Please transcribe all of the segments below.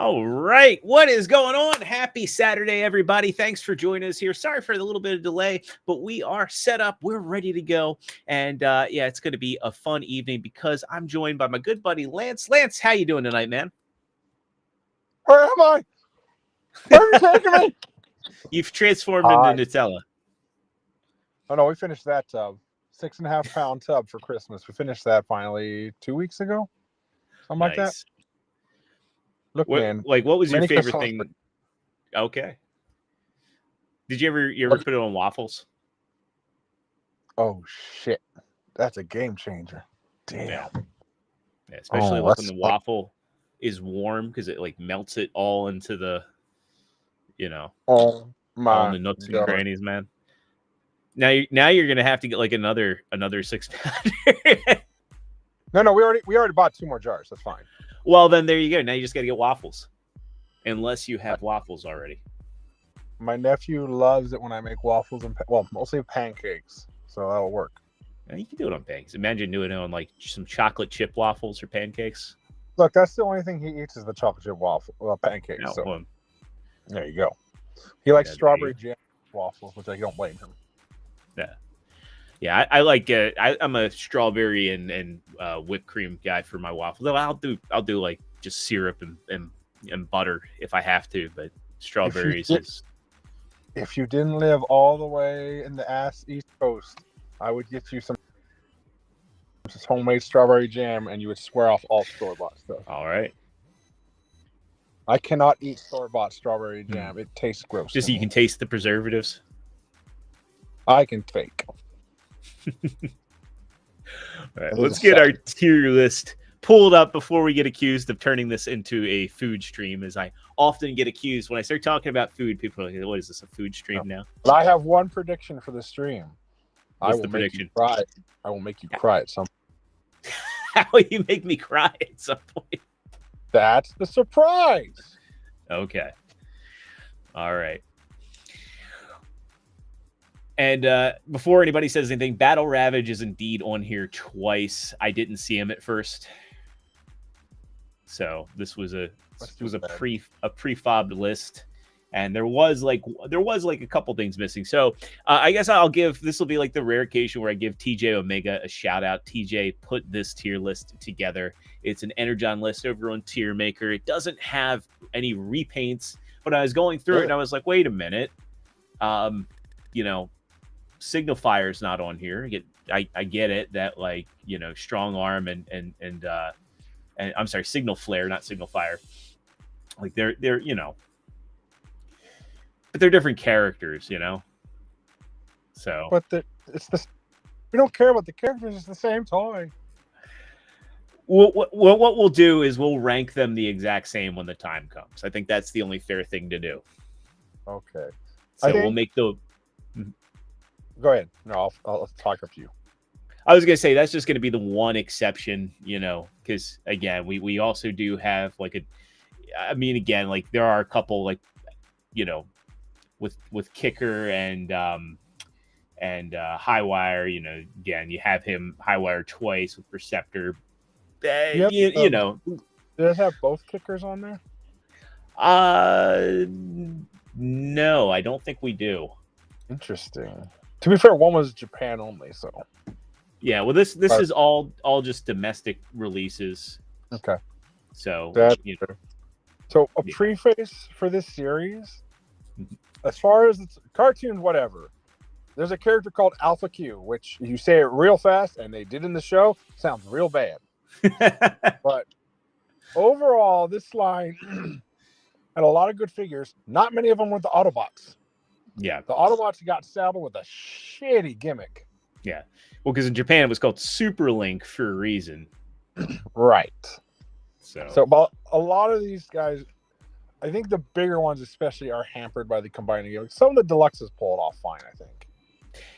All right. What is going on? Happy Saturday, everybody. Thanks for joining us here. Sorry for the little bit of delay, but we are set up. We're ready to go. And yeah, it's going to be a fun evening because I'm joined by my good buddy, Lance. Lance, how you doing tonight, man? Where am I? Where are you taking me? You've transformed into Nutella. Oh, no, we finished that tub. 6.5 pound tub for Christmas. We finished that finally 2 weeks ago. Something like that. Look, man. Like, what was your favorite thing? Okay. Did you ever put it on waffles? Oh, shit. That's a game changer. Damn. Yeah, especially when the waffle is warm because it like melts it all into the, all the nooks and crannies, man. Now you're gonna have to get like another 6-pounder. No, we already bought 2 more jars. That's fine. Well, then there you go. Now you just got to get waffles, unless you have waffles already. My nephew loves it when I make waffles and mostly pancakes, so that'll work. Yeah, you can do it on pancakes. Imagine doing it on like some chocolate chip waffles or pancakes. Look, that's the only thing he eats is the chocolate chip pancakes. No, so there you go. He likes strawberry jam waffles, which I don't blame him. Yeah, I like it. I'm a strawberry and whipped cream guy for my waffles. I'll do like just syrup and butter if I have to, but strawberries is. If you didn't live all the way in the East Coast, I would get you some homemade strawberry jam, and you would swear off all store-bought stuff. All right. I cannot eat store-bought strawberry jam. It tastes gross. Just so you can taste the preservatives. I can fake. All right, let's get our tier list pulled up before we get accused of turning this into a food stream, as I often get accused when I start talking about food. People are like, what is this, a food stream now? But I have one prediction for the stream. What's the prediction? I will make you cry at some point. How will you make me cry at some point? That's the surprise. Okay. All right. And before anybody says anything, Battle Ravage is indeed on here twice. I didn't see him at first, so this was a prefobbed list, and there was like a couple things missing. So I guess this will be like the rare occasion where I give TJ Omega a shout out. TJ put this tier list together. It's an Energon list over on Tier Maker. It doesn't have any repaints, but I was going through it and I was like, wait a minute, Signal Fire's not on here. I get it that like Strong Arm and I'm sorry, Signal Flare, not Signal Fire. Like they're but they're different characters, So, but we don't care about the characters. It's the same toy. What we'll do is we'll rank them the exact same when the time comes. I think that's the only fair thing to do. Okay. So we'll make the. Go ahead. No, I'll talk up to you. I was going to say that's just going to be the one exception, because again, we also do have like again, like there are a couple like, with Kicker and Highwire, again, you have him Highwire twice with Perceptor. Does it have both Kickers on there? No, I don't think we do. Interesting. To be fair, one was Japan only, so. Yeah, well, this is all just domestic releases. Okay. So So a preface for this series, as far as it's cartoons, whatever. There's a character called Alpha Q, which you say it real fast, and they did in the show. Sounds real bad. But overall, this line had a lot of good figures. Not many of them were the Autobots. Yeah. The Autobots got saddled with a shitty gimmick. Yeah. Well, because in Japan it was called Super Link for a reason. Right. So about a lot of these guys, I think the bigger ones especially are hampered by the combining gimmicks. Some of the deluxes pull it off fine, I think.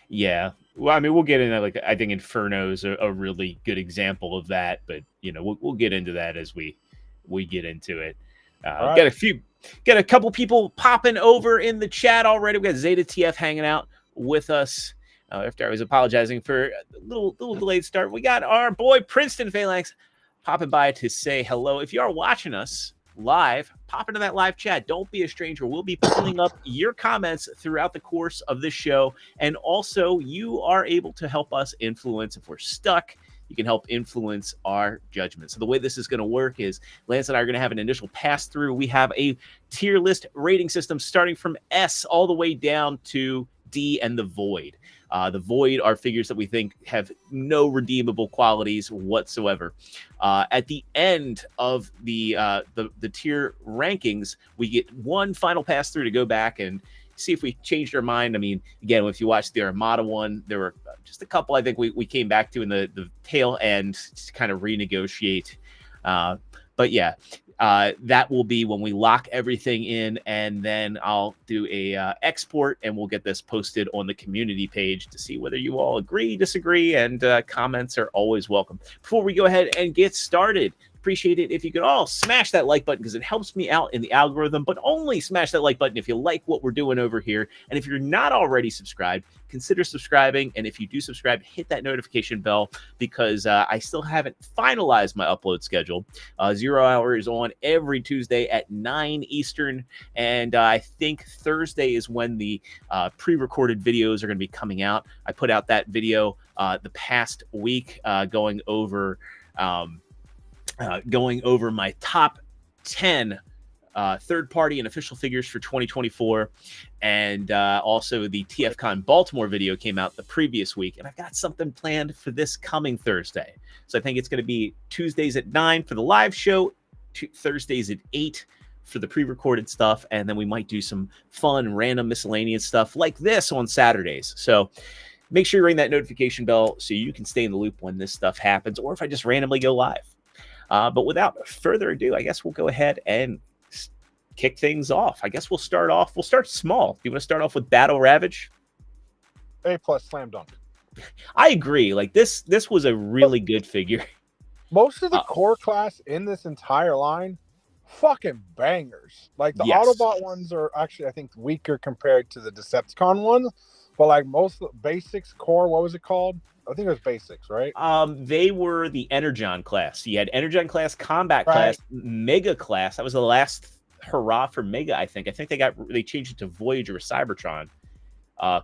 Yeah. Well, I mean, we'll get into like I think Inferno's a really good example of that, but we'll get into that as we get into it. Right. Got a couple people popping over in the chat already. We got Zeta TF hanging out with us. After I was apologizing for a little delayed start, we got our boy Princeton Phalanx popping by to say hello. If you are watching us live, pop into that live chat. Don't be a stranger. We'll be pulling up your comments throughout the course of this show. And also, you are able to help us influence if we're stuck. You can help influence our judgment. So the way this is going to work is Lance and I are going to have an initial pass through. We have a tier list rating system starting from S all the way down to D and the Void. The Void are figures that we think have no redeemable qualities whatsoever. At the end of the tier rankings, we get one final pass through to go back and see if we changed our mind. I mean, again, if you watch the Armada one, there were just a couple I think we came back to in the tail end to kind of renegotiate. But yeah, that will be when we lock everything in, and then I'll do a export, and we'll get this posted on the community page to see whether you all agree, disagree, and comments are always welcome. Before we go ahead and get started, appreciate it if you could all smash that like button because it helps me out in the algorithm, but only smash that like button if you like what we're doing over here. And if you're not already subscribed, consider subscribing. And if you do subscribe, hit that notification bell because I still haven't finalized my upload schedule. 0 Hour is on every Tuesday at 9 Eastern. And I think Thursday is when the pre-recorded videos are going to be coming out. I put out that video the past week going over my top 10 third-party and official figures for 2024. And also the TFCon Baltimore video came out the previous week. And I've got something planned for this coming Thursday. So I think it's going to be Tuesdays at 9 for the live show, Thursdays at 8 for the pre-recorded stuff. And then we might do some fun, random, miscellaneous stuff like this on Saturdays. So make sure you ring that notification bell so you can stay in the loop when this stuff happens, or if I just randomly go live. But without further ado, I guess we'll go ahead and kick things off. I guess we'll start small. Do you want to start off with Battle Ravage? A+ slam dunk. I agree. Like this was a really good figure. Most of the core class in this entire line, fucking bangers. Like the Yes. Autobot ones are actually, I think, weaker compared to the Decepticon ones. But like most of the basics core, what was it called? I think it was basics, right? They were the Energon class. You had Energon class, Combat Right. class, Mega class. That was the last hurrah for Mega, I think. I think they changed it to Voyager or Cybertron.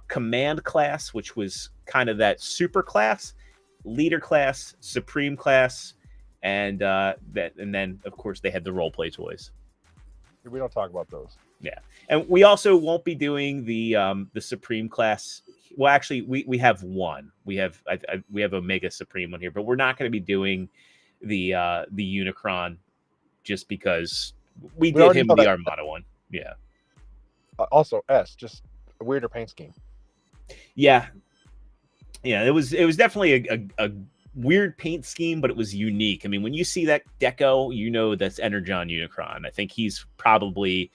Command class, which was kind of that super class, Leader class, Supreme class, and then of course they had the role play toys. We don't talk about those. Yeah, and we also won't be doing the Supreme class. Well, actually, we have one. We have a Mega Supreme one here, but we're not going to be doing the Unicron just because we did him the Armada one. Yeah. Also, just a weirder paint scheme. Yeah. It was definitely a weird paint scheme, but it was unique. I mean, when you see that deco, you know that's Energon Unicron. I think he's probably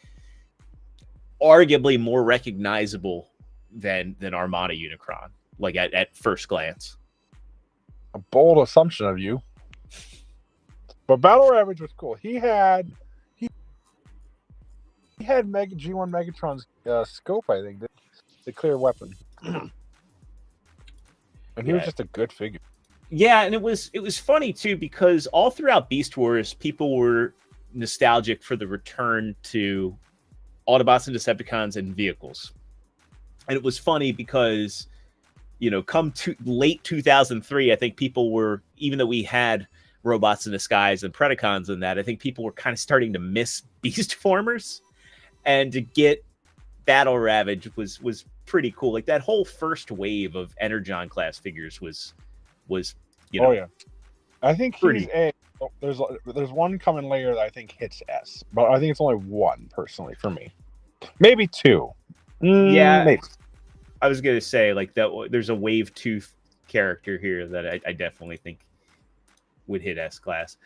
arguably more recognizable than Armada Unicron, like at first glance. A bold assumption of you. But Battle Ravage was cool. He had Mega G1 Megatron's scope, I think, the clear weapon. And he was just a good figure. Yeah, and it was funny too because all throughout Beast Wars, people were nostalgic for the return to Autobots and Decepticons and vehicles. And it was funny because, come to late 2003, I think people were, even though we had robots in disguise and Predacons and that, I think people were kind of starting to miss Beast Formers. And to get Battle Ravage was pretty cool. Like that whole first wave of Energon class figures was Oh yeah, I think he's A. There's one coming later that I think hits S, but I think it's only one personally for me. Maybe two. Yeah, maybe. I was gonna say like that. There's a Wave 2 character here that I definitely think would hit S class.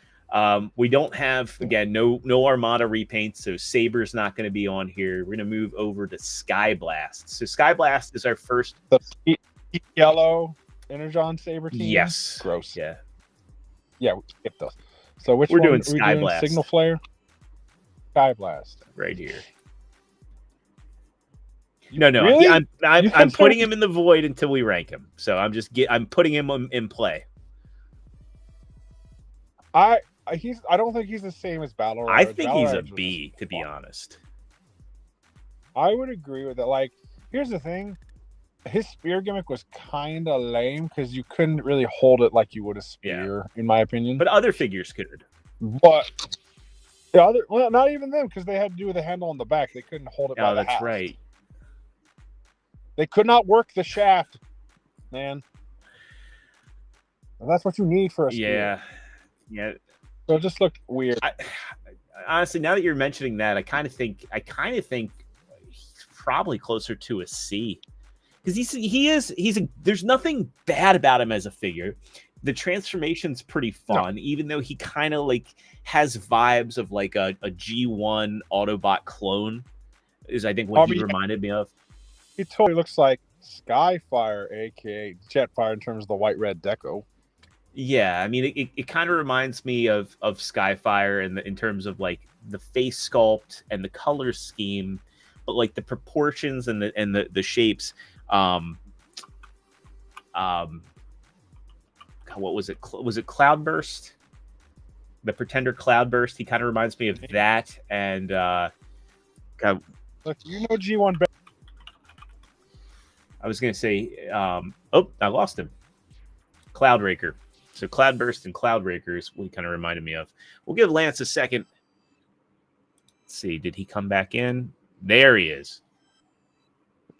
We don't have, again, no Armada repaints, so Saber's not going to be on here. We're going to move over to Sky Blast. So Sky Blast is our first yellow Energon Saber team. Yes. Gross. Yeah. Yeah, we skipped those. So which we're one doing are we Sky doing? Blast. Signal Flare. Sky Blast. Right here. No, Really? I'm putting him in the void until we rank him. So I'm putting him in play. I don't think he's the same as Battle Ravage. I think Battle he's a Ravage was B, just to be fun. honest. I would agree with that. Like, here's the thing. His spear gimmick was kind of lame because you couldn't really hold it like you would a spear, in my opinion. But other figures could. But the other, well, not even them, because they had to do with the handle on the back. They couldn't hold it by the that's haft. right. They could not work the shaft, man. And that's what you need for a spear. Yeah. So it just looked weird. Honestly, now that you're mentioning that, I kind of think he's probably closer to a C, because there's nothing bad about him as a figure. The transformation's pretty fun, even though he kind of like has vibes of like a G1 Autobot clone, is I think what he reminded me of. He totally looks like Skyfire, aka Jetfire, in terms of the white red deco. Yeah, I mean, it kind of reminds me of Skyfire in terms of like the face sculpt and the color scheme, but like the proportions and the shapes. What was it? Was it Cloudburst? The Pretender Cloudburst. He kind of reminds me of that. And look, you know G1. I was gonna say, I lost him. Cloudraker. So Cloudburst and Cloudraker is what he kind of reminded me of. We'll give Lance a second. Let's see, did he come back in? There he is.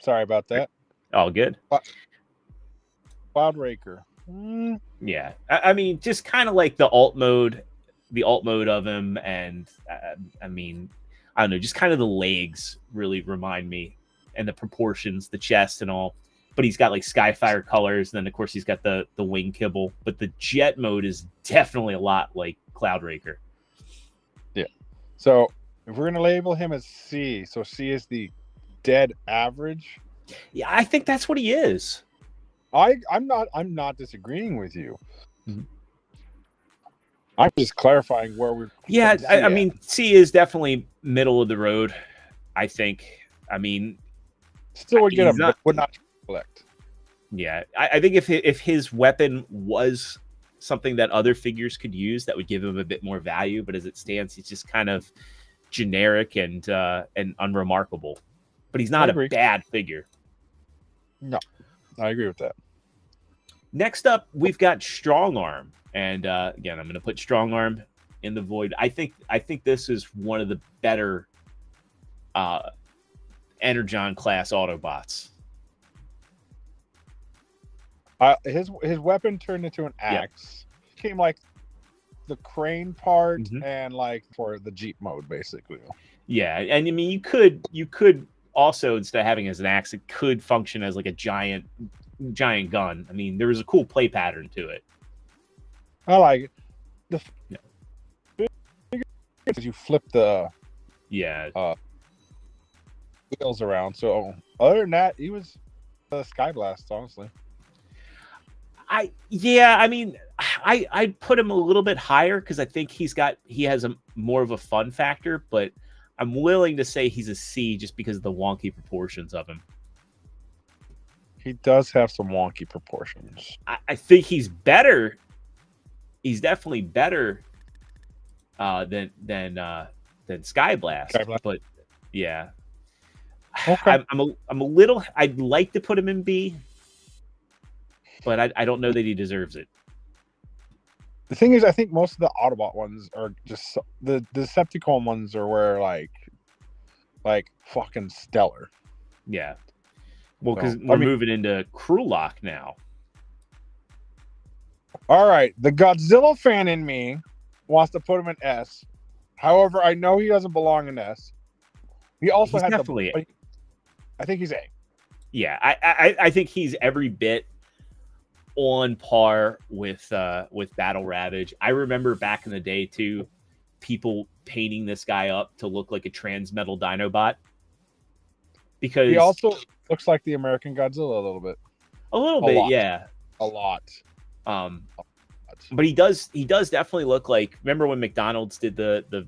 Sorry about that. All good. Cloudraker. Yeah, I mean, just kind of like the alt mode of him, and I mean, I don't know, just kind of the legs really remind me, and the proportions, the chest, and all. But he's got like Skyfire colors, and then of course he's got the wing kibble. But the jet mode is definitely a lot like Cloudraker. Yeah. So if we're gonna label him as C, so C is the dead average. Yeah, I think that's what he is. I'm not disagreeing with you. Mm-hmm. I'm just clarifying where we're. Yeah, I mean, C is definitely middle of the road. I think. I mean, still would get him, would not collect. Yeah, I think if his weapon was something that other figures could use, that would give him a bit more value. But as it stands, he's just kind of generic and unremarkable. But he's not a bad figure. No, I agree with that. Next up, we've got Strong Arm, and again, I'm going to put Strong Arm in the void. I think this is one of the better Energon class Autobots. His weapon turned into an axe. Yeah. Came like the crane part and like for the Jeep mode, basically. Yeah, and I mean you could also, instead of having it as an axe, it could function as like a giant gun. I mean, there was a cool play pattern to it. I like it. You flip the wheels around. So other than that, he was Sky Blast, honestly. I'd put him a little bit higher because I think he has a more of a fun factor, but I'm willing to say he's a C just because of the wonky proportions of him. He does have some wonky proportions. I think he's better. He's definitely better than Sky Blast. But yeah, okay. I'm a little. I'd like to put him in B, but I don't know that he deserves it. The thing is, I think most of the Autobot ones are just the Decepticon ones are where like fucking stellar. Yeah. Well, because we're moving into Krulok now. All right, the Godzilla fan in me wants to put him in S. However, I know he doesn't belong in S. He also has definitely A. I think he's A. Yeah, I think he's every bit on par with Battle Ravage. I remember back in the day too, people painting this guy up to look like a Transmetal Dinobot. Because he also looks like the American Godzilla a little bit. A little bit, yeah. A lot. But he does definitely look like, remember when McDonald's did the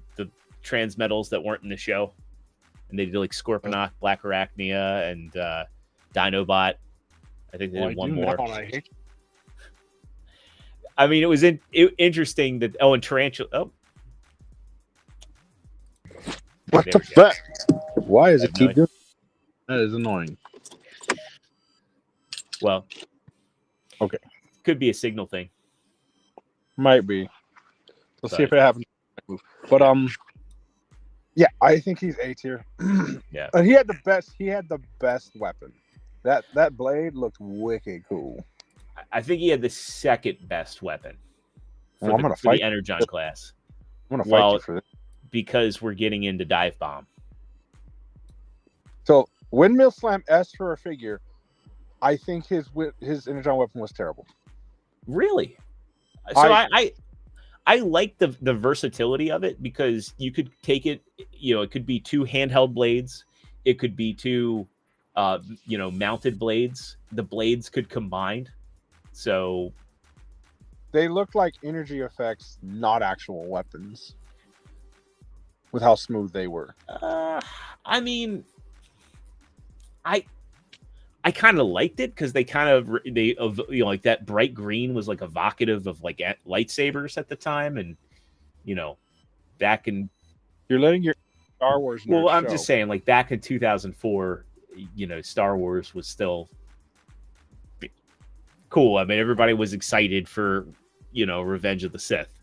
Transmetals that weren't in the show? And they did like Scorponok, Black Arachnia, and Dinobot. I think they did one more. I mean, it was interesting that. Oh, and Tarantula. Oh, What there the we go. fuck? Why is it No keep doing? That is annoying. Well, okay, could be a signal thing. Might be. Let's see if But- it happens. But yeah, I think he's A tier. Yeah. And he had the best. He had the best weapon. That blade looked wicked cool. I think he had the second best weapon Well, I'm gonna for the fight. Energon class. I'm gonna fight Well, you for this. because we're getting into dive bomb. So windmill slam S for a figure. I think his Energon weapon was terrible. Really? So I like the versatility of it because you could take it, it could be two handheld blades. It could be two, mounted blades. The blades could combine. So they look like energy effects, not actual weapons. With how smooth they were. I mean, I kind of liked it because like that bright green was like evocative of like lightsabers at the time, and back in you're letting your Star Wars. Well, I'm just saying, like back in 2004, Star Wars was still cool. I mean, everybody was excited for Revenge of the Sith,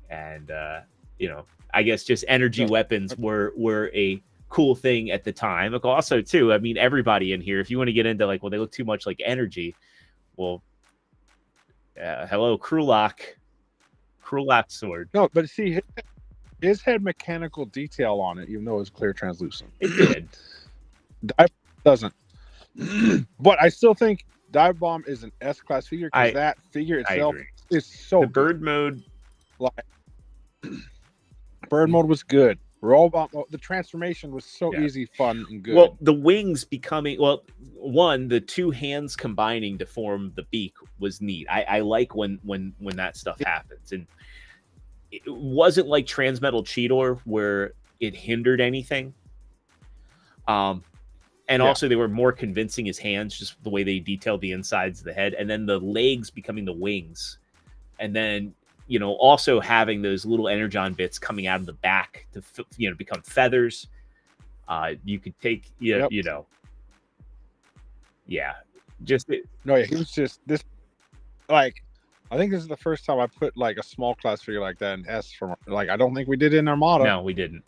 and I guess just energy weapons were a cool thing at the time. Like also too, I mean, everybody in here, if you want to get into like, well, they look too much like energy. Well, hello, Krulak sword. No, but see, his had mechanical detail on it, even though it was clear translucent. It did. Dive doesn't. But I still think Dive Bomb is an S class figure because that figure itself is so the bird mode. Bird mode was good. Robot mode, the transformation was so easy, fun, and good. Well, the wings becoming the two hands combining to form the beak was neat. I like when that stuff happens, and it wasn't like Transmetal Cheetor where it hindered anything. And also they were more convincing as hands, just the way they detailed the insides of the head, and then the legs becoming the wings, and then also having those little energon bits coming out of the back to become feathers. You could take just no, yeah, he was just this. Like, I think this is the first time I put like a small class figure like that in S from like I don't think we did it in Armada. No, we didn't.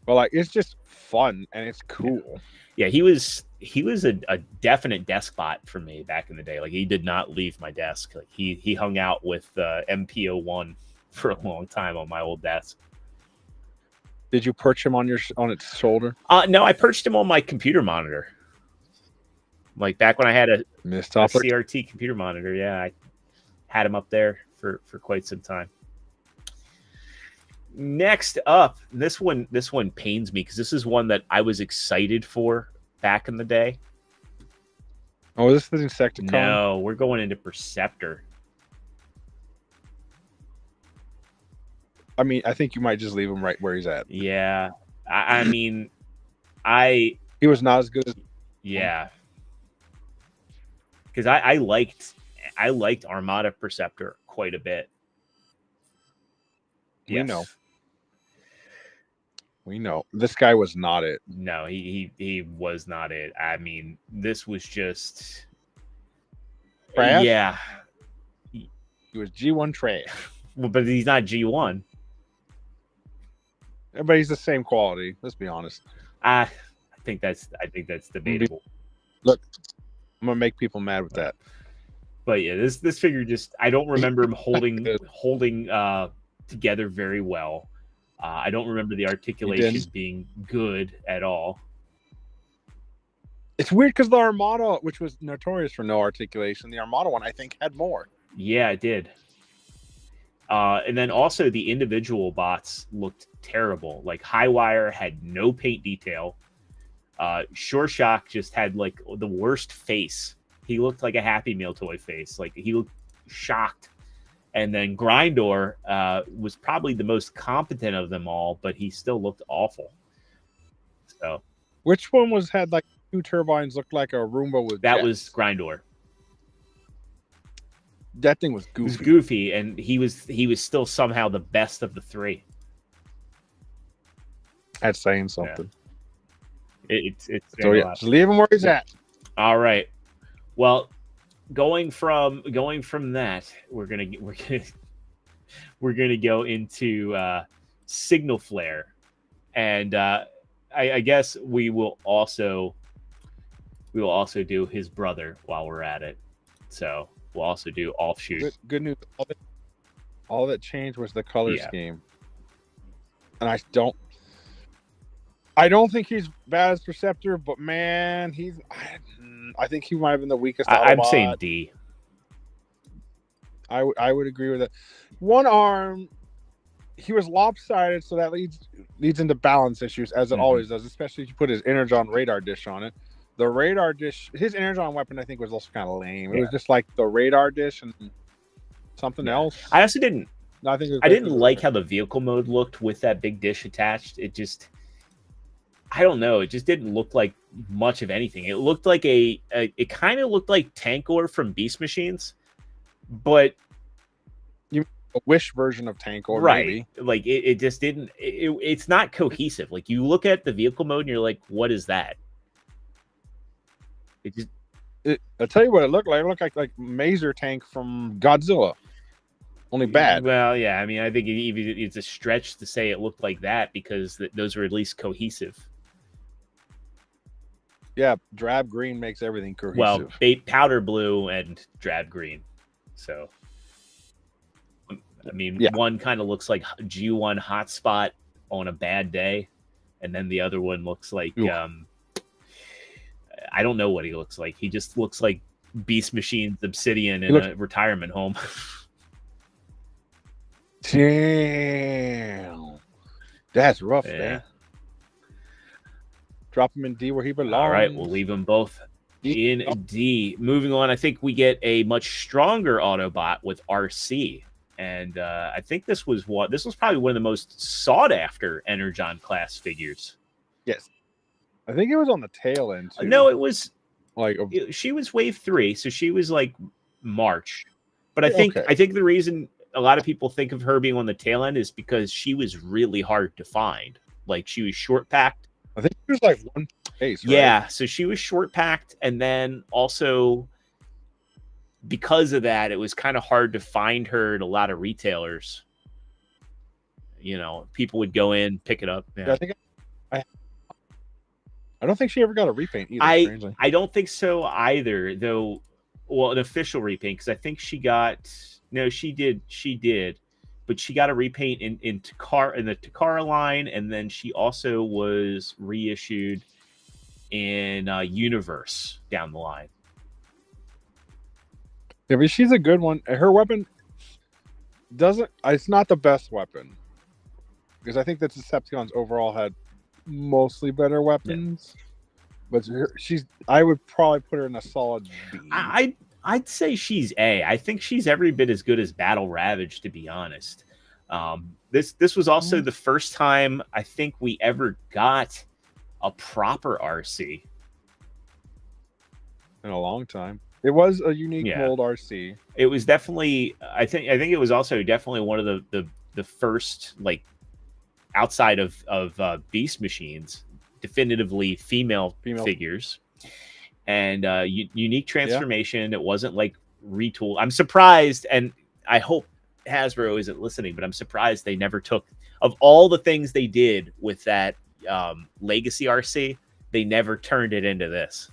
But like it's just fun and it's cool. Yeah, he was a definite desk bot for me back in the day. Like he did not leave my desk. Like he hung out with MP01 for a long time on my old desk. Did you perch him on its shoulder? No, I perched him on my computer monitor. Like back when I had a CRT computer monitor. Yeah, I had him up there for quite some time. Next up, this one pains me because this is one that I was excited for back in the day. Oh, this is Insecticon? No, we're going into Perceptor. I mean, I think you might just leave him right where he's at. Yeah, I mean, he was not as good as because I liked Armada Perceptor quite a bit. We know this guy was not it. No, he was not it. I mean, this was just trash? Yeah. He was G1 trash. Well, but he's not G1. But he's the same quality. Let's be honest. I think that's debatable. Look, I'm gonna make people mad with that. But yeah, this figure just I don't remember him holding together very well. I don't remember the articulation being good at all. It's weird because the Armada, which was notorious for no articulation, the Armada one I think had more. Yeah, it did. And then also the individual bots looked terrible. Like Highwire had no paint detail. Sure Shock just had like the worst face. He looked like a Happy Meal toy face. Like he looked shocked. And then Grindor was probably the most competent of them all, but he still looked awful. So, which one had like two turbines, looked like a Roomba with that jets? Was Grindor. That thing was It goofy. was goofy, and he was still somehow the best of the three. That's saying something. It's So yeah, just leave him where he's at. All right. Well, going from that, we're gonna go into Signal Flare, and I guess we will also do his brother while we're at it. So we'll also do Offshoot. Good news. All that changed was the color scheme, and I don't think he's bad as Perceptor, but man, I think he might have been the weakest. I'm saying D. I would agree with that. One arm, he was lopsided, so that leads into balance issues, as it always does, especially if you put his Energon radar dish on it. The radar dish, his Energon weapon, I think, was also kind of lame. It was just like the radar dish and something else. I also didn't. No, I think I didn't like how the vehicle mode looked with that big dish attached. It just, I don't know. It just didn't look like much of anything. It looked like it kind of looked like Tankor from Beast Machines, but a Wish version of Tankor, right? Maybe. Like it just didn't. It's not cohesive. Like you look at the vehicle mode and you're like, what is that? It just. I'll tell you what it looked like. It looked like Maser Tank from Godzilla. Only bad. Well, yeah. I mean, I think it's a stretch to say it looked like that because those were at least cohesive. Yeah, drab green makes everything cohesive. Well, powder blue and drab green. So, I mean, one kind of looks like G1 hotspot on a bad day, and then the other one looks like I don't know what he looks like. He just looks like Beast Machine's Obsidian in a retirement home. Damn, that's rough, man. Drop him in D where he belongs. All right, we'll leave them both in D. Moving on, I think we get a much stronger Autobot with RC, and I think this was probably one of the most sought after Energon class figures. Yes, I think it was on the tail end too. No, it was like she was wave 3, so she was like March. But I think the reason a lot of people think of her being on the tail end is because she was really hard to find. Like she was short packed. I think it was like one case, right? Yeah, so she was short packed, and then also because of that, it was kind of hard to find her at a lot of retailers. You know, people would go in, pick it up. Yeah, I don't think she ever got a repaint either. I don't think so either, though. Well, an official repaint, because I think she did, but she got a repaint in the Takara line, and then she also was reissued in Universe down the line. Yeah, but she's a good one. Her weapon it's not the best weapon, because I think that Decepticons overall had mostly better weapons. But I would probably put her in a solid B. I'd say she's A. I think she's every bit as good as Battle Ravage, to be honest. This was also the first time I think we ever got a proper RC in a long time. It was a unique mold RC. It was definitely. I think it was also definitely one of the first, like, outside of Beast Machines, definitively female figures. And unique transformation. It wasn't like retool. I'm surprised, and I hope Hasbro isn't listening, but I'm surprised they never took, of all the things they did with that Legacy RC, they never turned it into this.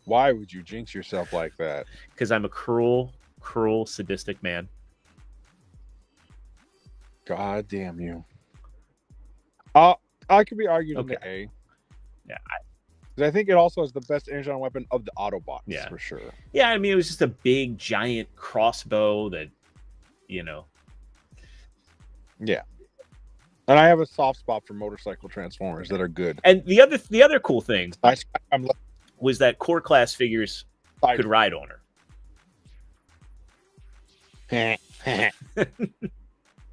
Why would you jinx yourself like that? Because I'm a cruel, sadistic man. God damn you. I could be argued into A. Yeah. I think it also is the best Energon weapon of the Autobots, for sure. Yeah, I mean, it was just a big, giant crossbow that, you know. Yeah. And I have a soft spot for motorcycle Transformers that are good. And the other cool thing was that core class figures could ride on her.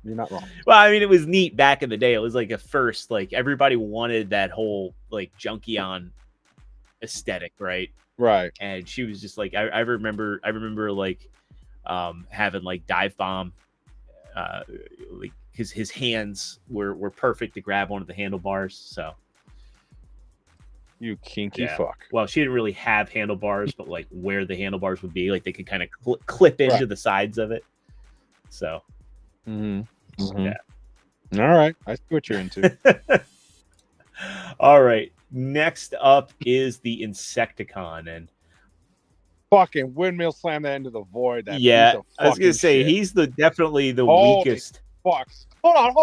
You're not wrong. Well, I mean, it was neat back in the day. It was like a first, like everybody wanted that whole like Junkion aesthetic, right? Right. And she was just like, I remember like having like dive bomb, like because his hands were perfect to grab onto the handlebars. So You kinky fuck. Well, she didn't really have handlebars, but like where the handlebars would be, like they could kind of clip into the sides of it. So, yeah. All right, I see what you're into. All right, next up is the Insecticon, and fucking windmill slam that into the void. That I was gonna say he's definitely the weakest. Fucks. Hold on.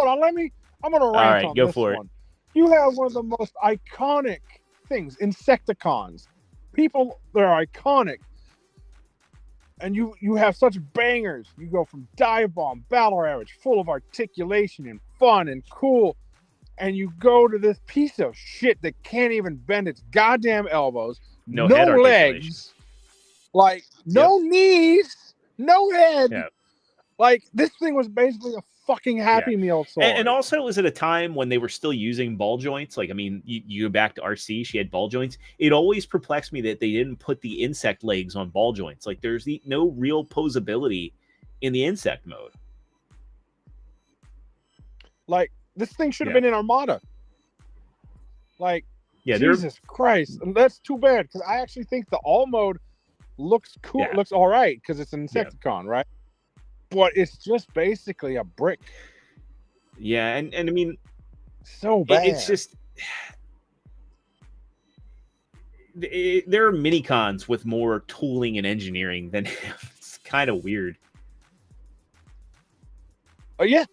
I'm gonna rant on go this for one. You have one of the most iconic things, Insecticons. People, they're iconic. And you have such bangers. You go from dive bomb, battle ravage, full of articulation and fun and cool. And you go to this piece of shit that can't even bend its goddamn elbows. No legs. Like, no knees. No head. Yeah. Like, this thing was basically a fucking Happy Meal sword. And also it was at a time when they were still using ball joints. Like, I mean, you go back to RC, she had ball joints. It always perplexed me that they didn't put the insect legs on ball joints. Like, there's no real posability in the insect mode. Like, this thing should have been in Armada. Like, Jesus Christ. And that's too bad, because I actually think the all mode looks cool. It looks all right, because it's an Insecticon, right? But it's just basically a brick. Yeah, and I mean, so bad. It's just there are mini-cons with more tooling and engineering than it's kind of weird. Oh yeah,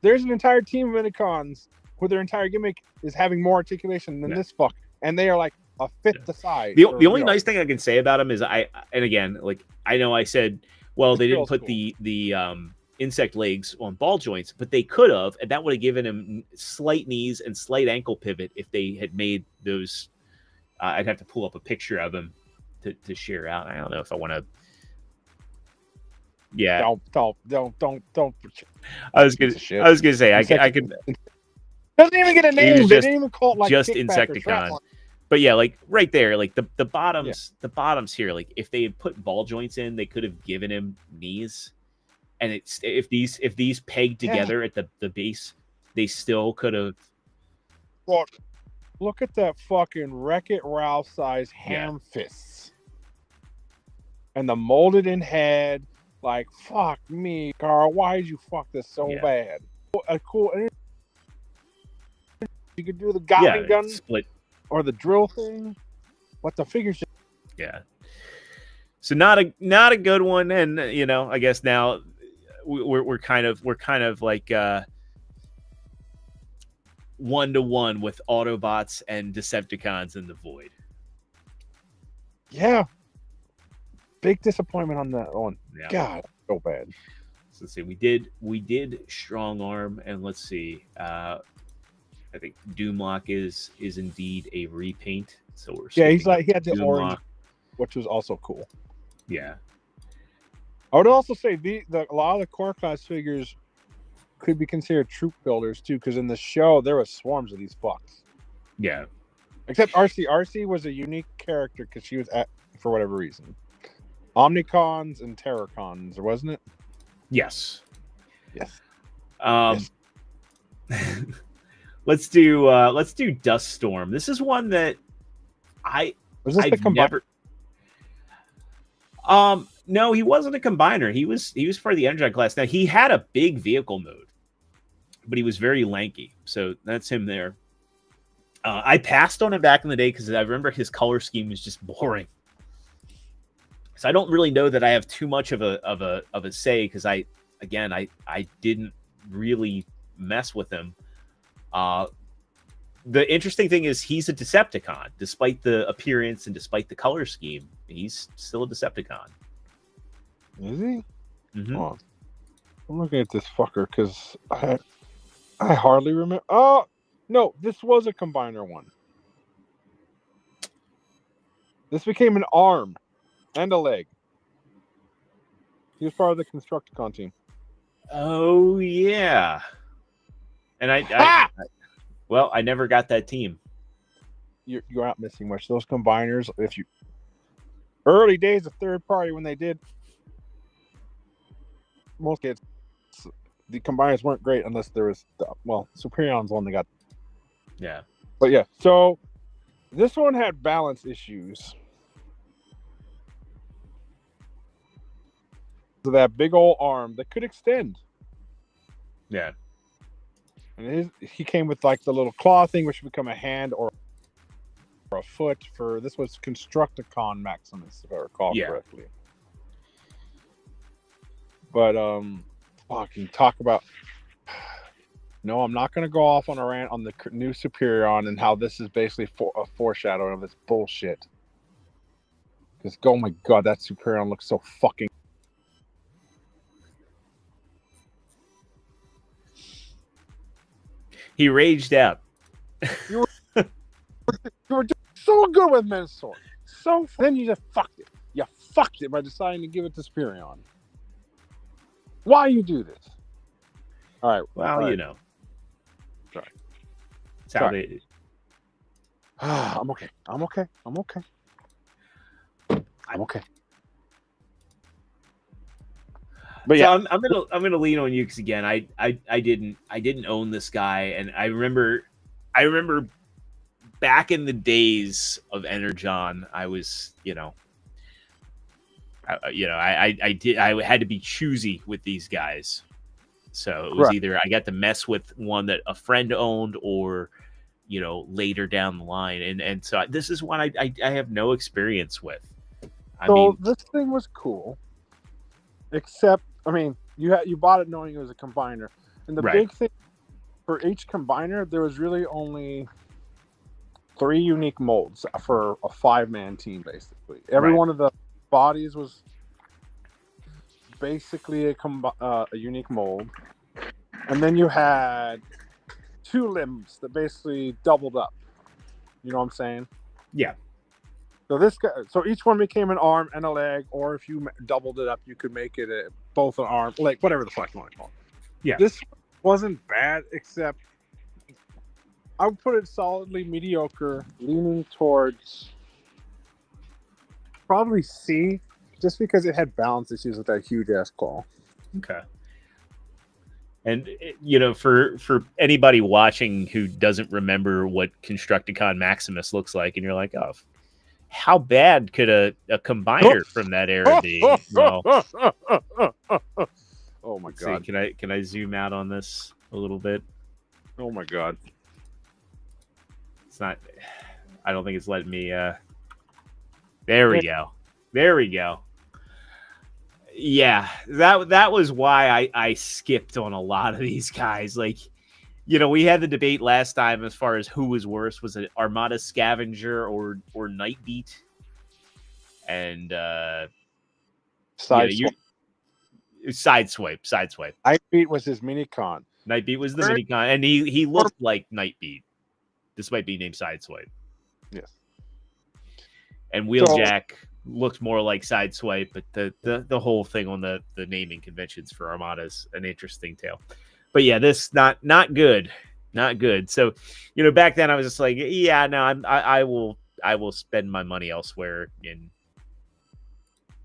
there's an entire team of mini-cons where their entire gimmick is having more articulation than this fuck, and they are like a fifth the size. The only nice thing I can say about them is and again, like I know I said, well, they didn't put the insect legs on ball joints, but they could have, and that would have given him slight knees and slight ankle pivot if they had made those. I'd have to pull up a picture of him to share out. I don't know if I want to. Yeah. Don't. I was gonna say I could. Doesn't even get a name. They didn't even call it like just Insecticon. But yeah, like right there, like the bottoms here, like if they had put ball joints in, they could have given him knees. And it's if these pegged together at the base, they still could have. Look at that fucking Wreck-It Ralph size ham fists. And the molded in head, like, fuck me, Carl, why did you fuck this so bad? A cool, you could do the Gatling gun split or the drill thing. What the figures? Yeah. So not a good one, and I guess now we're kind of like 1-to-1 with Autobots and Decepticons in the void. Yeah. Big disappointment on that one. Yeah. God, so bad. So let's see. We did Strong Arm, and let's see. I think Doomlock is indeed a repaint. So we're he had the Doomlock. Orange, which was also cool. Yeah. I would also say a lot of the core class figures could be considered troop builders too, because in the show there was swarms of these fucks. Yeah. Except RC. RC was a unique character because she was for whatever reason. Omnicons and Terrorcons, wasn't it? Yes. Yes. Let's do Dust Storm. This is one that I've never. No, he wasn't a combiner. He was part of the Energon class. Now he had a big vehicle mode, but he was very lanky. So that's him there. I passed on him back in the day because I remember his color scheme was just boring. So I don't really know that I have too much of a say because I didn't really mess with him. The interesting thing is he's a Decepticon, despite the appearance and despite the color scheme. He's still a Decepticon. Is he? Mm-hmm. Oh, I'm looking at this fucker because I hardly remember. Oh no, this was a combiner one. This became an arm and a leg. He was part of the Constructicon team. Oh yeah, and I Ah! I never got that team. You're out missing much. Those combiners, early days of third party when they did most kids, the combiners weren't great unless there was Superion's one they got. Yeah. But yeah, so this one had balance issues. So that big old arm that could extend. Yeah. And he came with like the little claw thing, which would become a hand or a foot. For this was Constructicon Maximus, if I recall correctly. But fucking talk about. No, I'm not going to go off on a rant on the new Superion and how this is basically a foreshadowing of this bullshit. Because, oh my god, that Superion looks so fucking. He raged out. You were just so good with Mensaur. Then you just fucked it. You fucked it by deciding to give it to Superion. Why you do this? All right. Well, you know. Sorry. It's how they... I'm okay. I'm okay. I'm okay. I'm okay. But yeah, so I'm gonna lean on you because again, I didn't own this guy, and I remember back in the days of Energon, I was I had to be choosy with these guys. So it was either I got to mess with one that a friend owned or, later down the line. And so this is one I have no experience with. I mean, this thing was cool, except, you bought it knowing it was a combiner. And the big thing for each combiner, there was really only 3 unique molds for a 5-man team, basically. Every one of the bodies was basically a unique mold, and then you had 2 limbs that basically doubled up. You know what I'm saying? Yeah. So each one became an arm and a leg, or if you doubled it up, you could make it both an arm, like whatever the fuck you want to call it. Yeah. This wasn't bad, except I would put it solidly mediocre, leaning towards probably C, just because it had balance issues with that huge ass claw. Okay. And for anybody watching who doesn't remember what Constructicon Maximus looks like, and you're like, oh, how bad could a combiner from that era be? Well, oh my god! See, can I zoom out on this a little bit? Oh my god! It's not. I don't think it's letting me. There we go. There we go. Yeah, that was why I skipped on a lot of these guys. Like, we had the debate last time as far as who was worse. Was it Armada Scavenger or Nightbeat? And Sideswipe. Nightbeat was his minicon. Nightbeat was the minicon, and he looked like Nightbeat, despite being named Sideswipe. Yes. And Wheeljack looked more like Sideswipe, but the whole thing on the naming conventions for Armada's an interesting tale. But yeah, this not good, not good. So, back then I was just like, yeah, no, I will spend my money elsewhere. And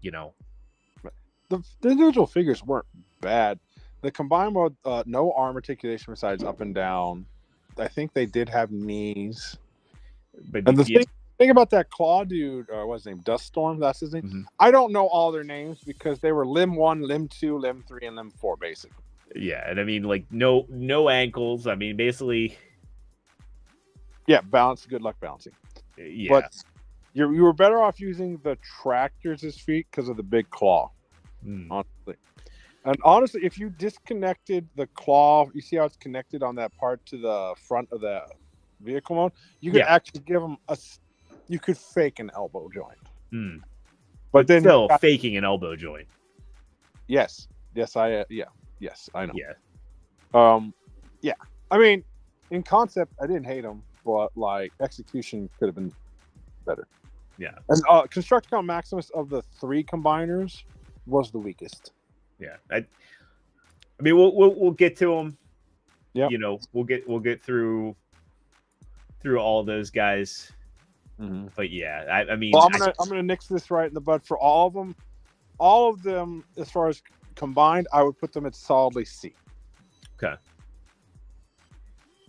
the individual figures weren't bad. The combined mode, no arm articulation besides up and down. I think they did have knees. But and the thing about that claw dude, what's his name? Duststorm, that's his name. Mm-hmm. I don't know all their names because they were Limb 1, Limb 2, Limb 3, and Limb 4, basically. Yeah, and like no ankles. Basically. Yeah, balance. Good luck balancing. Yeah, but you were better off using the tractors as feet because of the big claw. Honestly, and honestly, if you disconnected the claw, you see how it's connected on that part to the front of the vehicle mode. You could actually give them you could fake an elbow joint. But then still faking an elbow joint. Yes, I know. Yeah. In concept, I didn't hate them, but like execution could have been better. Yeah. And Constructicon Maximus of the 3 combiners was the weakest. Yeah. We'll get to them. Yeah. We'll get through all those guys. Mm-hmm. But yeah, I mean, well, I'm gonna nix this right in the bud for all of them. All of them, as far as combined, I would put them at solidly C. Okay.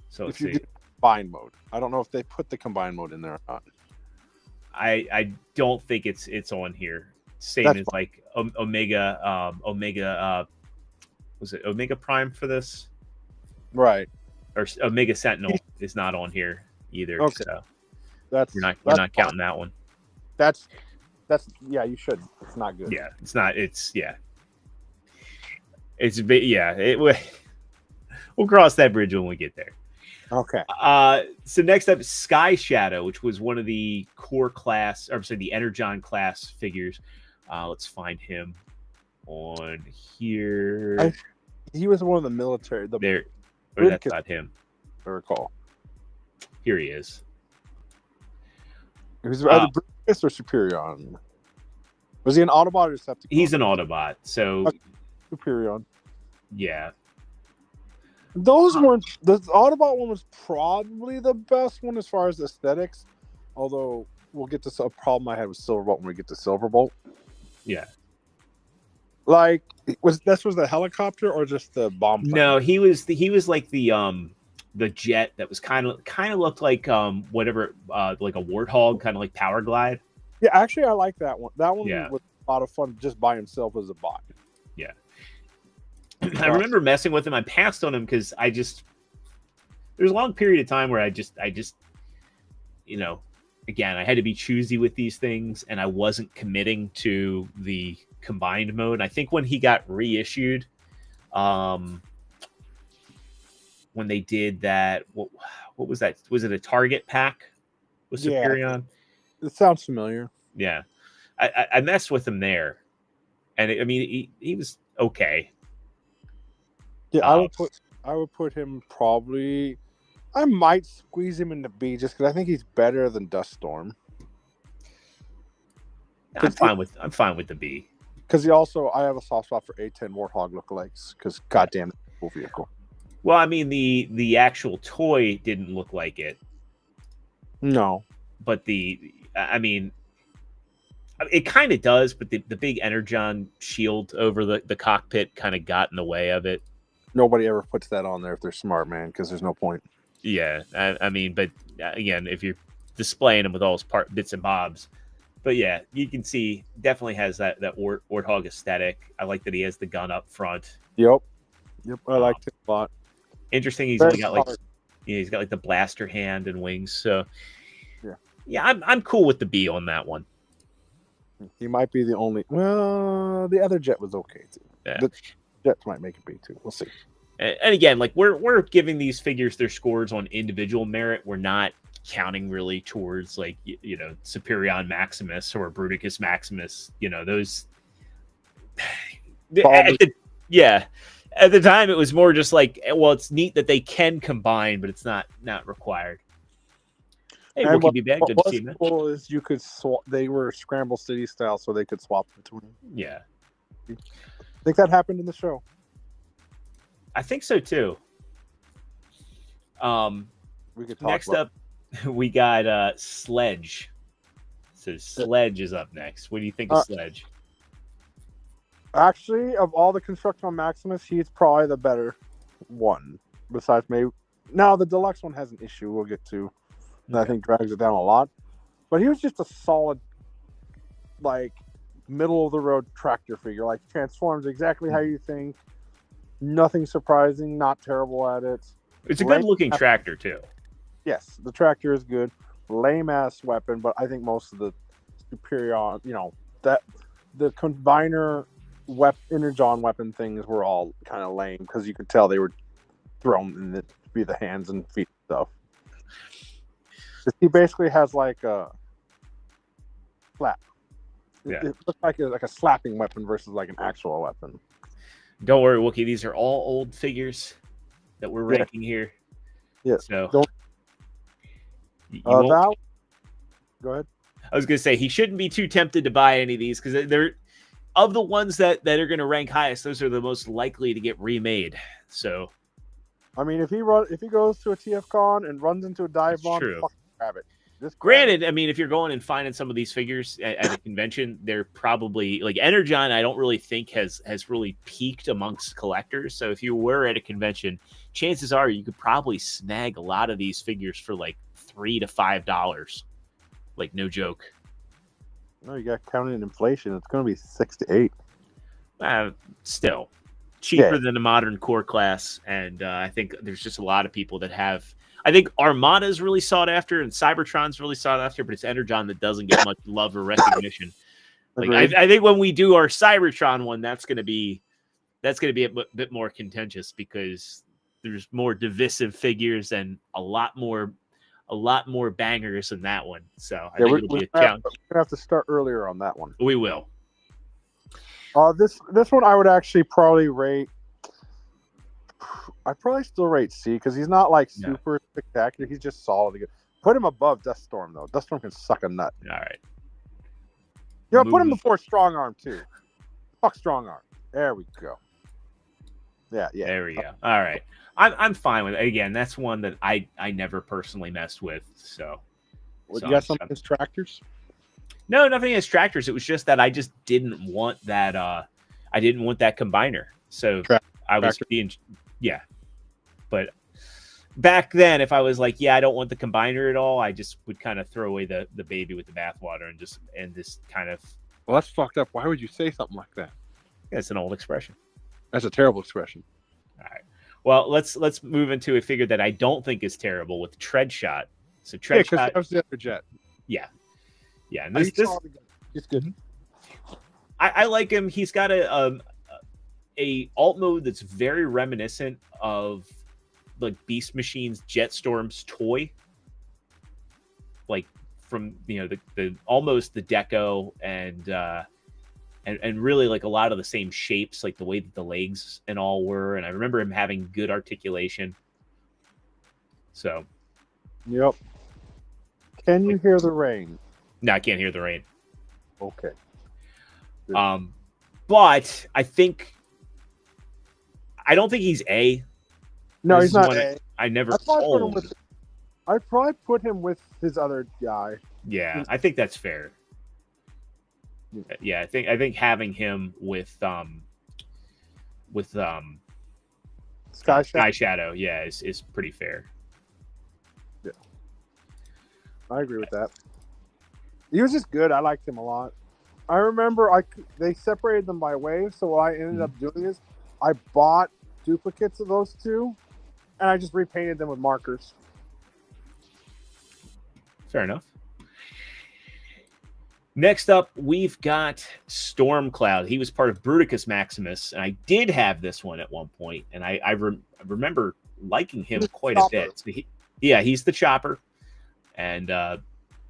So if you do combined mode, I don't know if they put the combined mode in there or not. I don't think it's on here. Same That's as like Omega was it Omega Prime for this? Right. Or Omega Sentinel is not on here either. Okay. So we're not counting that one. That's yeah, you should. It's not good. Yeah, it's not. It's yeah. It's a bit yeah. We'll cross that bridge when we get there. Okay. So next up, Sky Shadow, which was one of the core class, or sorry, the Energon class figures. Let's find him on here. He was one of the military. There, or that's not him. I recall. Here he is. He was either Brutus or Superion. Was he an Autobot or Decepticon? He's an Autobot. So Superion. Yeah. Those weren't the Autobot one was probably the best one as far as aesthetics. Although we'll get to a problem I had with Silverbolt when we get to Silverbolt. Yeah. Like was the helicopter or just the bomb plane? No, he was like the jet that was kind of looked like whatever like a warthog, kind of like Power Glide. Yeah, actually I like that one. That one Yeah. was a lot of fun just by himself as a bot. Yeah. I remember messing with him. I passed on him because there's a long period of time where I just again, I had to be choosy with these things and I wasn't committing to the combined mode. I think when he got reissued, when they did that, what was that? Was it a Target pack with Superion? Yeah, it sounds familiar. Yeah. I messed with him there. And he was okay. Yeah, I would put him probably. I might squeeze him into B just because I think he's better than Duststorm. I'm fine with the B. Because I have a soft spot for A10 Warthog lookalikes. Because goddamn, that's a cool vehicle. Well, I mean the actual toy didn't look like it. No, but it kind of does. But the big Energon shield over the cockpit kind of got in the way of it. Nobody ever puts that on there if they're smart, man, because there's no point. Yeah, but again, if you're displaying them with all his bits and bobs, but yeah, you can see definitely has that Warthog aesthetic. I like that he has the gun up front. Yep, I liked it a lot. Interesting. He's only got he's got like the blaster hand and wings. So yeah, I'm cool with the B on that one. He might be the only. Well, the other jet was okay too. Yeah. The Jets might make it B too. We'll see. And again, like we're giving these figures their scores on individual merit. We're not counting really towards like Superion Maximus or Bruticus Maximus. Those. At the time, it was more just like, well, it's neat that they can combine, but it's not required. Hey, Wookie be back. Good to see you, man. What was cool is you could swap. They were Scramble City style, so they could swap between. Yeah. I think that happened in the show. I think so too. We could talk next up, we got Sledge. So Sledge is up next. What do you think of Sledge? Actually, of all the Constructicon Maximus, he's probably the better one. Besides maybe now the deluxe one has an issue we'll get to. That I think drags it down a lot. But he was just a solid, like, middle of the road tractor figure. Like, transforms exactly how you think. Nothing surprising, not terrible at it. It's a good looking tractor too. Yes, the tractor is good. Lame ass weapon, but I think most of the superior, that the combiner Energon weapon things were all kind of lame because you could tell they were thrown in to be the hands and feet stuff. He basically has like a slap. Yeah. It looks like a slapping weapon versus like an actual weapon. Don't worry, Wookie. These are all old figures that we're ranking here. Yeah. So. Go ahead. I was going to say he shouldn't be too tempted to buy any of these because they're of the ones that are going to rank highest. Those are the most likely to get remade. So, I mean, if he goes to a TFCon and runs into a dive bomb, fucking grab it. Granted, I mean, if you're going and finding some of these figures at a convention, they're probably like Energon. I don't really think has really peaked amongst collectors. So if you were at a convention, chances are you could probably snag a lot of these figures for like $3 to $5. Like, no joke. No, you got counting inflation. It's going to be 6 to 8. Still cheaper than the modern core class, and I think there's just a lot of people that have. I think Armada is really sought after, and Cybertron's really sought after, but it's Energon that doesn't get much love or recognition. Like I think when we do our Cybertron one, that's going to be a bit more contentious because there's more divisive figures and a lot more bangers in that one. So I think it'll be a challenge. We're gonna have to start earlier on that one. We will. This one I would actually probably rate. I probably still rate C because he's not like super spectacular. He's just solid. Put him above Duststorm though. Duststorm can suck a nut. All right. Put him before Strong Arm too. Fuck Strong Arm. There we go. Yeah. There we go. All right. I'm fine with it. Again, that's one that I never personally messed with. So you got something against tractors? No, nothing against tractors. It was just that I just didn't want that. I didn't want that combiner. So I was being, But back then, if I was like, I don't want the combiner at all, I just would kind of throw away the baby with the bathwater and just kind of. Well, that's fucked up. Why would you say something like that? It's an old expression. That's a terrible expression. All right. Well, let's move into a figure that I don't think is terrible with Tread Shot. So Tread Shot. That was the other jet. Yeah. And this he's good. I like him. He's got a alt mode that's very reminiscent of like Beast Machine's Jetstorm's toy, like from the almost the deco and really like a lot of the same shapes, like the way that the legs and all were. And I remember him having good articulation. So, yep. Can you hear the rain? No, I can't hear the rain. Okay. But I don't think he's A. No, he's not A. I never told. I'd probably put him with his other guy. Yeah, I think that's fair. Yeah, I think having him with Sky Shadow, is pretty fair. Yeah, I agree with that. He was just good. I liked him a lot. I remember they separated them by wave, so what I ended up doing is I bought duplicates of those two, and I just repainted them with markers. Fair enough. Next up, we've got Stormcloud. He was part of Bruticus Maximus, and I did have this one at one point, and I remember liking him quite a bit. So he's the chopper, and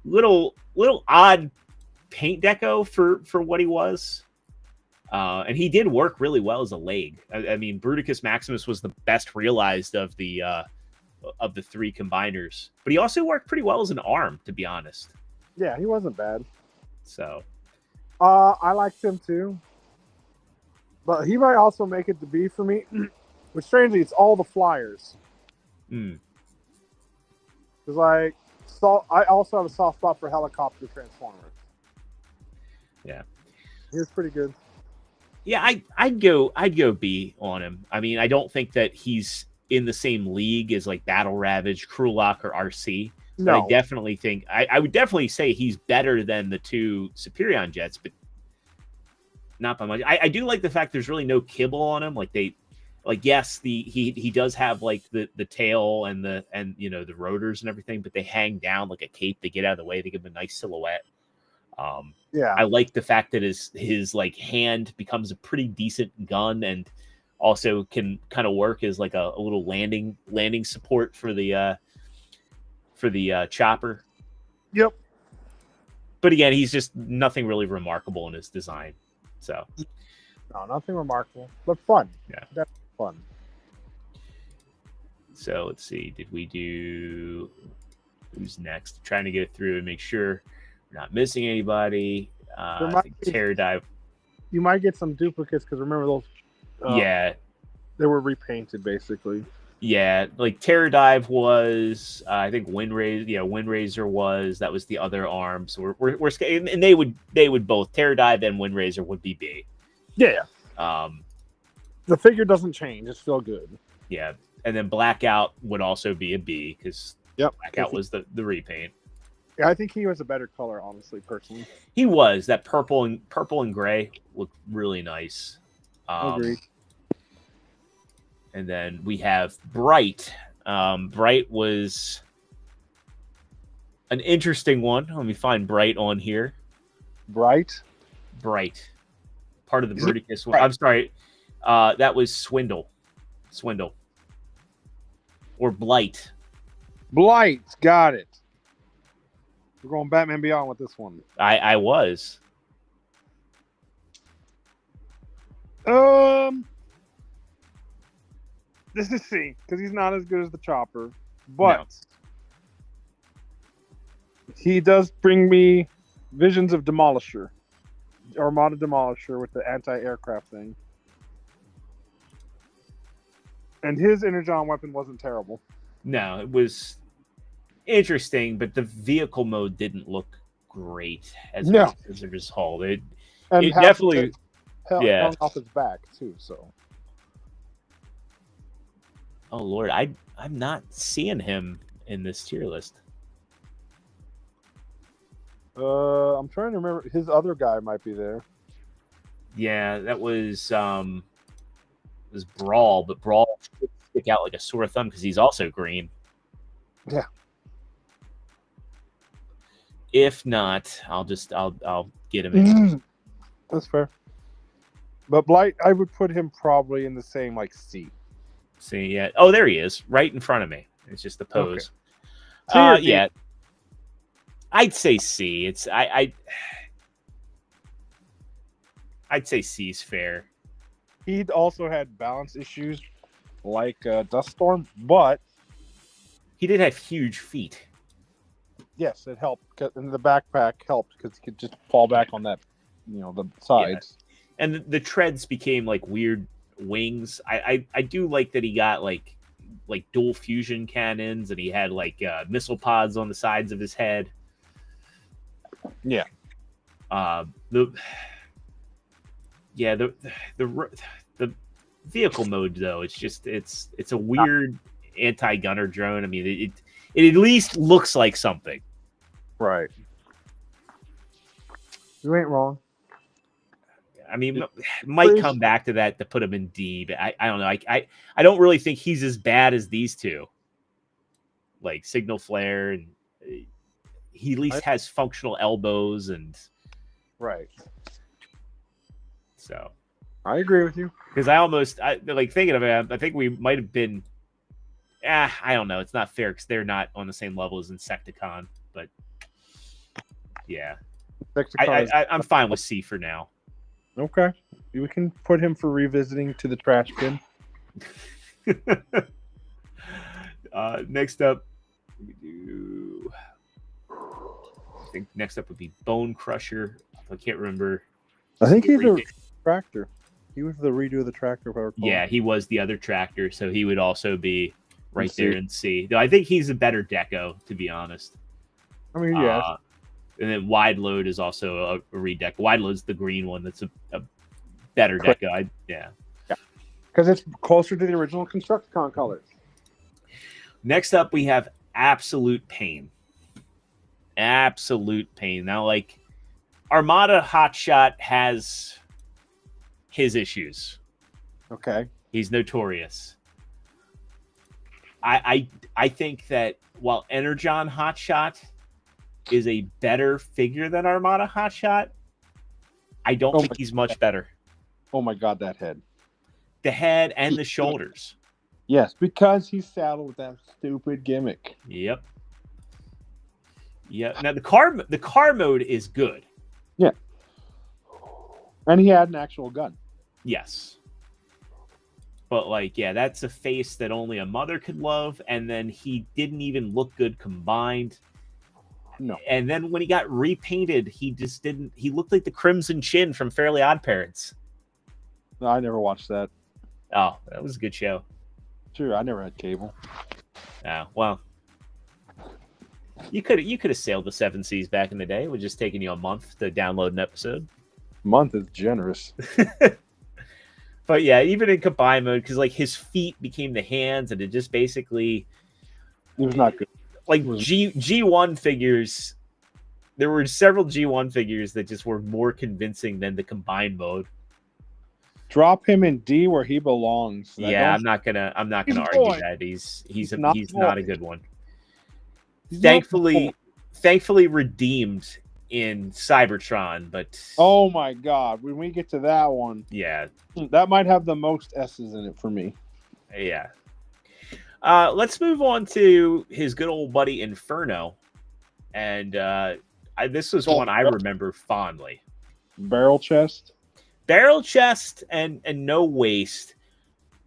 little odd paint deco for what he was, and he did work really well as a leg. I mean, Bruticus Maximus was the best realized of the three combiners, but he also worked pretty well as an arm, to be honest. Yeah, he wasn't bad. So, I liked him too, but he might also make it to B for me. But strangely, it's all the flyers. Because I also have a soft spot for helicopter Transformers. Yeah, he was pretty good. Yeah, I'd go B on him. I mean, I don't think that he's in the same league as like Battle Ravage, Krulok, or RC. No. But I definitely think I would definitely say he's better than the two Superion jets, but not by much. I do like the fact there's really no kibble on him. Yes, he does have like the tail and the rotors and everything, but they hang down like a cape. They get out of the way. They give him a nice silhouette. I like the fact that his like hand becomes a pretty decent gun and also can kind of work as like a little landing support for the chopper. Yep. But again, he's just nothing really remarkable in his design. So no, nothing remarkable, but fun. Yeah, that's fun. So let's see. Did we do who's next? Trying to get through and make sure we're not missing anybody. I think Terror Dive. You might get some duplicates because remember those. Yeah, they were repainted basically. Yeah, like Terror Dive was, I think Windraiser. Yeah, Windraiser was. That was the other arm. So we're and they would both Terror Dive and Windraiser would be B. Yeah. Um, The figure doesn't change. It's still good. yeah, and then Blackout would also be a B because Yep. Blackout was the repaint. Yeah, I think he was a better color, honestly, personally. He was. That purple and gray looked really nice. Agreed. And then we have Bright. Bright was an interesting one. Let me find Bright on here. Bright. Part of the Is it Bruticus one. Bright? I'm sorry. That was Swindle. Or Blight. Blight. Got it. We're going Batman Beyond with this one. I was. This is C because he's not as good as the Chopper, but he does bring me visions of Demolisher, Armada Demolisher with the anti-aircraft thing, and his Energon weapon wasn't terrible. No, it was interesting, but the vehicle mode didn't look great as it was hauled. It definitely hung off his back too. So. Oh Lord, I'm not seeing him in this tier list. I'm trying to remember. His other guy might be there. Yeah, that was Brawl, but Brawl should stick out like a sore thumb because he's also green. Yeah. If not, I'll get him in. That's fair. But Blight, I would put him probably in the same like C. See, yeah. Oh, there he is, right in front of me. It's just the pose. Okay. Yeah. I'd say C. I'd say C's fair. He'd also had balance issues like Duststorm, but he did have huge feet. Yes, it helped. And the backpack helped because he could just fall back on that, the sides. Yeah. And the treads became like weird wings. I do like that he got like dual fusion cannons and he had like missile pods on the sides of his head. Yeah. The vehicle mode though, it's a weird anti-gunner drone. I mean, it at least looks like something. Right. You ain't wrong. I mean, might come back to that to put him in D, but I don't know. I don't really think he's as bad as these two. Like Signal Flare, and he at least has functional elbows and right. So I agree with you because I like thinking of it. I think we might have been. I don't know. It's not fair because they're not on the same level as Insecticon, but yeah, I'm fine with C for now. Okay, we can put him for revisiting to the trash bin. Next up, I think next up would be Bone Crusher. I can't remember. I think he's a tractor. He was the redo of the tractor, if I recall. Yeah, he was the other tractor, so he would also be right there in C. Though I think he's a better deco, to be honest. I mean, yeah. And then Wide Load is also a redeck. Wide Load's the green one. That's a better deco. Yeah. Because it's closer to the original Constructicon colors. Next up, we have Absolute Pain. Absolute Pain. Now, like, Armada Hotshot has his issues. Okay. He's notorious. I think that while Energon Hotshot is a better figure than Armada Hotshot, I don't think he's much better. Oh my God, that head. The head and the shoulders. Yes, because he's saddled with that stupid gimmick. Yep. Yeah. Now the car mode is good. Yeah. And he had an actual gun. Yes. But like, yeah, that's a face that only a mother could love, and then he didn't even look good combined. No. And then when he got repainted, he just didn't. He looked like the Crimson Chin from Fairly Odd Parents. No, I never watched that. Oh, that was a good show. Sure, I never had cable. Well, you could have sailed the seven seas back in the day. It would just taken you a month to download an episode. Month is generous. But yeah, even in combine mode, because like his feet became the hands, and it just basically It was not good. Like G1 figures. There were several G1 figures that just were more convincing than the combined mode. Drop him in D where he belongs. Yeah, I'm not gonna argue that he's not a good one. Thankfully redeemed in Cybertron, but oh my god, when we get to that one, yeah, that might have the most S's in it for me. Yeah. Let's move on to his good old buddy Inferno, and this was one I remember fondly. Barrel chest, and no waist,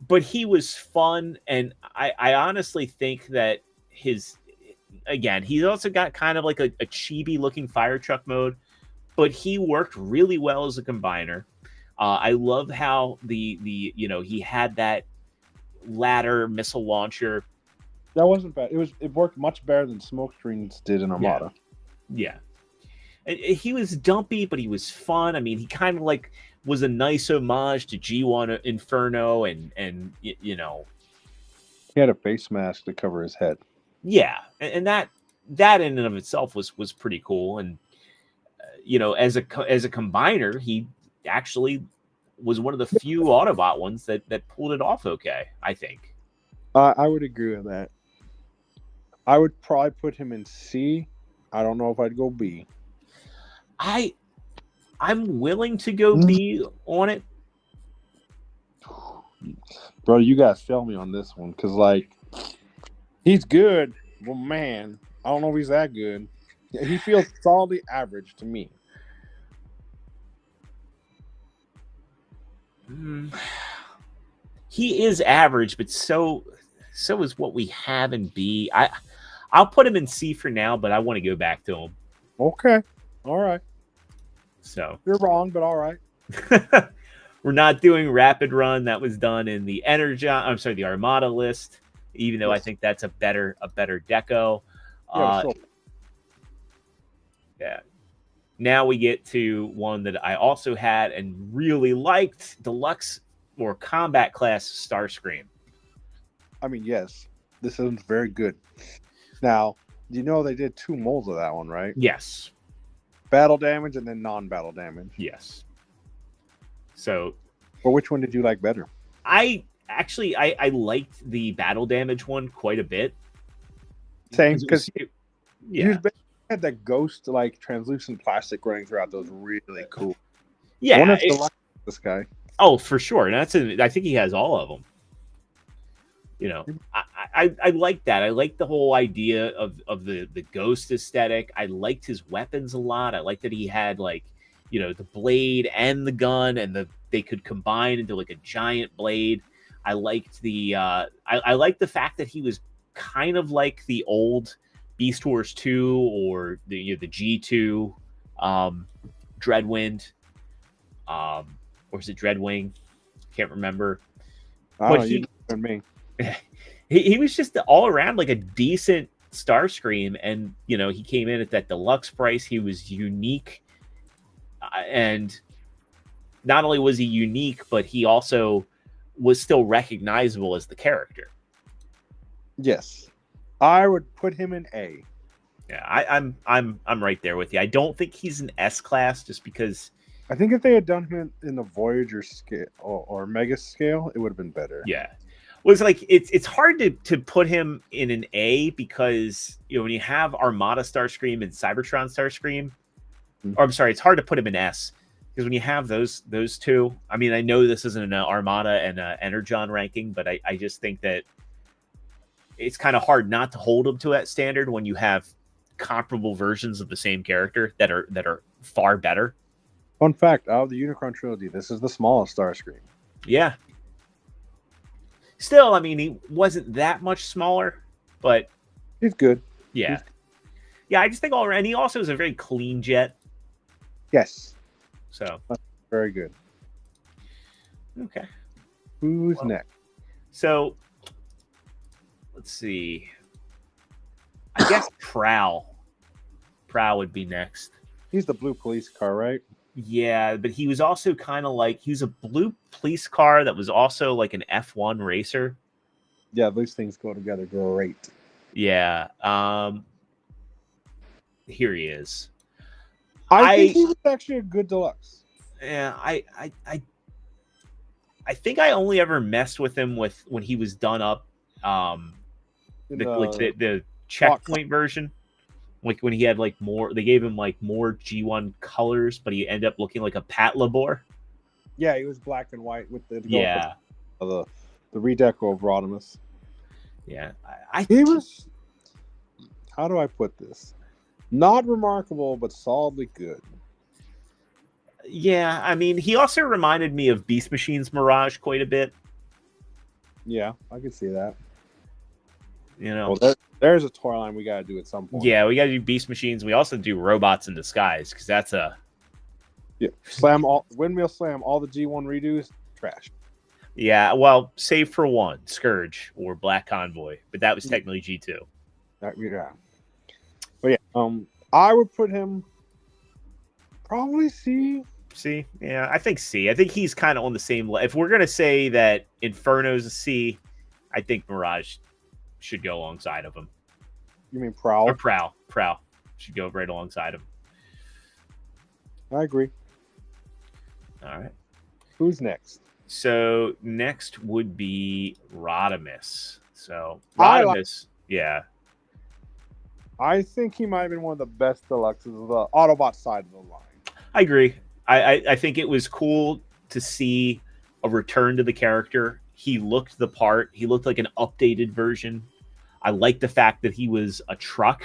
but he was fun, and I honestly think that he's also got kind of like a chibi looking fire truck mode, but he worked really well as a combiner. I love how the he had that ladder missile launcher. That wasn't bad. It worked much better than Smokescreens did in Armada. Yeah. He was dumpy, but he was fun. I mean, he kind of like was a nice homage to G1 Inferno, and he had a face mask to cover his head. Yeah, and that in and of itself was pretty cool. And as a combiner, he actually was one of the few Autobot ones that pulled it off okay, I think. I would agree with that. I would probably put him in C. I don't know if I'd go B. I'm willing to go B on it. Bro, you guys fail me on this one because, like, he's good. Well, man, I don't know if he's that good. He feels solidly average to me. He is average, but so is what we have in B. I'll put him in C for now, but I want to go back to him. Okay. All right. So you're wrong, but all right. We're not doing Rapid Run. That was done in the the Armada list, even though I think that's a better deco. Yeah. Now we get to one that I also had and really liked, Deluxe or Combat Class Starscream. I mean, yes, this is very good. Now, they did 2 molds of that one, right? Yes. Battle damage and then non-battle damage. Yes. So, well, which one did you like better? I liked the battle damage one quite a bit. Same, because he had that ghost like translucent plastic running throughout. Those really cool. Yeah, this guy. Oh, for sure, and I think he has all of them. I like that. I like the whole idea of the ghost aesthetic. I liked his weapons a lot. I liked that he had the blade and the gun, and they could combine into like a giant blade. I liked I liked the fact that he was kind of like the old Beast Wars 2 or the G2 Dreadwind, or is it Dreadwing? Can't remember. But you and me. He was just all around like a decent Starscream, and he came in at that deluxe price. He was unique, and not only was he unique, but he also was still recognizable as the character. Yes, I would put him in A. Yeah, I'm right there with you. I don't think he's an S class, just because I think if they had done him in the Voyager scale or Mega scale, it would have been better. Yeah. Well, it's like it's hard to put him in an A because when you have Armada Starscream and Cybertron Starscream, or I'm sorry, it's hard to put him in S because when you have those two, I mean, I know this isn't an Armada and Energon ranking, but I just think that it's kind of hard not to hold him to that standard when you have comparable versions of the same character that are far better. Fun fact: out of the Unicron trilogy, this is the smallest Starscream. Yeah. Still, I mean, he wasn't that much smaller, but he's good. Yeah. Yeah, I just think all around, and he also is a very clean jet. Yes. So. Very good. Okay. Who's next? So, let's see. I guess Prowl. Prowl would be next. He's the blue police car, right? Yeah, but he was also kind of like he was a blue police car that was also like an F1 racer. Yeah, those things go together great. Yeah. Here he is. I think he was actually a good deluxe. Yeah, I think I only ever messed with him when he was done up. The checkpoint version. Like when he had like more, they gave him like more G1 colors, but he ended up looking like a Pat Labor. Yeah, he was black and white with the the redeco of Rodimus. Yeah, he was. How do I put this? Not remarkable, but solidly good. Yeah, I mean, he also reminded me of Beast Machine's Mirage quite a bit. Yeah, I can see that. You know, well, there's a toy line we got to do at some point. Yeah, we got to do Beast Machines. We also do Robots in Disguise because that's a windmill slam all the G1 redos trash. Yeah, well, save for one, Scourge or Black Convoy, but that was technically G2. Yeah, but yeah, I would put him probably C. C, yeah, I think C. I think he's kind of on the same level. If we're gonna say that Inferno's a C, I think Mirage should go alongside of him. You mean Prowl? Or Prowl should go right alongside him. I agree. All right. Who's next? So next would be Rodimus. So Rodimus, yeah. I think he might have been one of the best deluxes of the Autobot side of the line. I agree. I think it was cool to see a return to the character. He looked the part. He looked like an updated version. I like the fact that he was a truck.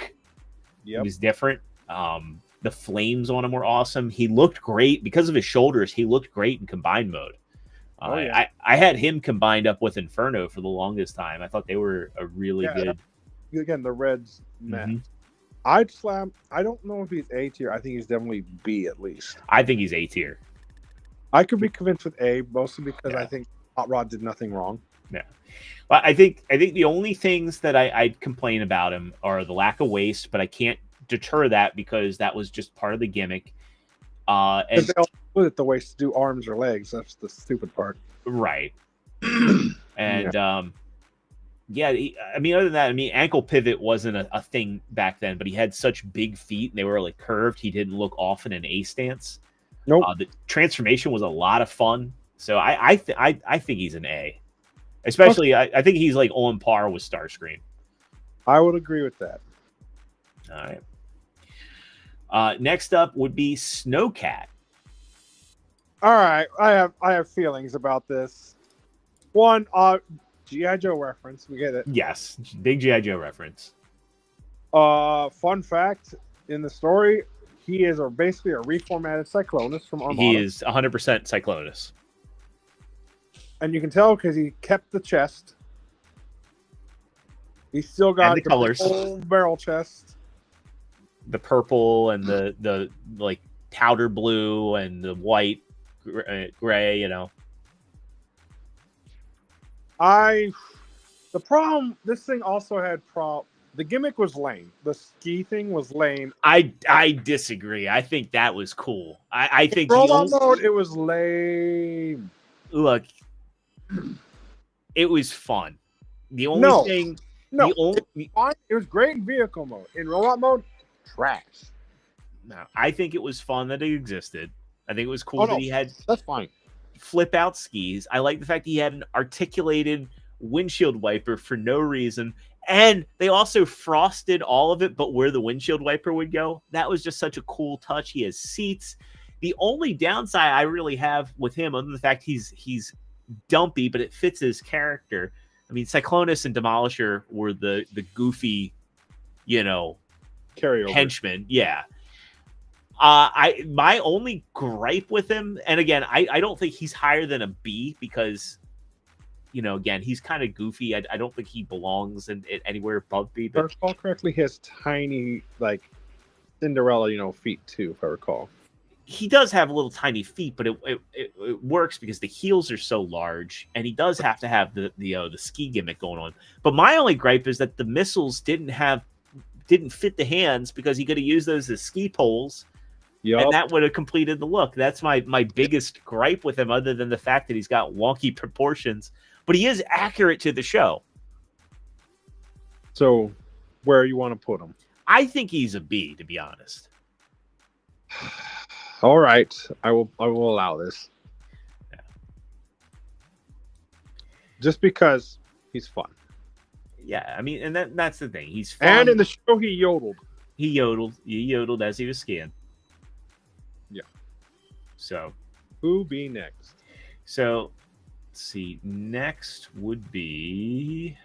Yep. He was different. The flames on him were awesome. He looked great because of his shoulders. He looked great in combined mode. I had him combined up with Inferno for the longest time. I thought they were a really good. Again, the Reds met. Mm-hmm. I'd slam. I don't know if he's A tier. I think he's definitely B at least. I think he's A tier. I could be convinced with A, mostly because I think Hot Rod did nothing wrong. Yeah. Well, I think the only things that I'd complain about him are the lack of waste, but I can't deter that because that was just part of the gimmick. And they all put it the waste to do arms or legs. That's the stupid part. Right. And I mean, other than that, ankle pivot wasn't a thing back then, but he had such big feet and they were like curved. He didn't look off in an A stance. Nope. The transformation was a lot of fun. So I think he's an A. Especially, I think he's like on par with Starscream. I would agree with that. All right. Next up would be Snowcat. All right, I have feelings about this. One, G.I. Joe reference. We get it. Yes, big G.I. Joe reference. Fun fact in the story, he is basically a reformatted Cyclonus from Armada. He is 100% Cyclonus. And you can tell because he kept the chest. He still got the colors, whole barrel chest, the purple and the like powder blue and the white, gray. You know. The problem. This thing also had the gimmick was lame. The ski thing was lame. I disagree. I think that was cool. I think robot mode it was lame. Look. It was fun. The only thing, it was great in vehicle mode. In robot mode, trash. No, I think it was fun that it existed. I think it was cool that he had. That's fine. Flip out skis. I like the fact he had an articulated windshield wiper for no reason, and they also frosted all of it, but where the windshield wiper would go. That was just such a cool touch. He has seats. The only downside I really have with him, other than the fact he's dumpy, but it fits his character. I mean, Cyclonus and Demolisher were the goofy, carryover henchmen. Yeah. My only gripe with him, and again, I don't think he's higher than a B because, again, he's kind of goofy. I don't think he belongs in anywhere above B. But if I recall correctly, he has tiny, like Cinderella, feet too. If I recall. he does have little tiny feet, but it works because the heels are so large, and he does have to have the ski gimmick going on. But my only gripe is that the missiles didn't fit the hands, because he could have used those as ski poles, and that would have completed the look. That's my biggest gripe with him, other than the fact that he's got wonky proportions. But he is accurate to the show. So, where you want to put him? I think he's a B, to be honest. All right, I will allow this. Yeah. Just because he's fun. Yeah, I mean, and that's the thing. He's fun. And in the show, he yodeled. He yodeled as he was skiing. Yeah. So, who be next? So, let's see. Next would be,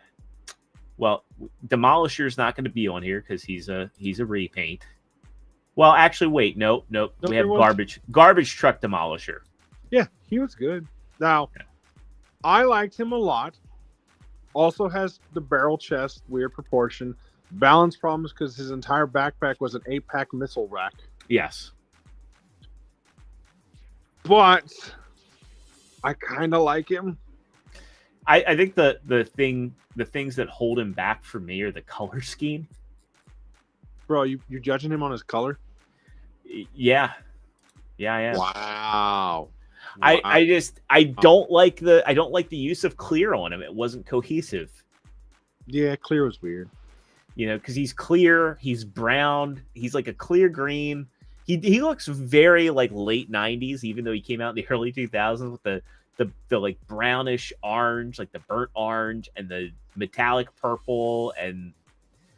well, Demolisher's not going to be on here because he's a repaint. Well, actually, wait, nope. We have garbage truck Demolisher. Yeah, he was good. Now, I liked him a lot. Also has the barrel chest, weird proportion, balance problems because his entire backpack was an 8-pack missile rack. Yes, but I kind of like him. I think the things that hold him back for me are the color scheme. Bro, you judging him on his color? Yeah, I am. Wow. I don't like the use of clear on him. It wasn't cohesive. Yeah, clear was weird. Because he's clear, he's brown, he's like a clear green. He looks very like late 90s, even though he came out in the early 2000s with the like brownish orange, like the burnt orange and the metallic purple and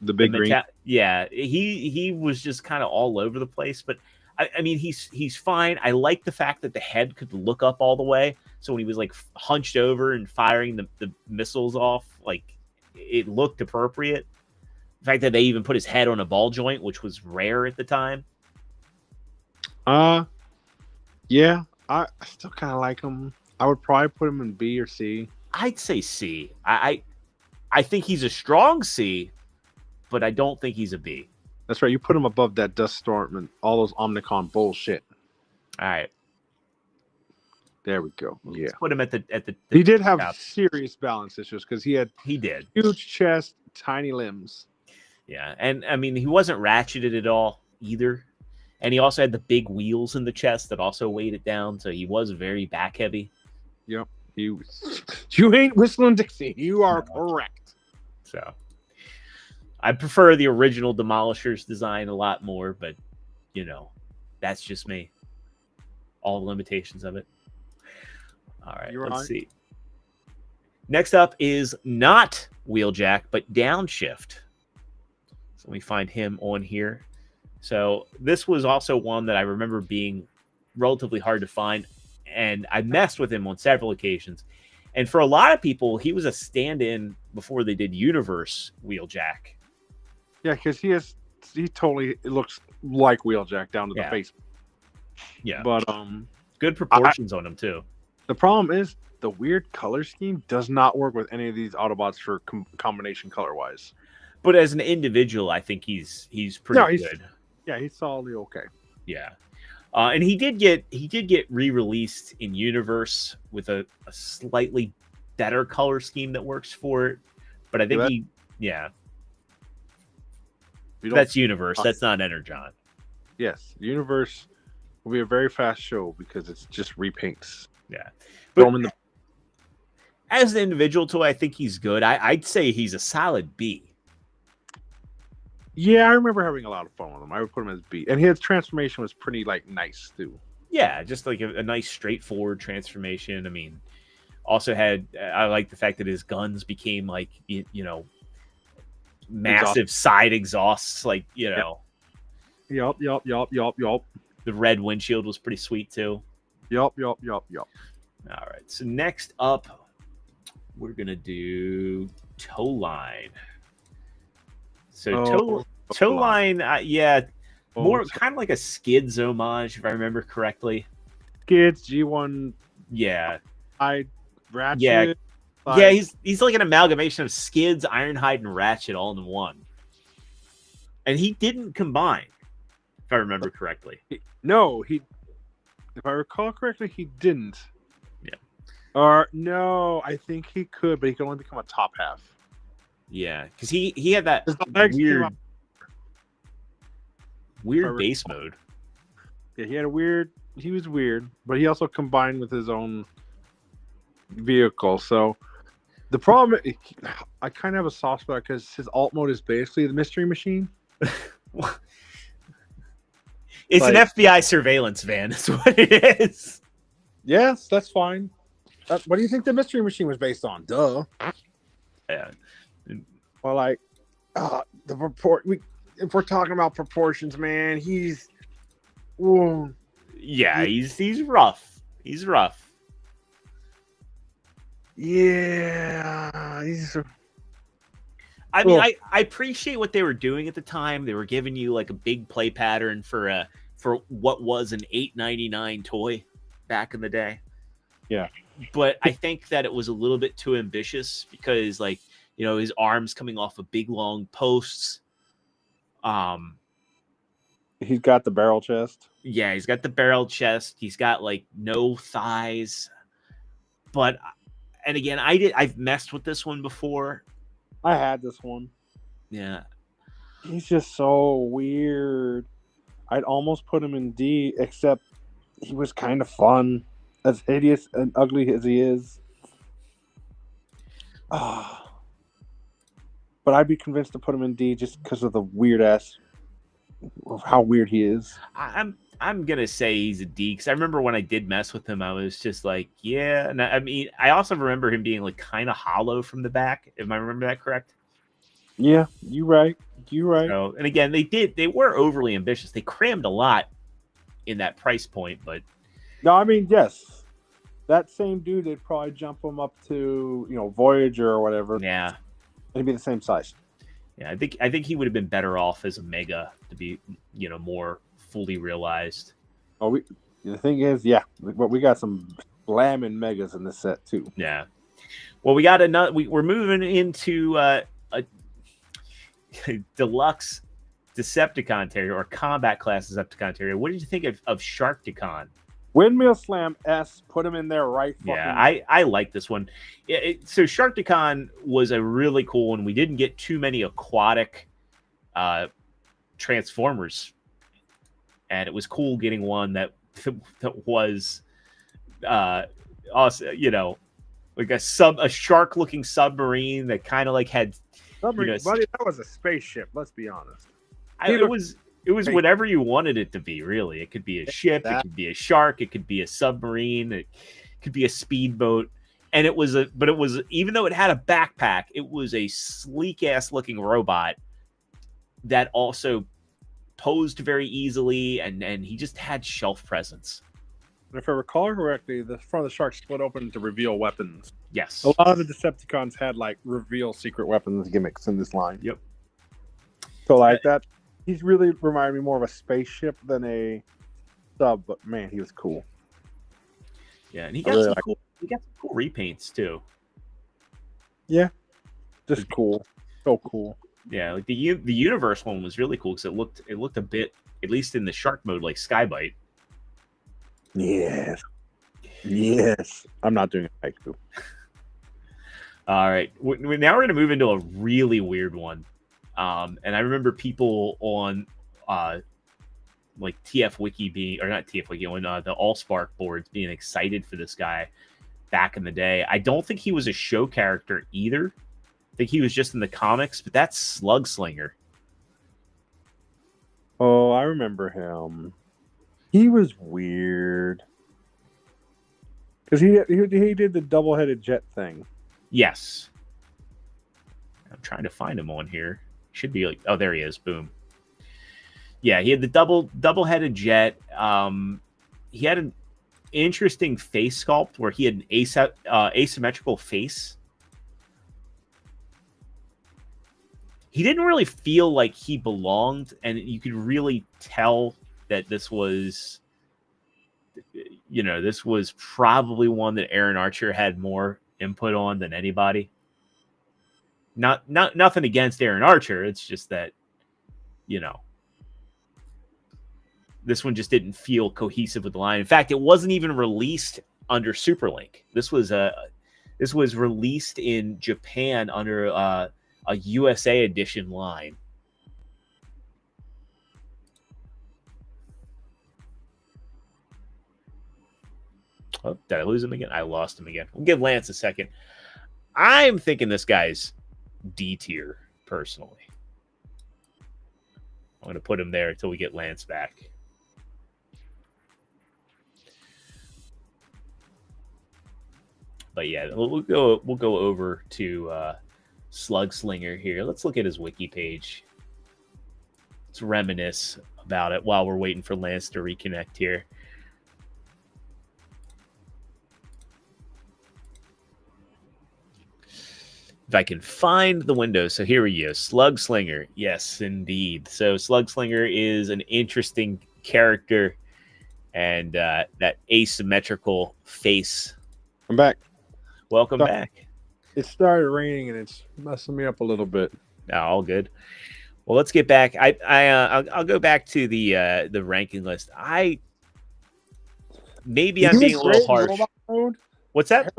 the big green. Yeah, he was just kind of all over the place, but I mean, he's fine. I like the fact that the head could look up all the way. So when he was like hunched over and firing the missiles off, like it looked appropriate. The fact that they even put his head on a ball joint, which was rare at the time. Yeah, I still kind of like him. I would probably put him in B or C. I'd say C. I think he's a strong C, but I don't think he's a B. That's right. You put him above that Dust Storm and all those Omnicom bullshit. All right. There we go. Let's Yeah. put him at the He did have top. serious balance issues because he did huge chest, tiny limbs. Yeah, and I mean, he wasn't ratcheted at all either. And he also had the big wheels in the chest that also weighed it down, so he was very back heavy. Yep. You ain't whistling Dixie. You are correct. So I prefer the original Demolisher's design a lot more, but that's just me. All the limitations of it. All right, let's see. Next up is not Wheeljack, but Downshift. So let me find him on here. So this was also one that I remember being relatively hard to find, and I messed with him on several occasions. And for a lot of people, he was a stand-in before they did Universe Wheeljack. Yeah, because he totally looks like Wheeljack down to the face. Yeah, but good proportions on him too. The problem is the weird color scheme does not work with any of these Autobots for combination color wise. But as an individual, I think he's pretty good. Yeah, he's solidly okay. Yeah, and he did get re-released in Universe with a slightly better color scheme that works for it. But I think that's Universe. That's not Energon. Yes, Universe will be a very fast show because it's just repaints. Yeah, but the... as an individual too, I think he's good. I'd say he's a solid B. Yeah, I remember having a lot of fun with him. I would put him as B, and his transformation was pretty nice too. Yeah, just like a nice straightforward transformation. I mean, also I like the fact that his guns became like massive side exhausts, like Yup. The red windshield was pretty sweet too. Yup. All right, so next up, we're gonna do Tow Line. So Tow Line, more kind of like a Skids homage, if I remember correctly. Skids, G1, Ratchet. Yeah, he's like an amalgamation of Skids, Ironhide, and Ratchet all in one. And he didn't combine, if I remember correctly. If I recall correctly, he didn't. Yeah. Or no, I think he could, but he could only become a top half. Yeah, because he had that His legs came out. weird base mode. Yeah, he had a weird. He was weird, but he also combined with his own vehicle. So the problem, I kind of have a soft spot because his alt mode is basically the Mystery Machine. It's an FBI surveillance van. That's what it is. Yes, that's fine. What do you think the Mystery Machine was based on? Duh. Yeah. Well, like the report. If we're talking about proportions, man, he's. Ooh. Yeah, he's rough. He's rough. Yeah, I mean, I appreciate what they were doing at the time. They were giving you like a big play pattern for what was an $8.99 toy back in the day. Yeah, but I think that it was a little bit too ambitious because, like, you know, his arms coming off of big long posts. He's got the barrel chest. Yeah, he's got the barrel chest. He's got like no thighs. But, and again, I've messed with this one before. I had this one. Yeah. He's just so weird. I'd almost put him in D, except he was kind of fun, as hideous and ugly as he is. But I'd be convinced to put him in D just because of the weird ass of how weird he is. I'm gonna say he's a D because I remember when I did mess with him, I was just like, yeah. And I mean, I also remember him being like kind of hollow from the back. If I remember that correct. Yeah, you're right. So, and again, they were overly ambitious. They crammed a lot in that price point, but no, I mean, yes, that same dude, they'd probably jump him up to, you know, Voyager or whatever. Yeah, it'd be the same size. Yeah, I think he would have been better off as a Mega to be, you know, more fully realized. Oh, the thing is, yeah, but we got some slamming Megas in this set too. Yeah. Well, we got another. We're moving into a deluxe Decepticon terrier or combat class Decepticon terrier. What did you think of Sharkticon? Windmill Slam S, put him in there right. Yeah, I like this one. So Sharkticon was a really cool one. We didn't get too many aquatic Transformers, and it was cool getting one that was also, you know, like a shark looking submarine that kind of like had submarine, you know, buddy, that was a spaceship, let's be honest. It was whatever you wanted it to be, really. It could be a ship, it could be a shark, it could be a submarine, it could be a speedboat. And it was even though it had a backpack, it was a sleek ass looking robot that also posed very easily, and he just had shelf presence. If I recall correctly, the front of the shark split open to reveal weapons. Yes. A lot of the Decepticons had like reveal secret weapons gimmicks in this line. Yep. So like that, he's really reminded me more of a spaceship than a sub, but man, he was cool. Yeah, and he got some cool repaints too. Yeah. Just cool. So cool. Yeah, like the universe one was really cool because it looked a bit, at least in the shark mode, like Skybite. Yes. Yes. I'm not doing a haiku. All right. Now we're going to move into a really weird one. And I remember people on like TF Wiki being, or not TF Wiki, on the Allspark boards being excited for this guy back in the day. I don't think he was a show character either. I think he was just in the comics, but that's Slugslinger. Oh, I remember him. He was weird because he did the double-headed jet thing. Yes, I'm trying to find him on here. Should be like, oh, there he is. Boom. Yeah, he had the double-headed jet. He had an interesting face sculpt where he had an asymmetrical face. He didn't really feel like he belonged, and you could really tell that this was, you know, this was probably one that Aaron Archer had more input on than anybody. Nothing against Aaron Archer. It's just that, you know, this one just didn't feel cohesive with the line. In fact, it wasn't even released under Superlink. This was released in Japan under a USA edition line. Oh, did I lose him again? I lost him again. We'll give Lance a second. I'm thinking this guy's D tier, personally. I'm going to put him there until we get Lance back. But yeah, we'll go over to Slugslinger here. Let's look at his wiki page. Let's reminisce about it while we're waiting for Lance to reconnect here. If I can find the window. So here we go. Slugslinger. Yes, indeed. So Slugslinger is an interesting character, and that asymmetrical face. I'm back. Welcome back. It started raining and it's messing me up a little bit. No, all good. Well, let's get back. I'll go back to the ranking list. I'm being a little harsh. What's that?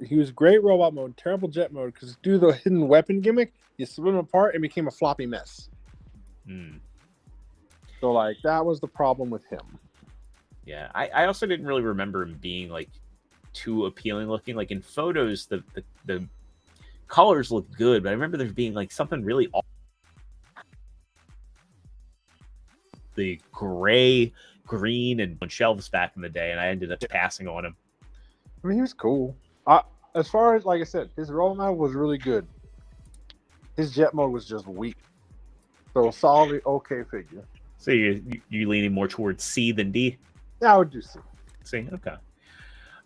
He was great robot mode, terrible jet mode, because due to the hidden weapon gimmick, you split him apart and became a floppy mess. So, like, that was the problem with him. Yeah, I also didn't really remember him being, like, too appealing looking. Like, in photos, the colors look good, but I remember there being, like, something really off. The gray, green, and on shelves back in the day, and I ended up passing on him. I mean, he was cool. As far as, like I said, his robot mode was really good. His jet mode was just weak. So, solid, okay figure. So you leaning more towards C than D? Yeah, I would do C. C, okay.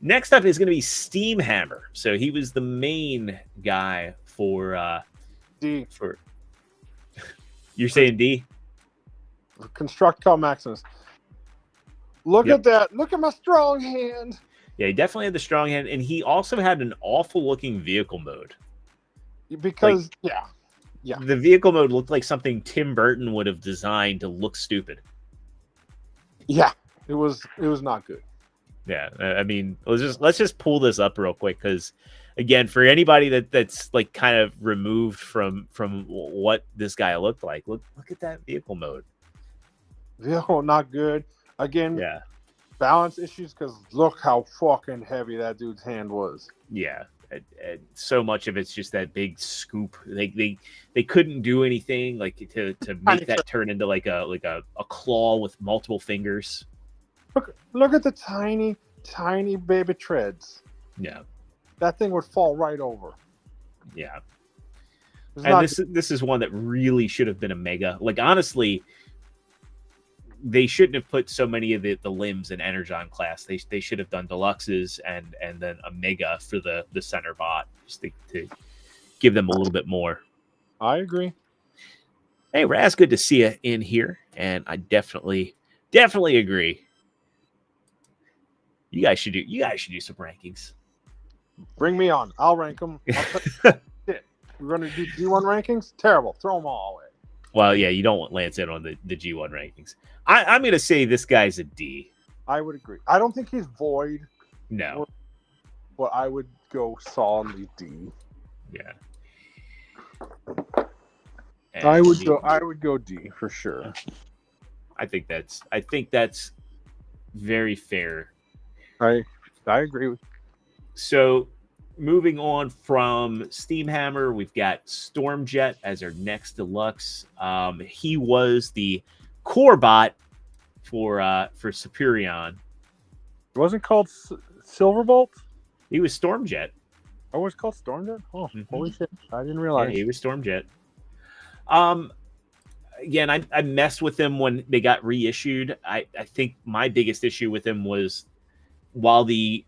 Next up is going to be Steam Hammer. So he was the main guy for D. For you're saying D? Constructile Maximus. Look at that. Look at my strong hand. Yeah, he definitely had the strong hand, and he also had an awful-looking vehicle mode. Because, like, yeah. The vehicle mode looked like something Tim Burton would have designed to look stupid. Yeah, it was not good. Yeah, I mean, let's just pull this up real quick, because, again, for anybody that's like kind of removed from what this guy looked like, look at that vehicle mode. Vehicle not good. Again, yeah. Balance issues, because look how fucking heavy that dude's hand was. Yeah, and so much of it's just that big scoop. They couldn't do anything like to make that turn into like a claw with multiple fingers. Look at the tiny baby treads. Yeah, that thing would fall right over. Yeah, and this is one that really should have been a mega. Like, honestly, they shouldn't have put so many of the limbs in Energon class. They should have done deluxes and then a mega for the center bot, just to give them a little bit more. I agree. Hey, Raz, good to see you in here, and I definitely agree. You guys should do some rankings. Bring me on. I'll rank them. Shit. We're gonna do G1 rankings. Terrible. Throw them all away. Well, yeah, you don't want Lance in on the G1 rankings. I'm going to say this guy's a D. I would agree. I don't think he's void. No. But I would go solidly D. Yeah. I would go D for sure. I think that's very fair. I agree with. So, moving on from Steam Hammer, we've got Stormjet as our next deluxe. He was the core bot for Superion. It wasn't called Silverbolt? He was Stormjet. Oh, it was called Stormjet? Oh, holy shit. I didn't realize. Yeah, he was Stormjet. Again, I messed with him when they got reissued. I think my biggest issue with him was while the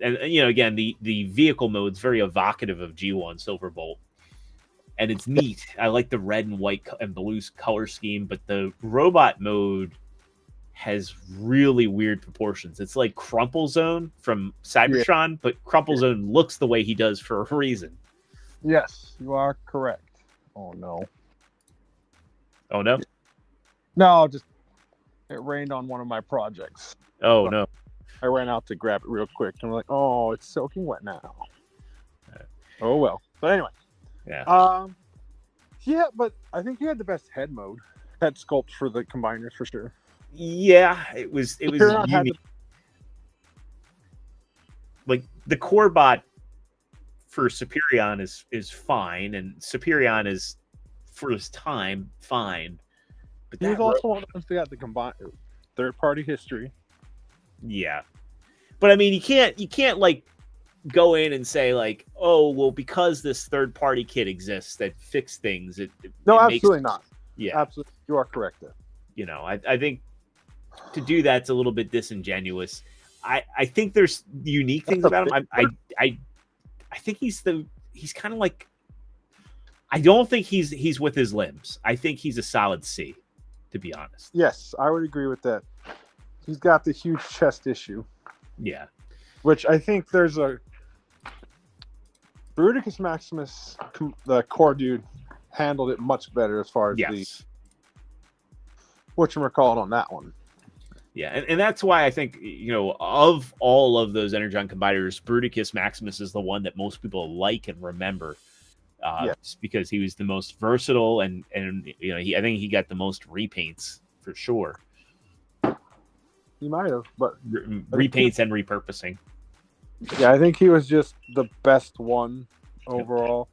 again, the vehicle mode's very evocative of G1 Silverbolt, and it's neat. I like the red and white and blue color scheme, but the robot mode has really weird proportions. It's like Crumple Zone from Cybertron, but Crumple Zone looks the way he does for a reason. Yes, you are correct. Oh no. Oh no. No, just it rained on one of my projects. Oh So no. I ran out to grab it real quick, and I'm like, oh, it's soaking wet now. Oh well. But anyway, Yeah. yeah, but I think he had the best head sculpt for the combiners for sure. Yeah, it was Superion had unique. Like the core bot for Superion is fine, and Superion is for his time fine. But He was also one of the ones that got the combined third-party history. Yeah, but I mean, you can't like go in and say like, oh well, because this third-party kit exists that fix things. No, it absolutely not. Yeah, Absolutely, you are correct there. you know, I think to do that's a little bit disingenuous. I think there's unique things about him. I think he's kind of like, I don't think he's with his limbs. I think he's a solid C, to be honest. Yes, I would agree with that. He's got the huge chest issue. Yeah. Which I think there's a Bruticus Maximus, the core dude, handled it much better as far as the whatchamacallit on that one. Yeah, and that's why I think, you know, of all of those Energon combiners, Bruticus Maximus is the one that most people like and remember. Just because he was the most versatile and you know, I think he got the most repaints for sure. He might have, but repaints and repurposing. Yeah, I think he was just the best one overall.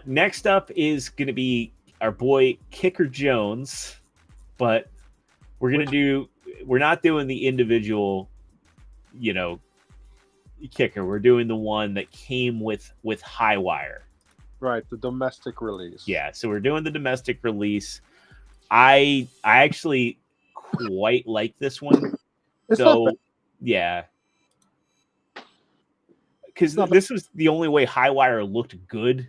Next up is going to be our boy Kicker Jones, but we're not doing the individual, you know, kicker. We're doing the one that came with Highwire. Right, the domestic release. Yeah, so we're doing the domestic release. I actually quite like this one. So yeah, because this was the only way Highwire looked good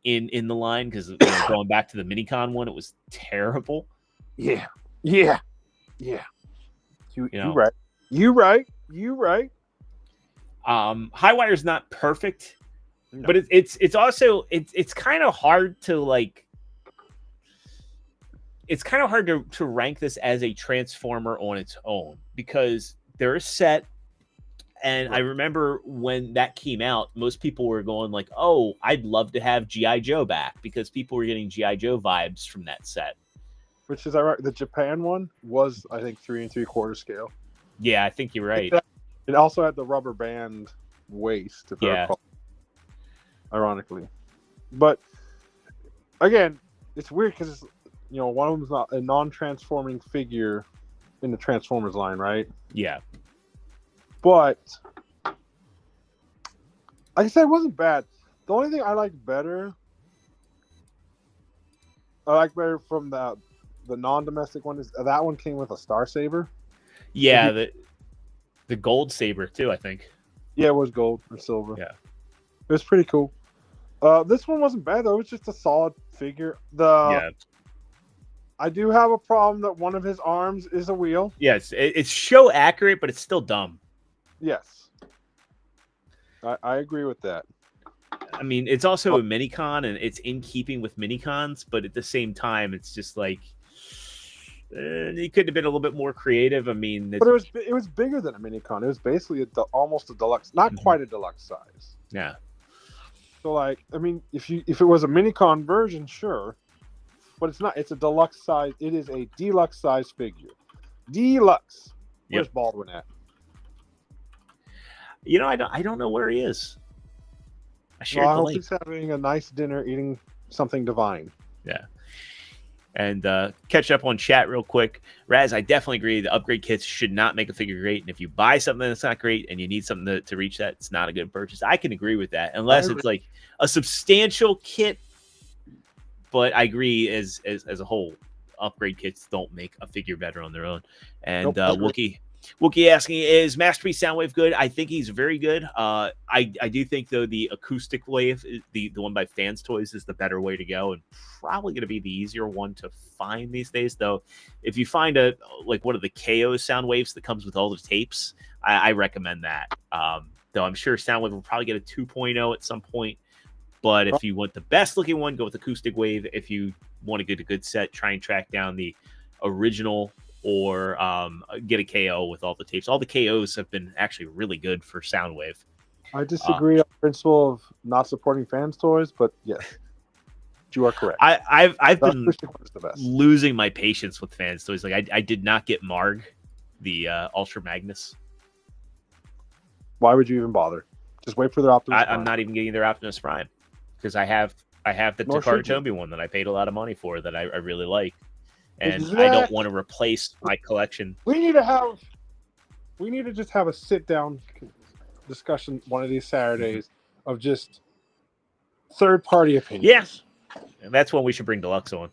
in the line, because going back to the Minicon one, it was terrible. Yeah. You right. Highwire's not perfect, but it's also it's kind of hard to like. It's kind of hard to rank this as a Transformer on its own, because they're a set. And I remember when that came out, most people were going like, oh, I'd love to have G.I. Joe back, because people were getting G.I. Joe vibes from that set. Which is ironic. The Japan one was, I think, 3 3/4 scale. Yeah, I think you're right. It also had the rubber band waist, if I recall. Ironically. But, again, it's weird because, you know, one of them's not a non-transforming figure in the Transformers line, right? Yeah. But, like I said, it wasn't bad. The only thing I liked better from the non-domestic one is that one came with a Star Saber. Yeah, the gold saber too, I think. Yeah, it was gold or silver. Yeah. It was pretty cool. This one wasn't bad though. It was just a solid figure. I do have a problem that one of his arms is a wheel. Yes, it's show accurate, but it's still dumb. Yes. I agree with that. I mean, it's also a Minicon, and it's in keeping with Minicons, but at the same time, it's just like he could have been a little bit more creative. I mean, but it was bigger than a Minicon. It was basically almost a deluxe, not quite a deluxe size. Yeah. So, like, I mean, if it was a Minicon version, sure, but it's not. It's a deluxe size. It is a deluxe size figure. Deluxe. Where's Baldwin at? You know, I don't know where he is. I hope he's having a nice dinner, eating something divine. Yeah. And catch up on chat real quick. Raz, I definitely agree. The upgrade kits should not make a figure great. And if you buy something that's not great and you need something to reach that, it's not a good purchase. I can agree with that, unless it's like a substantial kit. But I agree as a whole, upgrade kits don't make a figure better on their own. And Wookie asking, is Masterpiece Soundwave good? I think he's very good. I do think, though, the acoustic wave, the one by Fans Toys, is the better way to go, and probably going to be the easier one to find these days. Though, if you find one of the KO Soundwaves that comes with all the tapes, I recommend that. Though I'm sure Soundwave will probably get a 2.0 at some point. But if you want the best looking one, go with Acoustic Wave. If you want to get a good set, try and track down the original or get a KO with all the tapes. All the KOs have been actually really good for Soundwave. I disagree on the principle of not supporting fans' toys, but yes, you are correct. I've been the best. losing my patience with fans' toys. Like I did not get Marg, the Ultra Magnus. Why would you even bother? Just wait for their Optimus Prime. I'm not even getting their Optimus Prime because I have the Takara Tomy one that I paid a lot of money for that I really like, and I don't want to replace my collection. We need to just have a sit down discussion one of these Saturdays of just third party opinions. Yes, and that's when we should bring Deluxe on.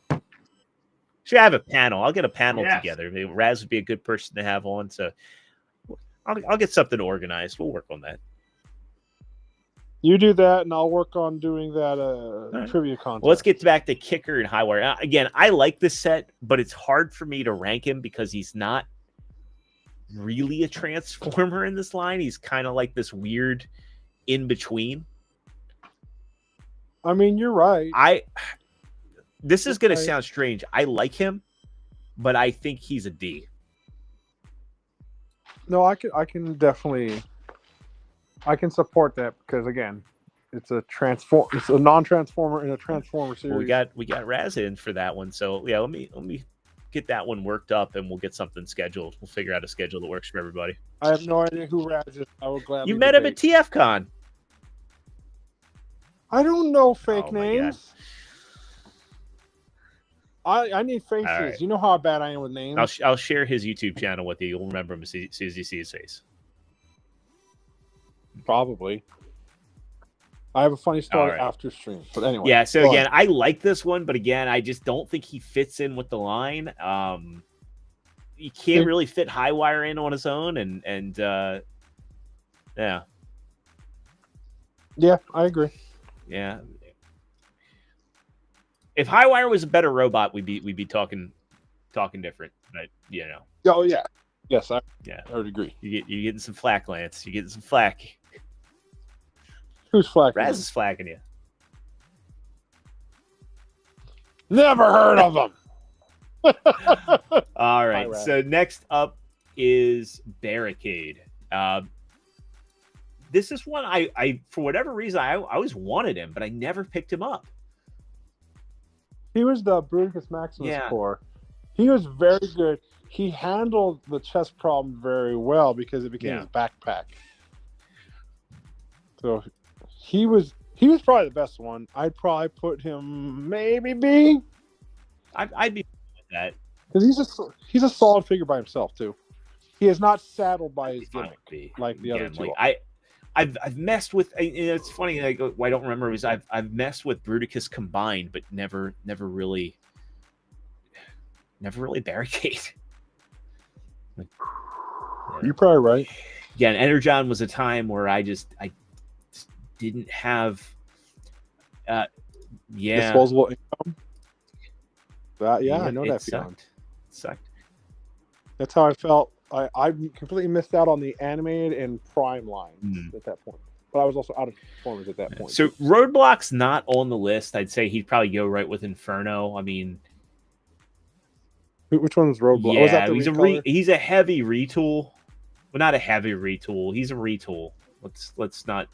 Should have a panel. I'll get a panel together. Maybe Raz would be a good person to have on, so I'll get something organized. We'll work on that. You do that, and I'll work on doing that trivia contest. Well, let's get back to Kicker and Highwire. Again, I like this set, but it's hard for me to rank him because he's not really a Transformer in this line. He's kind of like this weird in between. I mean, you're right. This is going to sound strange. I like him, but I think he's a D. No, I can definitely. I can support that because again, it's a non-transformer in a Transformer series. Well, we got Raz in for that one, so yeah, let me get that one worked up, and we'll get something scheduled. We'll figure out a schedule that works for everybody. I have no idea who Raz is. I will gladly. You met him at TFCon. I don't know fake names. I need faces. Right. You know how bad I am with names. I'll share his YouTube channel with you. You'll remember him as soon as you see his face. Probably. I have a funny story after stream. But anyway. Yeah, so again, I like this one, but again, I just don't think he fits in with the line. You can't really fit Highwire in on his own, and yeah. Yeah, I agree. Yeah. If Highwire was a better robot, we'd be talking different. But you know. Oh yeah. Yes, I would agree. You're getting some flack, Lance. You're getting some flack. Who's flacking? Raz is flacking you. Never heard of them. All right. So next up is Barricade. This is one I for whatever reason I always wanted him, but I never picked him up. He was the Bruticus Maximus core. He was very good. He handled the chest problem very well because it became his backpack. So he was probably the best one. I'd probably put him maybe B. I'd be with that because he's a solid figure by himself too. He is not saddled by his gimmick like the other two. I've messed with. It's funny. I don't remember. I've messed with Bruticus combined, but never really Barricade. You're probably right. Again, Energon was a time where I just didn't have disposable income. I know that feeling. It sucked. That's how I felt. I completely missed out on the animated and prime lines at that point. But I was also out of Transformers at that point. So Roadblock's not on the list. I'd say he'd probably go right with Inferno. I mean, which one's Roadblock? Yeah, he's a heavy retool. Well, not a heavy retool. He's a retool. Let's not.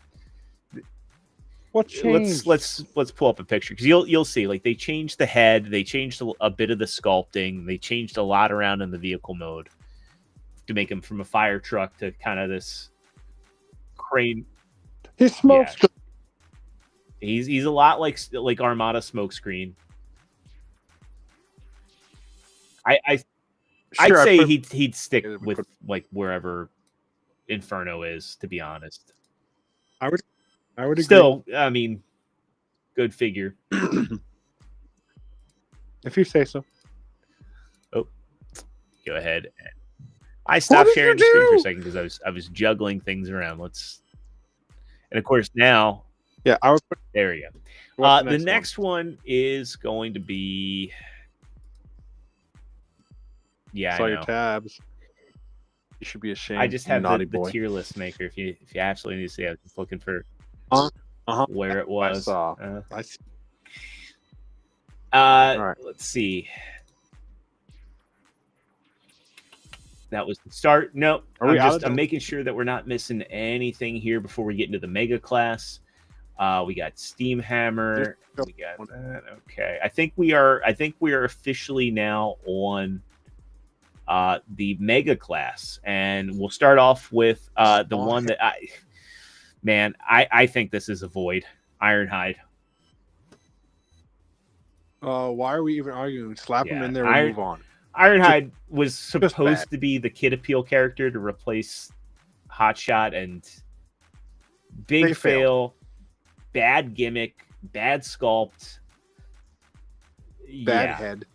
What changed? Let's pull up a picture because you'll see. Like they changed the head, they changed a bit of the sculpting, they changed a lot around in the vehicle mode to make him from a fire truck to kind of this crane. His smoke screen. He's a lot like Armada smokescreen. I'd say he'd stick with like wherever Inferno is, to be honest. I would agree. Still, I mean, good figure. If you say so. Oh, go ahead. I stopped sharing the screen for a second because I was juggling things around. And of course now, I would put. There you go. The next one is going to be. Yeah, saw your tabs. You should be ashamed. I just have the tier list maker. If you absolutely need to see, I was just looking for. where it was. I saw. Uh, I see. right. Let's see. That was the start. No, I'm making sure that we're not missing anything here before we get into the mega class. We got Steam Hammer. We got that. Okay. I think we are officially now on the mega class, and we'll start off with the one that I think this is a void. Ironhide. Why are we even arguing? Slap him in there and move on. Ironhide was supposed to be the kid appeal character to replace Hotshot, and big fail, bad gimmick, bad sculpt, bad head.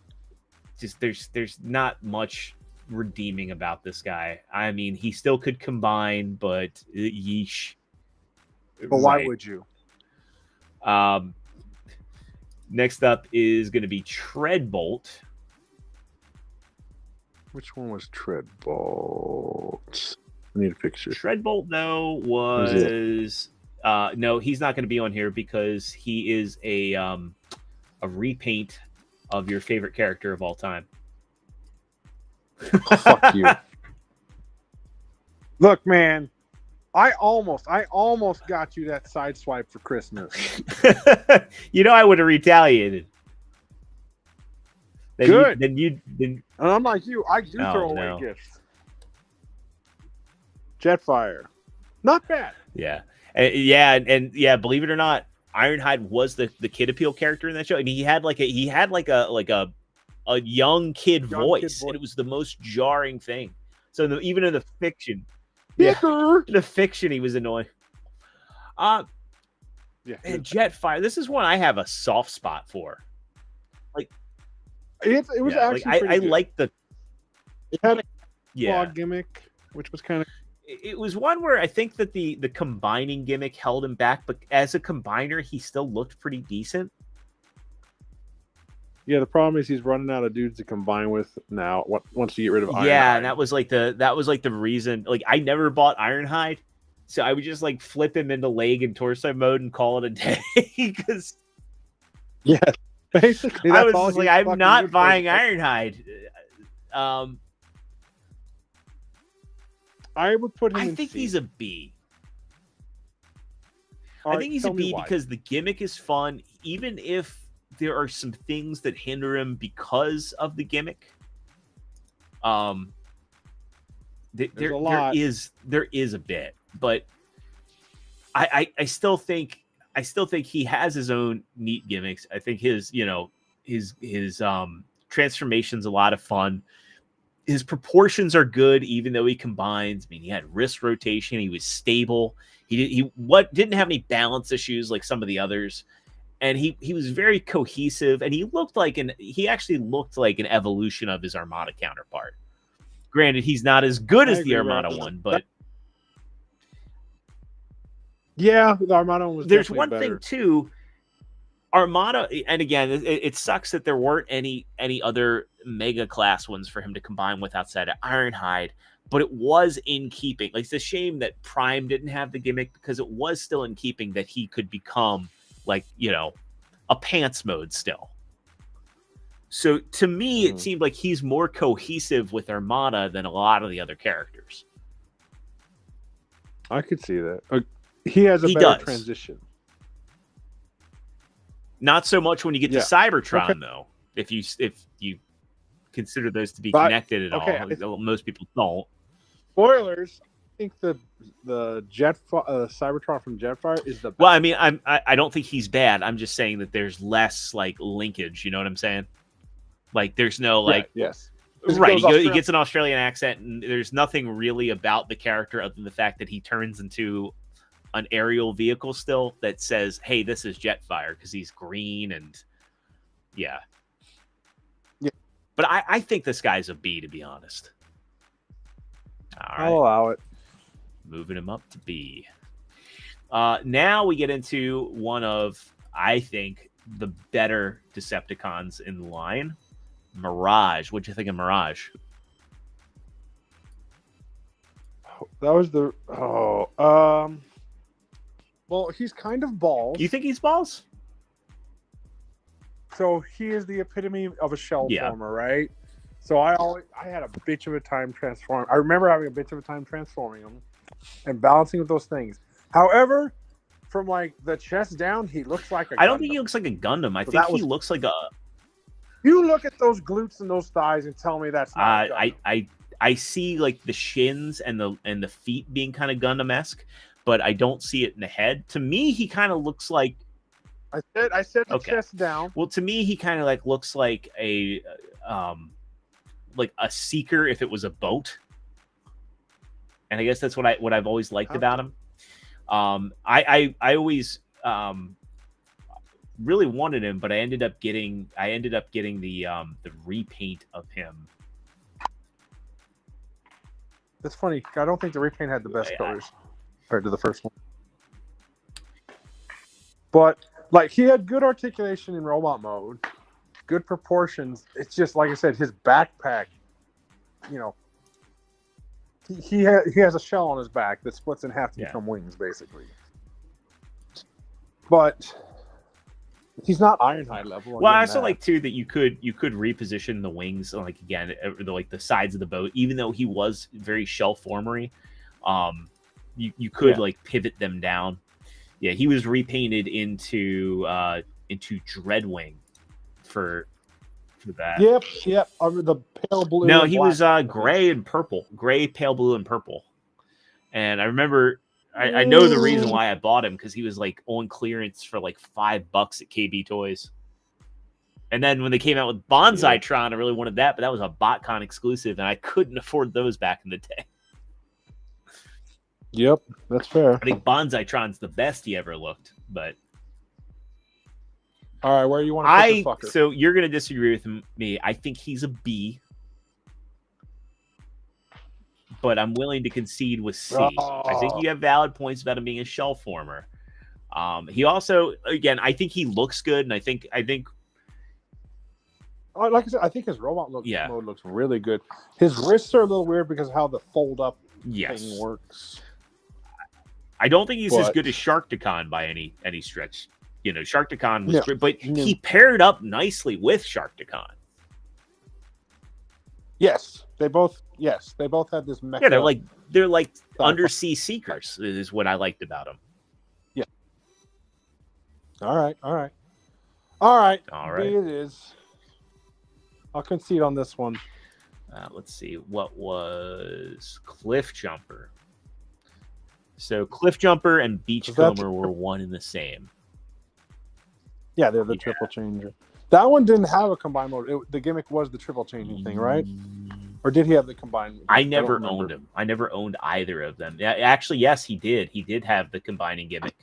Just there's not much redeeming about this guy. I mean, he still could combine, but yeesh. But why would you? Next up is going to be Treadbolt. Which one was Treadbolt? I need a picture. Treadbolt, though, was no, he's not going to be on here because he is a repaint of your favorite character of all time. Fuck you. Look, man, I almost got you that side swipe for Christmas. I would have retaliated. Good. And I'm like you. I do throw away gifts. Jetfire, not bad. Yeah, and believe it or not, Ironhide was the kid appeal character in that show, and he had like a young kid voice, and it was the most jarring thing. So even in the fiction, in the fiction, he was annoying. And Jetfire, this is one I have a soft spot for. Like, it was actually I like the. It had a claw gimmick, which was kind of. It was one where I think that the combining gimmick held him back, but as a combiner, he still looked pretty decent. Yeah, the problem is he's running out of dudes to combine with now. Once you get rid of Ironhide. Yeah, and that was like the reason. Like, I never bought Ironhide, so I would just like flip him into leg and torso mode and call it a day. Because basically, I was just like, I'm not buying Ironhide. I would put him. I think he's a B. I think he's a B because the gimmick is fun, even if there are some things that hinder him because of the gimmick. There is a bit, but I still think he has his own neat gimmicks. I think his transformation's a lot of fun. His proportions are good, even though he combines. I mean, he had wrist rotation. He was stable. He didn't have any balance issues like some of the others, and he was very cohesive. And he actually looked like an evolution of his Armada counterpart. Granted, he's not as good as the Armada one, but yeah, the Armada one was. There's one better. thing too. Armada, and again, it sucks that there weren't any other mega class ones for him to combine with outside of Ironhide, but it was in keeping. Like, it's a shame that Prime didn't have the gimmick, because it was still in keeping that he could become like, a pants mode still. So to me, it seemed like he's more cohesive with Armada than a lot of the other characters. I could see that. He has a better transition. Not so much when you get to Cybertron, though. If you consider those to be connected at all, most people don't. Spoilers. I think the Cybertron from Jetfire is the best. Well, I mean, I don't think he's bad. I'm just saying that there's less like linkage. You know what I'm saying? Like, there's no like yes. Right, he gets an Australian accent, and there's nothing really about the character other than the fact that he turns into an aerial vehicle still that says, hey, this is Jetfire, because he's green. And yeah. But I think this guy's a B, to be honest. All right. I'll allow it. Moving him up to B. Now we get into one of, I think, the better Decepticons in line. Mirage. What'd you think of Mirage? That was Well, he's kind of balls. You think he's balls? So he is the epitome of a shell Yeah. former, right? So I had a bitch of a time transforming. I remember having a bitch of a time transforming him and balancing with those things. However, from like the chest down, he looks like a I don't Gundam. think he looks like a Gundam. I So think that he was- looks like a. You look at those glutes and those thighs and tell me that's not a Gundam. I see like the shins and the feet being kind of Gundam-esque, but I don't see it in the head. To me, he kind of looks like. I said the Okay. chest down. Well, to me, he kind of like looks like a seeker if it was a boat, and I guess that's what I've always liked about him. I always really wanted him, but I ended up getting the repaint of him. That's funny. I don't think the repaint had the best colors compared to the first one. But like he had good articulation in robot mode, good proportions. It's just like I said, his backpack, you know, he has a shell on his back that splits in half to become wings, basically. But he's not Ironhide level. Well, I also like too that you could reposition the wings, like again, the sides of the boat, even though he was very shell formery. You could like pivot them down. Yeah, he was repainted into Dreadwing for that. Yep. The pale blue. No, and he black. was gray and purple, gray, pale blue, and purple. And I remember, I know the reason why I bought him because he was like on clearance for like $5 at KB Toys. And then when they came out with Bonsai-tron, I really wanted that, but that was a BotCon exclusive, and I couldn't afford those back in the day. Yep, that's fair. I think Bonsai-tron's the best he ever looked, but all right, where you want to put the fucker? So you're gonna disagree with me. I think he's a B, but I'm willing to concede with C. I think you have valid points about him being a shell former. He also, again, I think he looks good, and I think like I said, I think his robot mode looks really good. His wrists are a little weird because of how the fold up thing works. I don't think he's as good as Sharkticon by any stretch. You know, Sharkticon was great, but he paired up nicely with Sharkticon. Yes, they both had this mecha. Yeah, they're like undersea seekers is what I liked about them. Yeah. All right. B it is. I'll concede on this one. Let's see. What was Cliff Jumper? So Cliff Jumper and Beachcomber were one and the same. Yeah, they're the triple changer. That one didn't have a combined mode. The gimmick was the triple changing thing, right? Or did he have the combined? I never owned him. I never owned either of them. Actually, yes, he did. He did have the combining gimmick.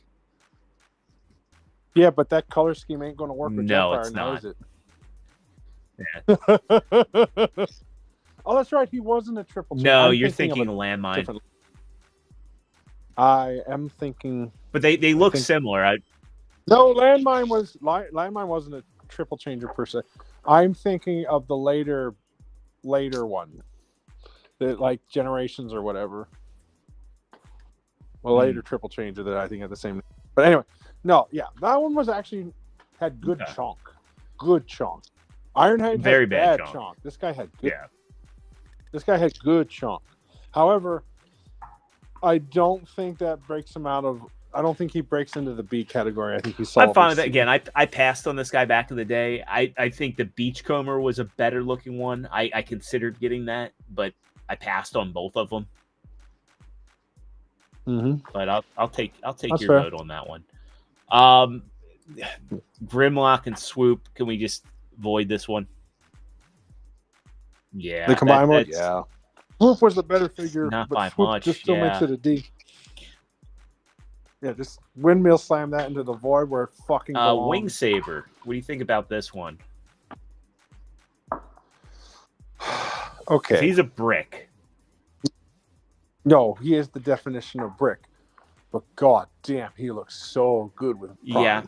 Yeah, but that color scheme ain't going to work with no, Jetfire it's now, not. is it? Yeah. Oh, that's right. He wasn't a triple changer. No, you're thinking Landmine. I am thinking, but they look similar. No, Landmine wasn't a triple changer per se. I'm thinking of the later one, the like Generations or whatever. Well, later triple changer that I think had the same. But anyway, no, yeah, that one was actually had good chunk, good chunk. Ironhide very had bad chunk. This guy had good. Yeah. This guy had good chunk. However, I don't think that breaks him out of. I don't think he breaks into the B category. I think he's. I'm fine with that. Again, I passed on this guy back in the day. I think the Beachcomber was a better looking one. I considered getting that, but I passed on both of them. Mm-hmm. But I'll take That's your fair. vote on that one. Grimlock and Swoop. Can we just void this one? Yeah, the combined one. Yeah, Swoop was the better figure, not but by Swoop much. just still makes it a D. Yeah, just windmill slam that into the void where it fucking belongs. Wing Saber. What do you think about this one? Okay, he's a brick. No, he is the definition of brick. But god damn, he looks so good with Prime.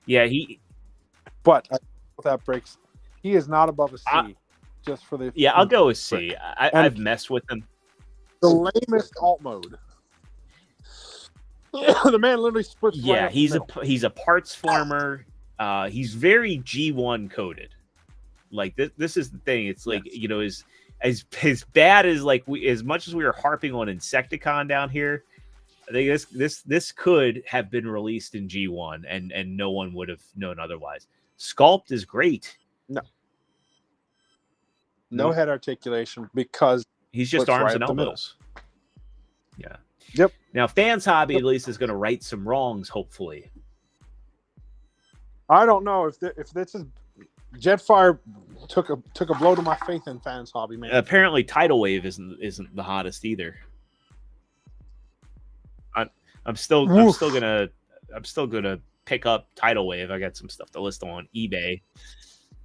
Yeah. He. But that breaks. He is not above a C. Just for the. Yeah, I'll go with C. I've messed with him. The lamest alt mode. The man literally splits. Yeah, right he's a parts former. He's very G1 coded. Like this is the thing. It's like as bad as like as much as we are harping on Insecticon down here. I think this could have been released in G1 and no one would have known otherwise. Sculpt is great. No head articulation because he's just arms and elbows. Yeah. Yep. Now, Fans Hobby at least is going to right some wrongs, hopefully. I don't know if this is Jetfire took a blow to my faith in Fans Hobby, man. Apparently, Tidal Wave isn't the hottest either. I'm still gonna pick up Tidal Wave. I got some stuff to list on eBay.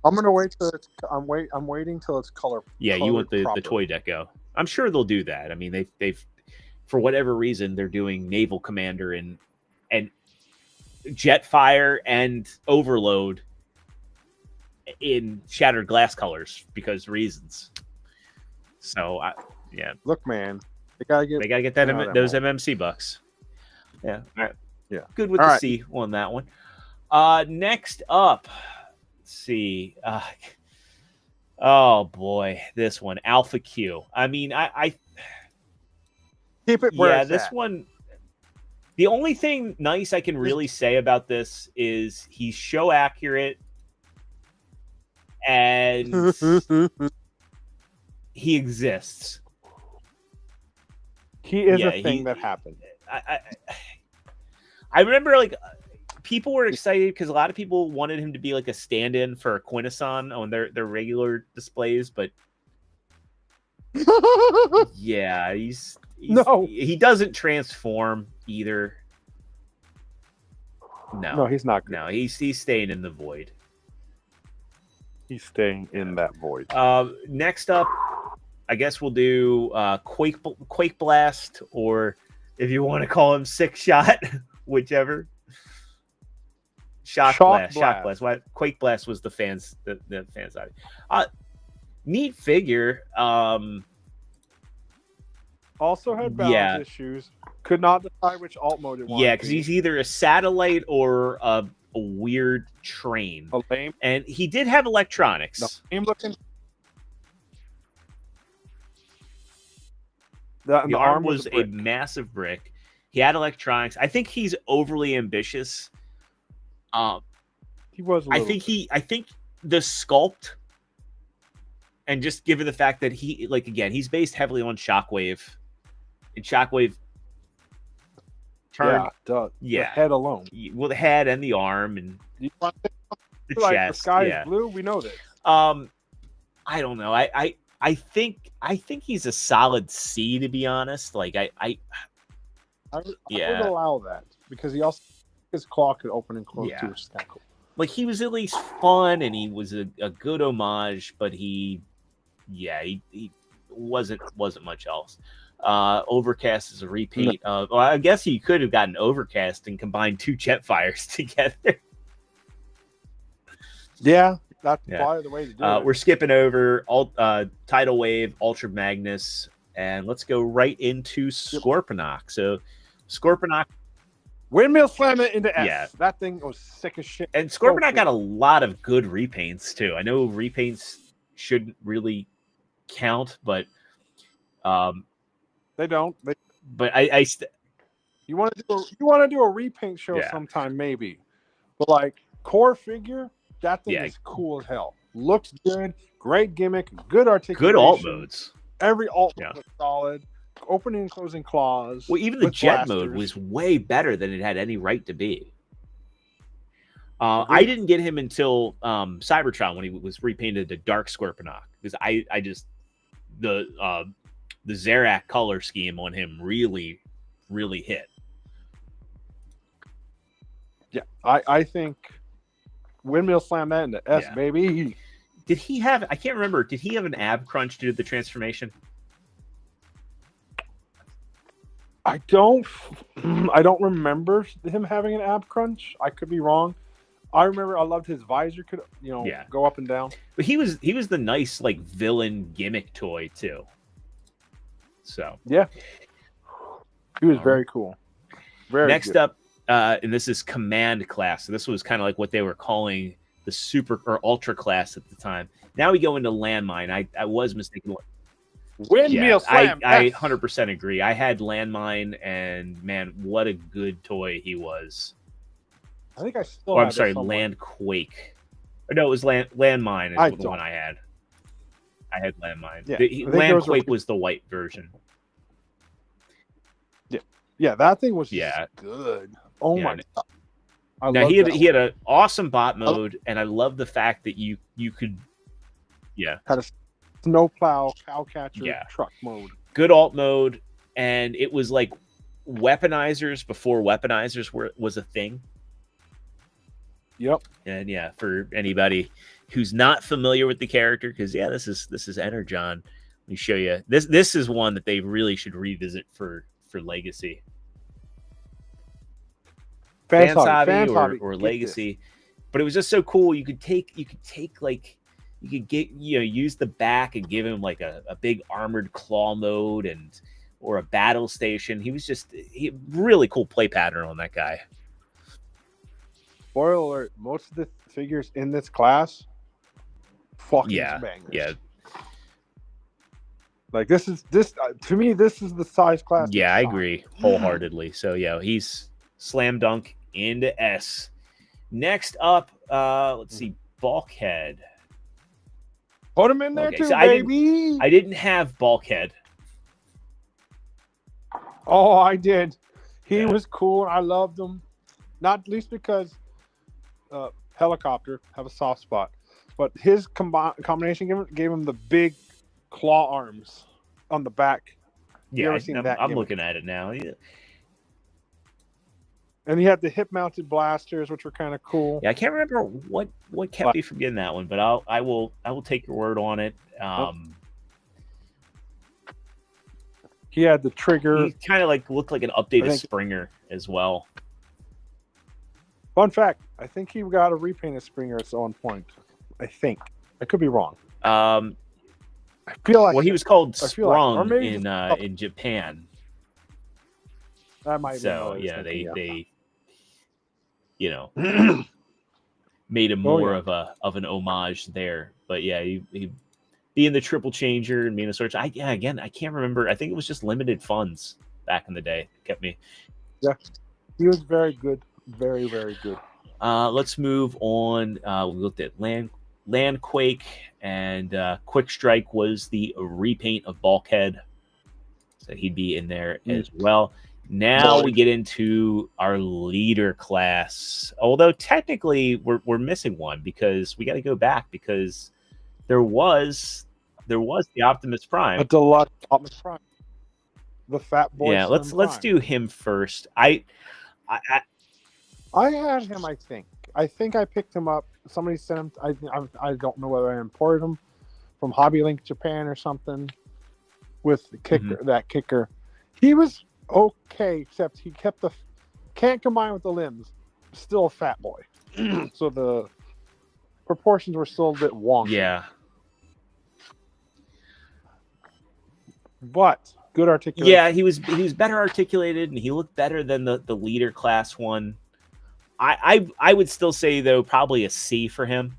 I'm gonna wait till I'm waiting till it's color. Yeah, you want the toy deco. I'm sure they'll do that. I mean, they've for whatever reason they're doing Naval Commander and Jetfire and Overload in shattered glass colors because reasons. So yeah, look, man, they gotta get those MMC bucks. Yeah, all right. Yeah, good with all the right. C on that one. Next up, let's see. Oh boy, this one, Alpha Q. I mean, I keep it where it's this at. one. The only thing nice I can really say about this is he's show accurate and he exists. He is a thing that happened. I remember like people were excited because a lot of people wanted him to be like a stand-in for Quintesson on their regular displays, but yeah, he doesn't transform either. No, he's not good. No, he's staying in the void. He's staying in that void. Next up, I guess we'll do Quake Blast, or if you want to call him Six Shot, whichever. Shock Blast. Why Quake Blast was the fans side. Neat figure. Also had balance issues. Could not decide which alt mode it wanted. Yeah, because he's either a satellite or a weird train. A lame. And he did have electronics. No, lame looking. The arm was a massive brick. He had electronics. I think he's overly ambitious. He was. I think the sculpt, and just given the fact that he's based heavily on Shockwave, and Shockwave turned the head alone. Well, the head and the arm and the chest. The sky is blue. We know this. I don't know. I think he's a solid C, to be honest. Like I would allow that because he also his claw could open and close too, which is kind of cool. Like he was at least fun and he was a good homage, but he wasn't much else. Overcast is a repeat of. Well, I guess he could have gotten Overcast and combined two Jetfires together. Yeah. That's probably the way to do it. We're skipping over Tidal Wave, Ultra Magnus, and let's go right into Scorponok. So, Scorponok. Windmill slam it into S. Yeah. That thing was sick as shit. And Scorponok got a lot of good repaints, too. I know repaints shouldn't really count, but. They don't. But you want to do a repaint show sometime, maybe. But, like, core figure. That thing is cool as hell. Looks good. Great gimmick. Good articulation. Good alt modes. Every alt mode was solid. Opening and closing claws. Well, even the jet mode was way better than it had any right to be. I didn't get him until Cybertron when he was repainted to Dark Scorponok because I just the Zarak color scheme on him really, really hit. Yeah, I think. Windmill slam that into S, baby. Did he have? I can't remember. Did he have an ab crunch to do the transformation? I don't remember him having an ab crunch. I could be wrong. I remember I loved his visor could go up and down. But he was the nice like villain gimmick toy too. So yeah, he was very cool. Very Next good. up, and this is Command class. So this was kind of like what they were calling the super or ultra class at the time. Now we go into Landmine. I was mistaken. Windmill slam. I yes. 100% agree. I had Landmine, and man, what a good toy he was. I think I still. Oh, I'm have it sorry, somewhere. Landquake. Or no, it was Landmine is the don't. one I had. I had Landmine. Yeah, The, I think there was a- Landquake was the white version. Yeah, that thing was Yeah. good. Oh Yeah. my god. I Now love that he had an awesome bot mode, and I love the fact that you could, had a snowplow cow catcher Yeah. truck mode. good alt mode, and it was like weaponizers before weaponizers was a thing. Yep. And yeah, for anybody who's not familiar with the character, because this is Energon. Let me show you. This is one that they really should revisit for Legacy. Fans Hobby hobby, or get Legacy. But it was just so cool. You could use the back and give him like a big armored claw mode or a battle station. He was really cool play pattern on that guy. Spoiler alert, most of the figures in this class fucking bangers. Yeah. Like this to me, this is the size class. Yeah, I agree wholeheartedly. So yeah, he's slam dunk into S. Next up, let's see, Bulkhead. Put him in there Okay, too, so baby. I didn't have Bulkhead. Oh, I did. He Yeah. was cool. I loved him, not least because Helicopter have a soft spot, but his combination gave him the big claw arms on the back. You Yeah, ever seen that I'm gimmick? looking at it now. Yeah. And he had the hip-mounted blasters, which were kind of cool. Yeah, I can't remember what kept me from getting that one, but I will take your word on it. He had the trigger. He kind of like looked like an updated think- Springer as well. Fun fact: I think he got a repainted Springer at one point. I think I could be wrong. Um, I feel like well, he was called I feel like- or Sprung maybe in Japan. that might. So be what I was yeah, thinking, they made him Oh, more yeah. of an homage there. But yeah, he being the triple changer and being a search. I can't remember. I think it was just limited funds back in the day. Kept me. He was very good, very very good. Let's move on. We looked at Landquake, and Quick Strike was the repaint of Bulkhead, so he'd be in there as well. Now we get into our leader class. Although technically we're missing one because we got to go back because there was the Optimus Prime. A deluxe Optimus Prime, the Fat Boy. Yeah, Slim let's Prime. do him first. I I had him. I think I picked him up. Somebody sent him. I don't know whether I imported him from Hobby Link Japan or something. With the kicker, that kicker, he was okay, except he kept can't combine with the limbs. Still a fat boy, so the proportions were still a bit wonky. yeah. But good articulation. Yeah, he was better articulated and he looked better than the leader class one. I would still say though probably a C for him.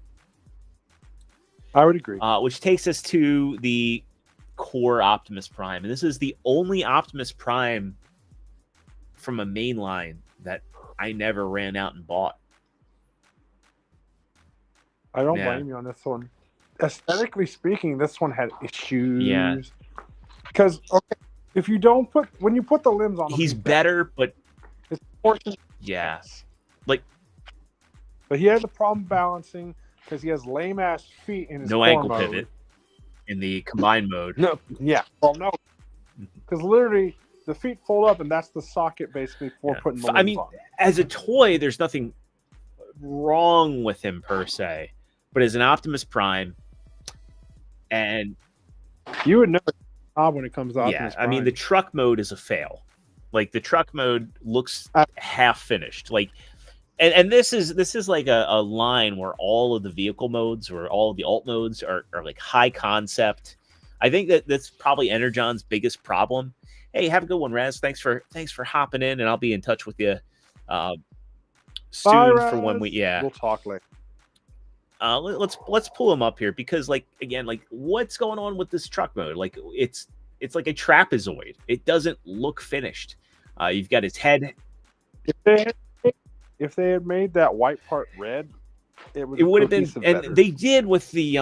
I would agree. Which takes us to the core Optimus Prime, and this is the only Optimus Prime from a main line that I never ran out and bought. I don't yeah. blame you on this one. Aesthetically speaking, this one had issues. Yeah. Because if you don't when you put the limbs on him, He's better, but his proportions. yeah, But he had the problem balancing because he has lame ass feet in his no core ankle mode. pivot in the combined mode. No, yeah, well, no, because literally the feet fold up and that's the socket basically for putting the limbs I mean, on. as a toy, there's nothing wrong with him per se, but as an Optimus Prime, and You would know when it comes out. yeah, I mean the truck mode is a fail. Like the truck mode looks half finished. Like, and this is like a line where all of the vehicle modes or all of the alt modes are like high concept. I think that's probably Energon's biggest problem Hey, have a good one, Raz. Thanks for hopping in, and I'll be in touch with you soon for when we We'll talk later. Let's pull him up here because, like, again, like, what's going on with this truck mode? Like, it's like a trapezoid. It doesn't look finished. You've got his head. If they had made that white part red, it would have been, and better. they did with the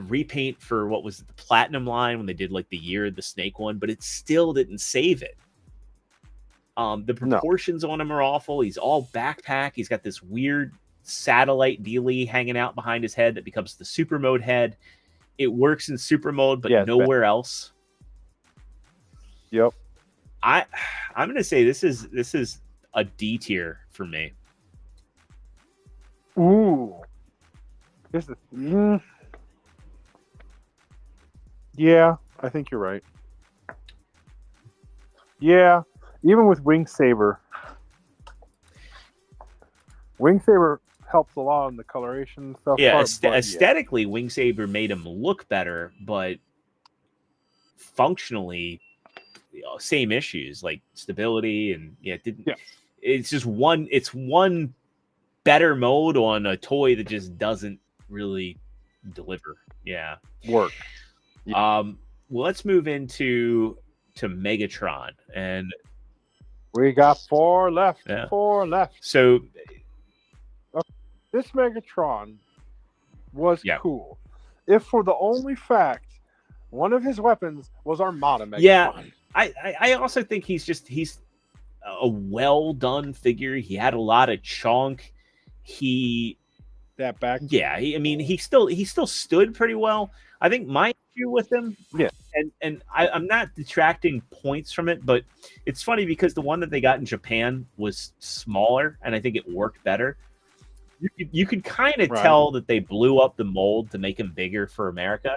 repaint for what was it, the platinum line when they did like the Year of the Snake one, but it still didn't save it. The proportions on him are awful. He's all backpack. He's got this weird satellite dealie hanging out behind his head that becomes the super mode head. It works in super mode, but nowhere else. Yep. I'm gonna say this is a D tier for me. Ooh. Yeah, I think you're right. Yeah, even with Wing Saber helps a lot on the coloration stuff. Yeah, aesthetically, Wing Saber made him look better, but functionally, same issues like stability and it didn't. Yeah. It's just one. It's one better mode on a toy that just doesn't really deliver. Yeah, work. Well, let's move into Megatron, and we got 4 left. Yeah. 4 left. So this Megatron was cool, if for the only fact one of his weapons was Armada Megatron. Yeah, I also think he's a well done figure. He had a lot of chunk. That back. Yeah, he still stood pretty well. I think my issue with him, and I'm not detracting points from it, but it's funny because the one that they got in Japan was smaller, and I think it worked better. You could kind of tell that they blew up the mold to make him bigger for America,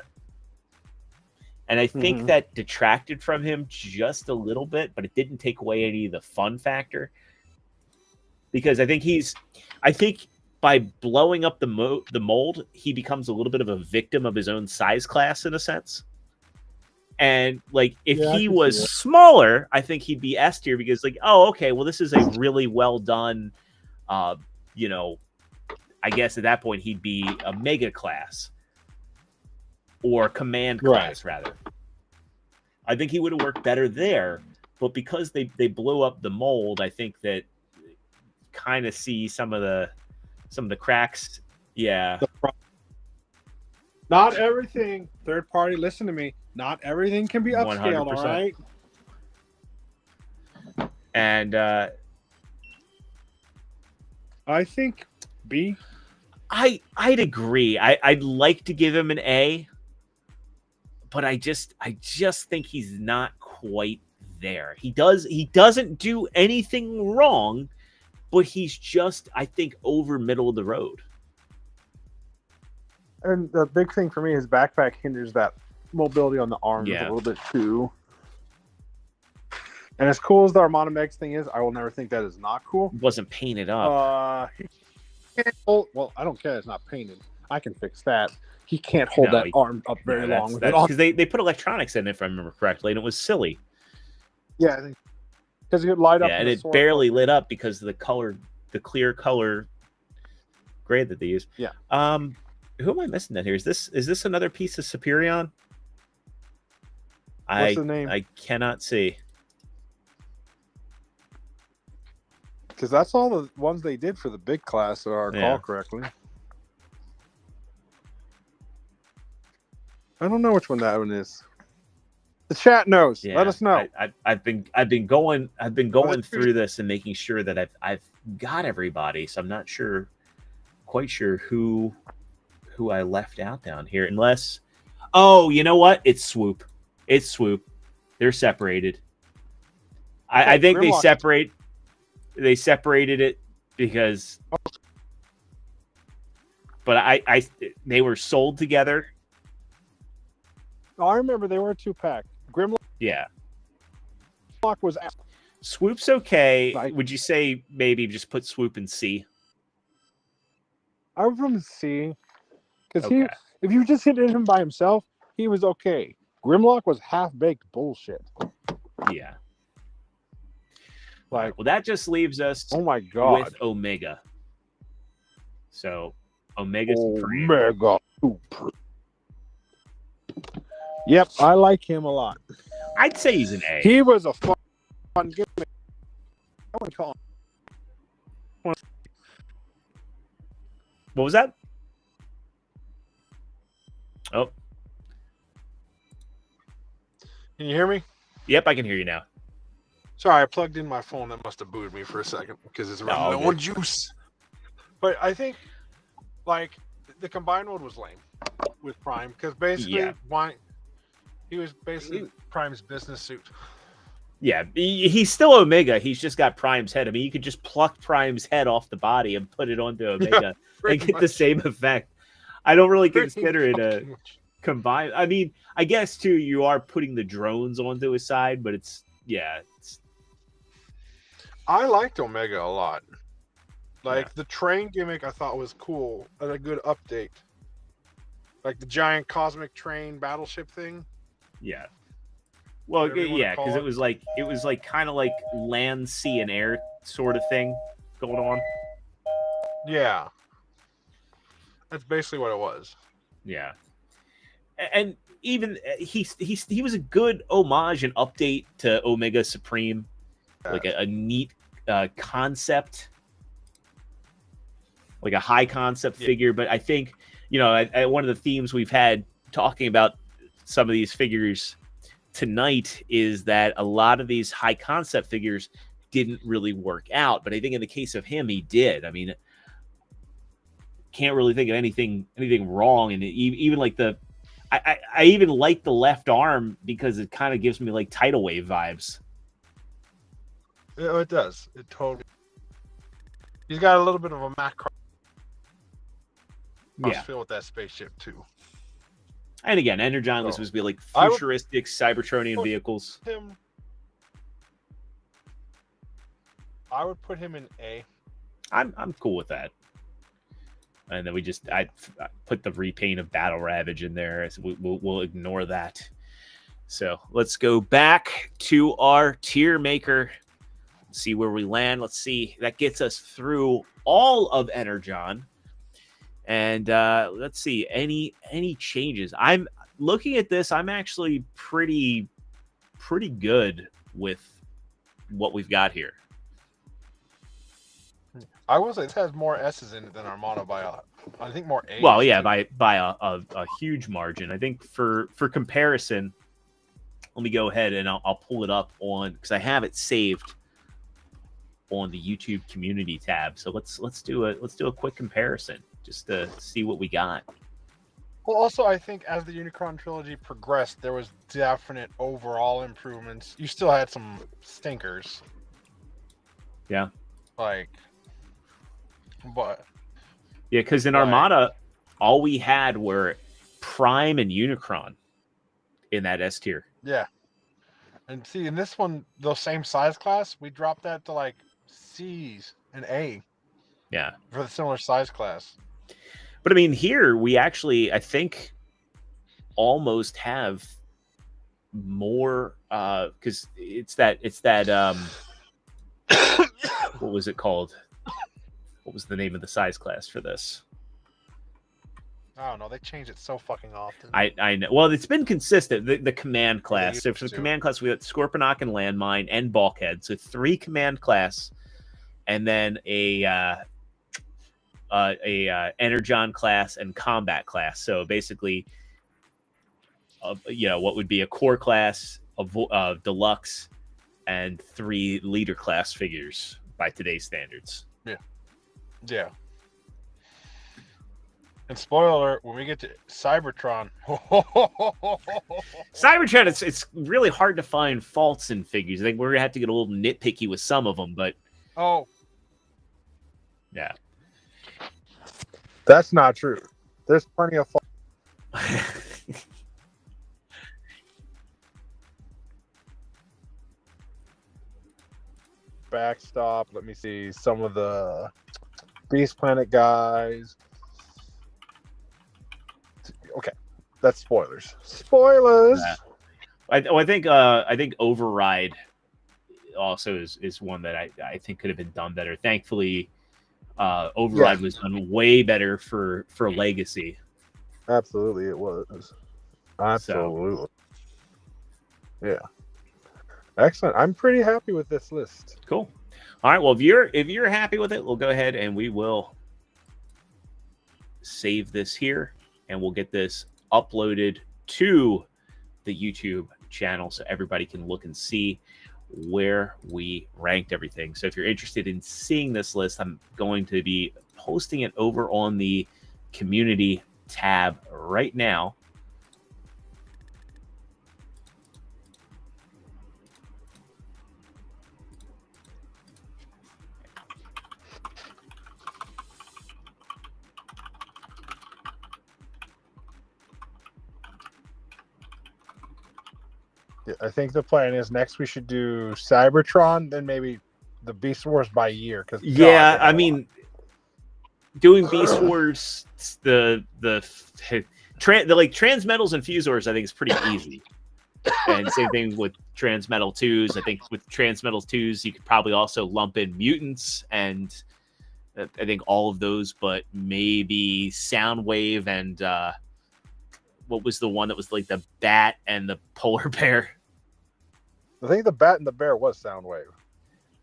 and I think that detracted from him just a little bit, but it didn't take away any of the fun factor. Because I think by blowing up the mold, he becomes a little bit of a victim of his own size class in a sense. And like if he was smaller, I think he'd be S tier because like, oh, okay, well, this is a really well done, I guess at that point he'd be a mega class or command class rather. I think he would have worked better there, but because they blew up the mold, I think that kind of see some of the cracks. Yeah. Not everything, third party, listen to me. Not everything can be upscaled, 100%. All right? And I think B. I'd agree. I'd like to give him an A, but I just think he's not quite there. He doesn't do anything wrong, but he's just, I think, over middle of the road. And the big thing for me is backpack hinders that mobility on the arms a little bit too. And as cool as the Armada Megs thing is, I will never think that is not cool. It wasn't painted up. He can't hold, well, I don't care. It's not painted. I can fix that. He can't hold that arm up very long. Because they put electronics in it, if I remember correctly, and it was silly. Yeah, I think because it would light up. Yeah, and it barely lit up because of the clear color grade that they use. Yeah. Who am I missing that here? Is this another piece of Superion? What's the name? I cannot see. Because that's all the ones they did for the big class, if I recall correctly. I don't know which one that one is. The chat knows. Yeah, let us know. I've been going through this and making sure that I've got everybody, so I'm not quite sure who I left out down here. Unless, oh, you know what? It's Swoop. They're separated. I think they separated it because, but they were sold together. Oh, I remember they were a 2-pack. Grimlock. Yeah. Was out. Swoop's okay. Would you say maybe just put Swoop in C? I would put him in C. Because if you just hit him by himself, he was okay. Grimlock was half-baked bullshit. Yeah. Like, well, that just leaves us oh my god, with Omega. So Omega Supreme. Omega Super. Yep, I like him a lot. I'd say he's an A. He was a fun gimmick. I would call him. What was that? Oh, Can you hear me? yep, I can hear you now. Sorry, I plugged in my phone. That must have booted me for a second because it's running low on juice. But I think, like, the combined mode was lame with Prime because basically, he was basically Prime's business suit. Yeah, he's still Omega. He's just got Prime's head. I mean, you could just pluck Prime's head off the body and put it onto Omega and get the same effect. I don't really consider it a combined. I mean, I guess too, you are putting the drones onto his side, but it's. I liked Omega a lot. Like the train gimmick, I thought was cool and a good update. Like the giant cosmic train battleship thing. Yeah. Well, because it was like kind of like land, sea, and air sort of thing going on. Yeah. That's basically what it was. Yeah. And even he was a good homage and update to Omega Supreme, like a neat concept, like a high concept figure. But I think one of the themes we've had talking about some of these figures tonight is that a lot of these high concept figures didn't really work out. But I think in the case of him, he did. I mean, can't really think of anything wrong, and even like I even like the left arm because it kind of gives me like tidal wave vibes. Yeah, it does. It totally. He's got a little bit of a Mac feel with that spaceship too. And again, Energon was supposed to be like futuristic Cybertronian vehicles. I would put him in A. I'm cool with that. And then I put the repaint of Battle Ravage in there. So we'll ignore that. So let's go back to our tier maker. See where we land. Let's see. That gets us through all of Energon. And let's see any changes. I'm looking at this. I'm actually pretty good with what we've got here. I will say it has more S's in it than Armada by I think more A's. Well, yeah, by a huge margin. I think for comparison, let me go ahead and I'll pull it up on because I have it saved on the YouTube community tab. So let's do a quick comparison just to see what we got. Well, also I think as the Unicron trilogy progressed, there was definite overall improvements. You still had some stinkers. Yeah. But yeah, because in Armada, all we had were Prime and Unicron in that S tier. Yeah, and see in this one, those same size class, we dropped that to like C's and A. Yeah, for the similar size class. But I mean, here we actually, I think, almost have more because it's that what was it called? What was the name of the size class for this? I don't know. They change it so fucking often. I know. Well, it's been consistent. The command class. So for the command class, we got Scorponok and Landmine and Bulkhead. So 3 command class, and then a Energon class and combat class. So basically, what would be a core class, of deluxe, and 3 leader class figures by today's standards. Yeah. And spoiler alert, when we get to Cybertron, it's really hard to find faults in figures. I think we're gonna have to get a little nitpicky with some of them, but yeah, that's not true. There's plenty of faults. Backstop. Let me see some of the Beast Planet guys. Okay, that's spoilers. Spoilers. Yeah. I think Override also is one that I think could have been done better. Thankfully, Override was done way better for Legacy. Absolutely, it was. Absolutely. Yeah. Excellent. I'm pretty happy with this list. Cool. All right. Well, if you're happy with it, we'll go ahead and we will save this here, and we'll get this uploaded to the YouTube channel so everybody can look and see where we ranked everything. So if you're interested in seeing this list, I'm going to be posting it over on the community tab right now. Yeah, I think the plan is next we should do Cybertron, then maybe the Beast Wars by year. Because I mean, doing Beast Wars, the Transmetals and Fusors, I think is pretty easy. And same thing with Transmetal 2s. I think with Transmetal 2s, you could probably also lump in Mutants and I think all of those, but maybe Soundwave and what was the one that was like the bat and the polar bear? I think the bat and the bear was Soundwave.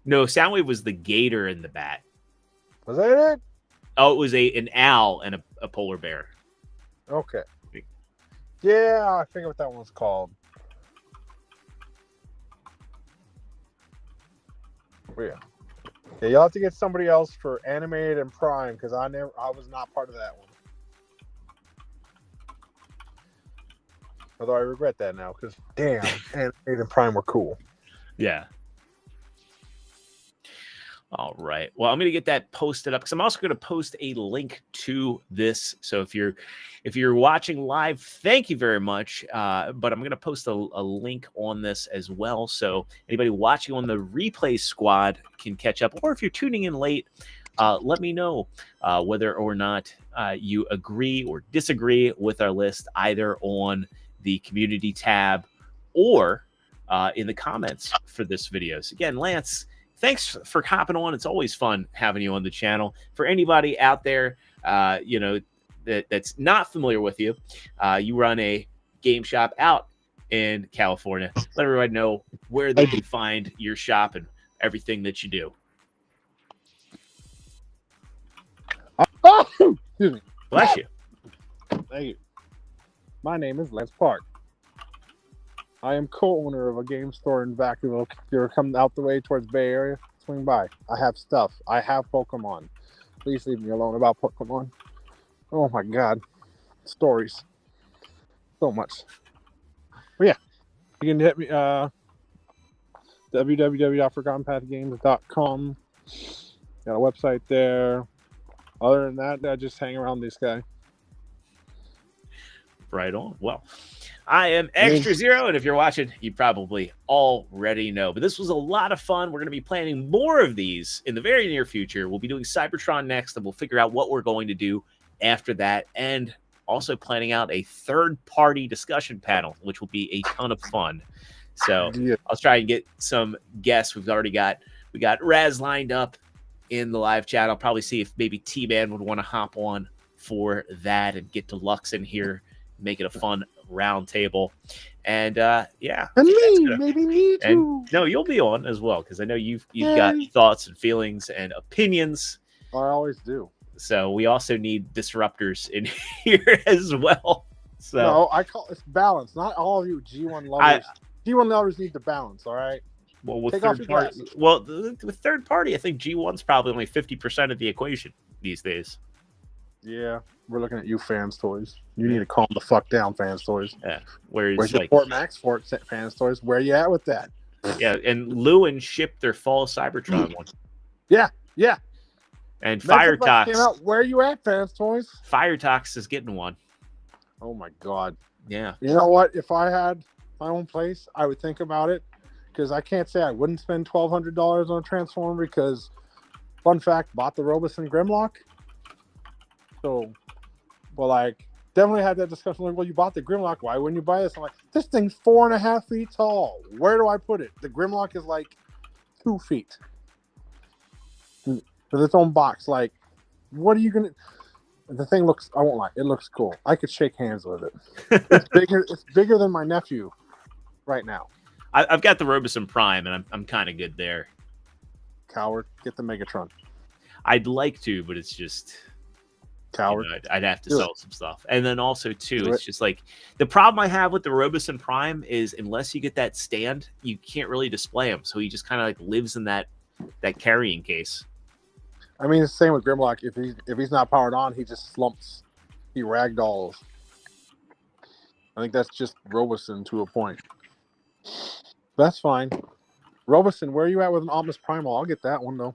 No, Soundwave was the gator and the bat. Was that it? Oh, it was an owl and a polar bear. Okay. Yeah, I forget what that one's called. Yeah. Yeah, you'll have to get somebody else for Animated and Prime because I was not part of that one. Although I regret that now because damn, Animated and Prime were cool. Yeah. All right. Well, I'm going to get that posted up because I'm also going to post a link to this. So if you're watching live, thank you very much. But I'm going to post a link on this as well. So anybody watching on the replay squad can catch up. Or if you're tuning in late, let me know whether or not you agree or disagree with our list, either on the community tab or in the comments for this video. So again, Lance, thanks for hopping on. It's always fun having you on the channel. For anybody out there, that's not familiar with you, you run a game shop out in California. Let everybody know where they can find your shop and everything that you do. Excuse me. Bless you. Thank you. My name is Lance Park. I am co-owner of a game store in Vacaville. If you're coming out the way towards Bay Area, swing by. I have stuff. I have Pokemon. Please leave me alone about Pokemon. Oh my God. Stories. So much. But yeah, you can hit me www.forgottenpathgames.com. Got a website there. Other than that, I just hang around this guy. Right on. Well, I am Extra Zero, and if you're watching, you probably already know. But this was a lot of fun. We're going to be planning more of these in the very near future. We'll be doing Cybertron next, and we'll figure out what we're going to do after that, and also planning out a third-party discussion panel, which will be a ton of fun. So I'll try and get some guests. We got Raz lined up in the live chat. I'll probably see if maybe T-Man would want to hop on for that and get Deluxe in here, make it a fun round table. And yeah, and maybe me too. And no, you'll be on as well because I know you've got thoughts and feelings and opinions. I always do. So we also need disruptors in here as well. So no, I call it's balance. Not all of you G1 lovers. G1 lovers need to balance. All right. Well, with third party, with third party, I think G1's probably only 50% of the equation these days. Yeah, we're looking at you, Fans Toys. You need to calm the fuck down, Fans Toys. Yeah, where's your Fort Max Fort Fans Toys? Where you at with that? Yeah, and Lewin shipped their fall Cybertron one. Yeah. And Firetox came out. Where you at, Fans Toys? Firetox is getting one. Oh my God. Yeah. You know what? If I had my own place, I would think about it because I can't say I wouldn't spend $1,200 on a Transformer because, fun fact, bought the Robeson Grimlock. So, well, like, definitely had that discussion. Like, well, you bought the Grimlock. Why wouldn't you buy this? I'm like, this thing's 4.5 feet tall. Where do I put it? The Grimlock is like 2 feet with its own box. Like, what are you gonna? The thing looks. I won't lie. It looks cool. I could shake hands with it. It's bigger. It's bigger than my nephew right now. I've got the Robeson Prime, and I'm kind of good there. Coward, get the Megatron. I'd like to, but it's just Coward. I'd have to Do sell some stuff, and then also too, Do it's it. just like the problem I have with the Robeson Prime is unless you get that stand, you can't really display him. So he just kind of like lives in that carrying case. I mean, it's the same with Grimlock. If he's not powered on, he just slumps. He ragdolls. I think that's just Robeson to a point. That's fine. Robeson, where are you at with an Optimus Primal? I'll get that one though.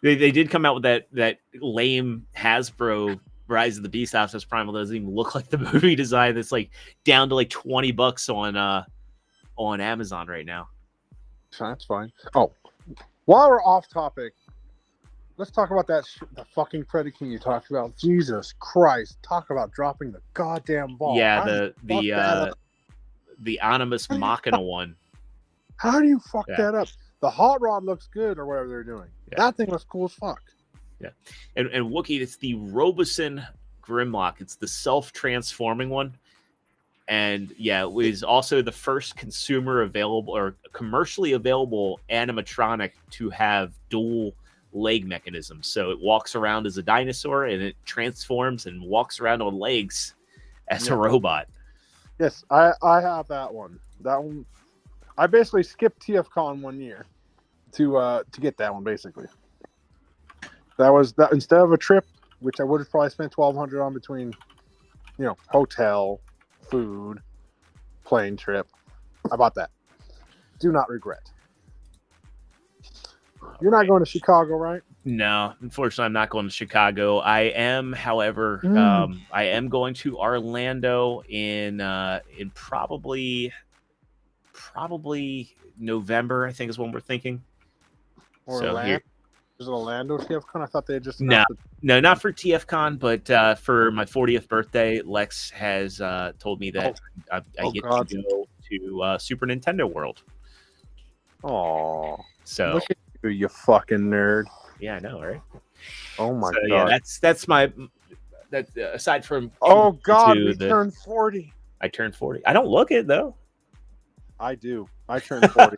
They did come out with that lame Hasbro Rise of the Beast Optimus Primal. Doesn't even look like the movie design. That's like down to like $20 on Amazon right now. That's fine. Oh, while we're off topic, let's talk about the fucking Predaking you talked about. Jesus Christ! Talk about dropping the goddamn ball. Yeah, the Animus Machina one. How do you fuck Yeah. that up? The hot rod looks good, or whatever they're doing. Yeah. That thing looks cool as fuck. Yeah, and Wookiee, it's the Robeson Grimlock. It's the self-transforming one, and yeah, it was also the first consumer available or commercially available animatronic to have dual leg mechanisms. So it walks around as a dinosaur, and it transforms and walks around on legs as a robot. Yes, I have that one. That one, I basically skipped TFCon 1 year to get that one. Basically, that was that instead of a trip, which I would have probably spent $1,200 on between, hotel, food, plane trip. I bought that. Do not regret. You're not going to Chicago, right? No, unfortunately, I'm not going to Chicago. I am, however, I am going to Orlando in probably November. I think is when we're thinking. Orlando. Is it Orlando TFCon? I thought they had just No, not for TFCon, but for my 40th birthday, Lex has told me that I get to go to Super Nintendo World. Oh, So look at you fucking nerd. yeah, I know, right? Oh my god. Yeah, that's my aside from Oh god, we the- turned 40. I turned 40. I don't look it though. I do. I turned 40.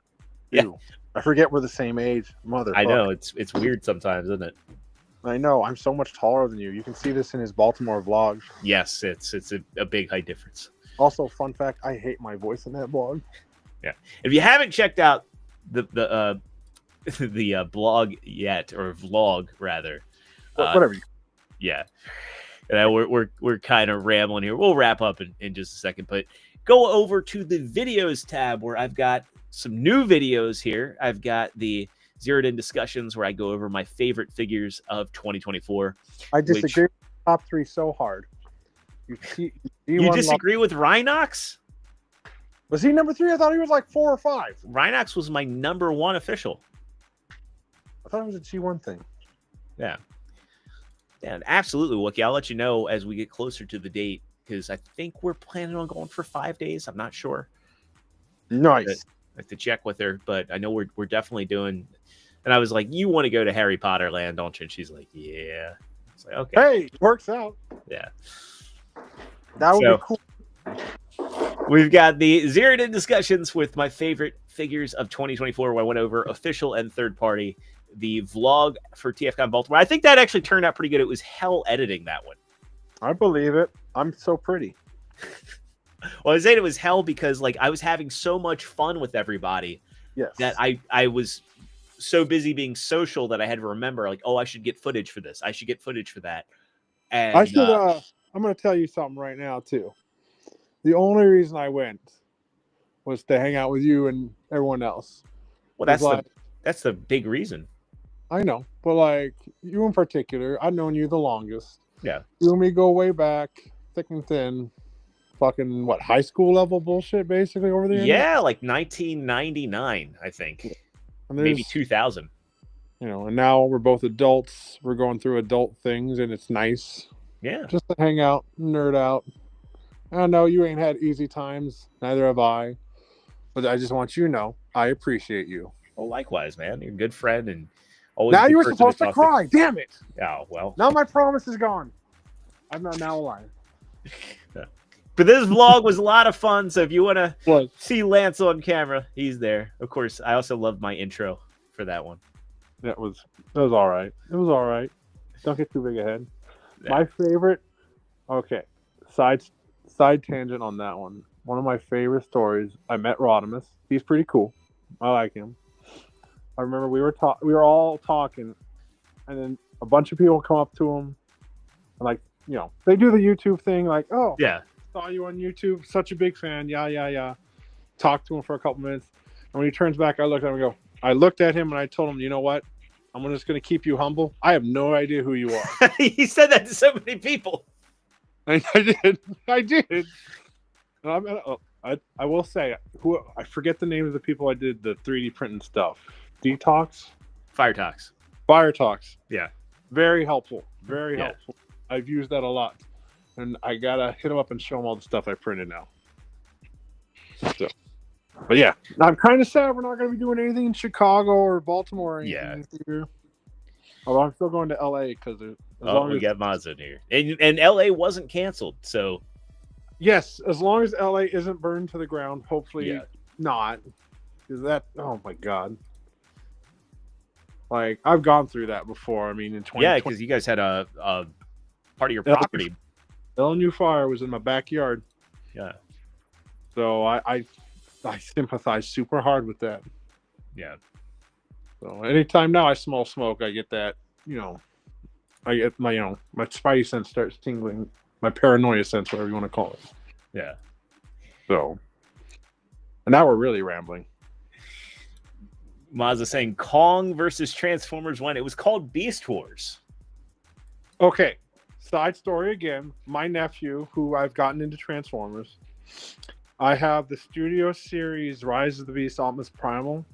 Yeah. Too. I forget we're the same age, motherfucker. I know it's weird sometimes, isn't it? I know. I'm so much taller than you. You can see this in his Baltimore vlog. Yes, it's a big height difference. Also, fun fact: I hate my voice in that vlog. Yeah, if you haven't checked out the blog yet, or vlog rather, Whatever. yeah, we're kind of rambling here. We'll wrap up in just a second, but go over to the videos tab where I've got some new videos here. I've got the Zeroed In discussions where I go over my favorite figures of 2024. I disagree with the top 3 so hard. You disagree with Rhinox? Was he number 3? I thought he was like 4 or 5. Rhinox was my number 1 official. I thought it was a G1 thing. Yeah, absolutely, Wookie. I'll let you know as we get closer to the date, because I think we're planning on going for 5 days. I'm not sure. Nice. I have to check with her, but I know we're definitely doing. And I was like, "You want to go to Harry Potter Land, don't you?" And she's like, "Yeah." It's like, okay. Hey, works out. Yeah. That would be cool. We've got the Zeroed In discussions with my favorite figures of 2024, where I went over official and third party. The vlog for TFCon Baltimore. I think that actually turned out pretty good. It was hell editing that one. I believe it. I'm so pretty. Well, I was saying it was hell because like I was having so much fun with everybody that I was so busy being social that I had to remember like, oh, I should get footage for this. I should get footage for that. And I should. I'm going to tell you something right now too. The only reason I went was to hang out with you and everyone else. Well, that's the big reason. I know, but like you in particular, I've known you the longest. Yeah, you and me go way back, thick and thin. Fucking what, high school level bullshit basically over there? Yeah, like 1999, I think. Maybe 2000. And now we're both adults. We're going through adult things, and it's nice. Yeah. Just to hang out, nerd out. I know you ain't had easy times. Neither have I. But I just want you to know, I appreciate you. Well, likewise, man. You're a good friend and always. Now a good you were person supposed to talk cry. Damn it! Oh well. Now my promise is gone. I'm not now alive. But this vlog was a lot of fun. So if you want to Was. see Lance on camera, he's there. Of course, I also loved my intro for that one. It was all right. It was all right. Don't get too big ahead. Yeah. My favorite. Okay, side tangent on that one. One of my favorite stories. I met Rodimus. He's pretty cool. I like him. I remember we were all talking, and then a bunch of people come up to him, and like, you know, they do the YouTube thing, like, oh Yeah. saw you on YouTube, such a big fan, yeah. Talk to him for a couple minutes, and when he turns back, I looked at him and go. I looked at him and I told him, you know what? I'm just going to keep you humble. I have no idea who you are. He said that to so many people. I did. And I will say, I forget the name of the people I did the 3D printing stuff. Detox? Fire Talks. Fire Talks. Yeah. Very helpful. Very helpful. I've used that a lot. And I got to hit them up and show them all the stuff I printed now. So, but yeah, I'm kind of sad we're not going to be doing anything in Chicago or Baltimore or anything this year. Although I'm still going to LA because We got Mazda in here. And LA wasn't canceled, so. Yes, as long as LA isn't burned to the ground, hopefully not. Because that, oh my God. Like, I've gone through that before. I mean, in 2020. Yeah, because you guys had a part of your property. New Fire was in my backyard. Yeah. So I sympathize super hard with that. Yeah. So anytime now I smell smoke, I get that, I get my spidey sense starts tingling, my paranoia sense, whatever you want to call it. Yeah. So, and now we're really rambling. Mazda saying Kong versus Transformers 1. It was called Beast Wars. Okay. Side story again. My nephew, who I've gotten into Transformers, I have the Studio Series Rise of the Beast Optimus Primal.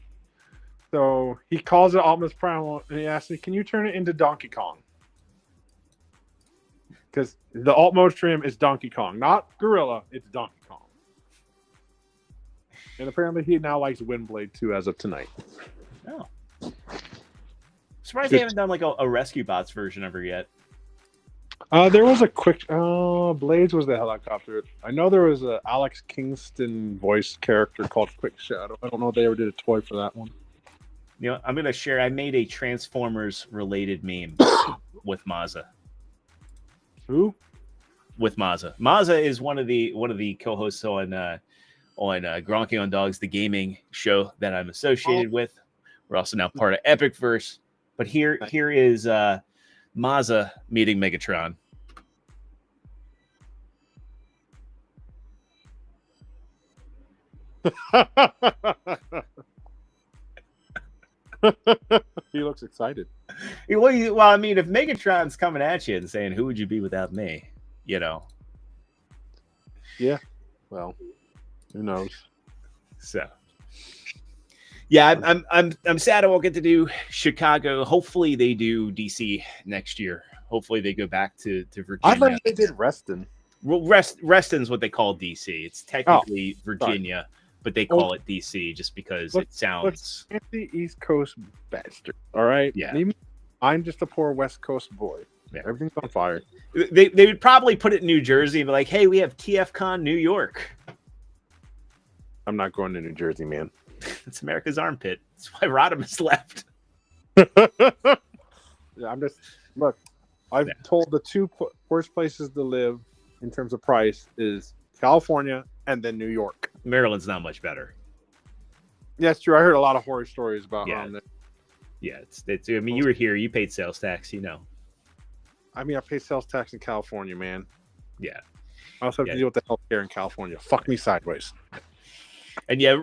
So he calls it Optimus Primal, and he asks me, "Can you turn it into Donkey Kong?" Because the alt mode trim is Donkey Kong, not Gorilla. It's Donkey Kong. And apparently, he now likes Windblade too, as of tonight. Oh, surprised they haven't done like a Rescue Bots version ever yet. There was a quick. Blades was the helicopter. I know there was a Alex Kingston voice character called Quick Shadow. I don't know if they ever did a toy for that one. You know, I'm gonna share. I made a Transformers related meme with Mazda. Who? With Mazda. Mazda is one of the co-hosts on Gronky on Dogs, the gaming show that I'm associated with. We're also now part of Epicverse. But here is Mazda meeting Megatron. He looks excited. Well, I mean, if Megatron's coming at you and saying, "Who would you be without me?" You know. Yeah. Well, who knows? So. Yeah, I'm sad I won't get to do Chicago. Hopefully they do DC next year. Hopefully they go back to Virginia. I thought they did Reston. Well, Reston's what they call DC. It's technically Virginia, but they call it DC just because it sounds. The East Coast bastard. All right. Yeah. Maybe I'm just a poor West Coast boy. Yeah. Everything's on fire. They would probably put it in New Jersey and be like, "Hey, we have TFCon New York." I'm not going to New Jersey, man. It's America's armpit. That's why Rodimus left. Yeah, I'm just look. I've told the two worst places to live in terms of price is California and then New York. Maryland's not much better. Yeah, it's true. I heard a lot of horror stories about that. Yeah, it's. I mean, you were here. You paid sales tax. You know. I mean, I pay sales tax in California, man. Yeah. I also have to deal with the healthcare in California. Fuck me sideways. And yeah,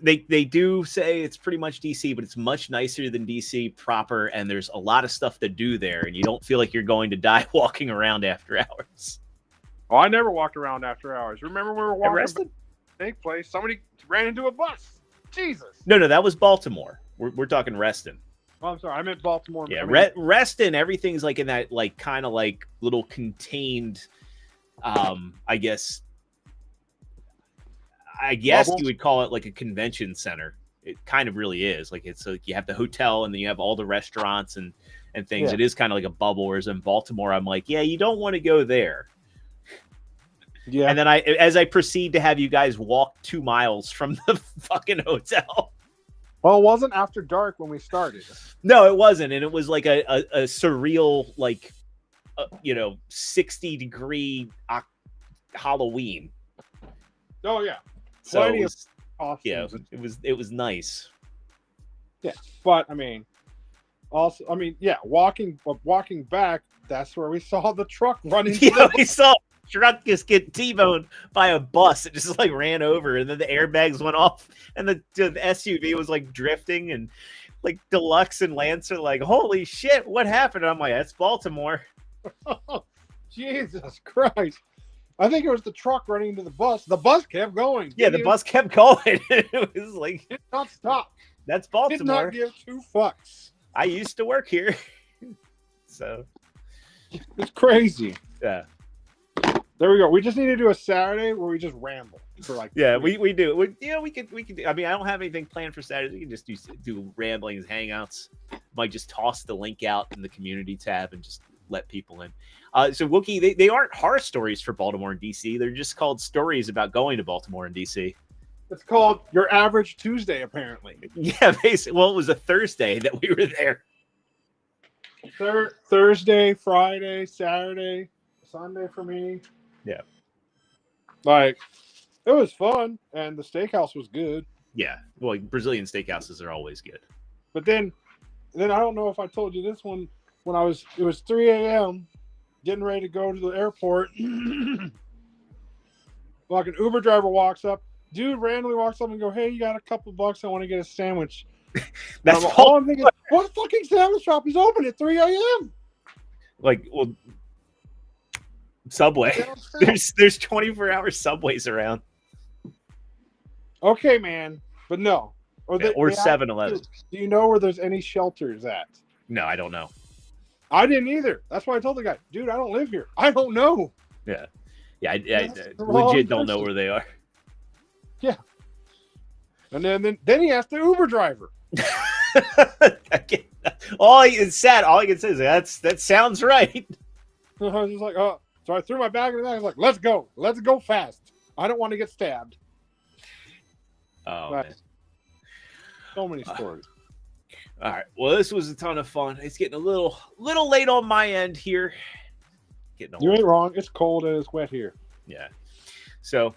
they do say it's pretty much DC, but it's much nicer than DC proper, and there's a lot of stuff to do there, and you don't feel like you're going to die walking around after hours. Oh, I never walked around after hours. Remember we were walking to Snake Place? Somebody ran into a bus. Jesus. No, that was Baltimore. We're talking Reston. Oh, I'm sorry. I meant Baltimore. Yeah, Reston, everything's like in that like kind of like little contained, I guess Bubble? you would call it like a convention center. it kind of really is. Like it's like you have the hotel and then you have all the restaurants and things. Yeah. It is kind of like a bubble. Whereas in Baltimore, I'm like, yeah, you don't want to go there. Yeah. And then as I proceed to have you guys walk 2 miles from the fucking hotel. Well, it wasn't after dark when we started. No, it wasn't. And it was like a surreal, like, 60-degree Halloween. Oh yeah. So Plenty it of was, costumes. it was nice. Yeah, but I mean, also, I mean, yeah, walking back, that's where we saw the truck running. Yeah, we saw a truck just get T-boned by a bus. It just like ran over, and then the airbags went off, and the SUV was like drifting, and like Deluxe and Lance are like, "Holy shit, what happened?" And I'm like, "That's Baltimore." Jesus Christ! I think it was the truck running into the bus. The bus kept going. Yeah, the bus kept going. It was like, did not stop. That's Did Baltimore. not give two fucks. I used to work here, so It's crazy. yeah. There we go. We just need to do a Saturday where we just ramble for like. Yeah, we do. We could. I mean, I don't have anything planned for Saturday. We can just do ramblings, hangouts. Might just toss the link out in the community tab and just let people in. So Wookie, they aren't horror stories for Baltimore and DC. They're just called stories about going to Baltimore and DC. It's called Your Average Tuesday, apparently. Yeah, basically. Well, it was a Thursday that we were there. Thursday, Friday, Saturday, Sunday for me. Yeah. Like, it was fun, and the steakhouse was good. Yeah. Well, Brazilian steakhouses are always good. But then I don't know if I told you this one when it was 3 a.m. getting ready to go to the airport. Like an Uber driver walks up. Dude randomly walks up and go, "Hey, you got a couple bucks? I want to get a sandwich." That's all I'm thinking. What fucking sandwich shop is open at 3 a.m.? like, well, Subway. There's 24-hour Subways around. Okay, man, but no. Or 7-Eleven. Do you know where there's any shelters at? No, I don't know. I didn't either. That's why I told the guy, dude, I don't live here. I don't know. Yeah. Yeah, I the wrong legit don't know person. where they are. Yeah. And then he asked the Uber driver. It's sad. All I can say is that sounds right. I was just like, oh. So I threw my bag in the bag. I was like, let's go fast. I don't want to get stabbed. Oh, But man. So many stories. All right. Well, this was a ton of fun. It's getting a little late on my end here. Getting You old. ain't wrong. It's cold and it's wet here. Yeah. So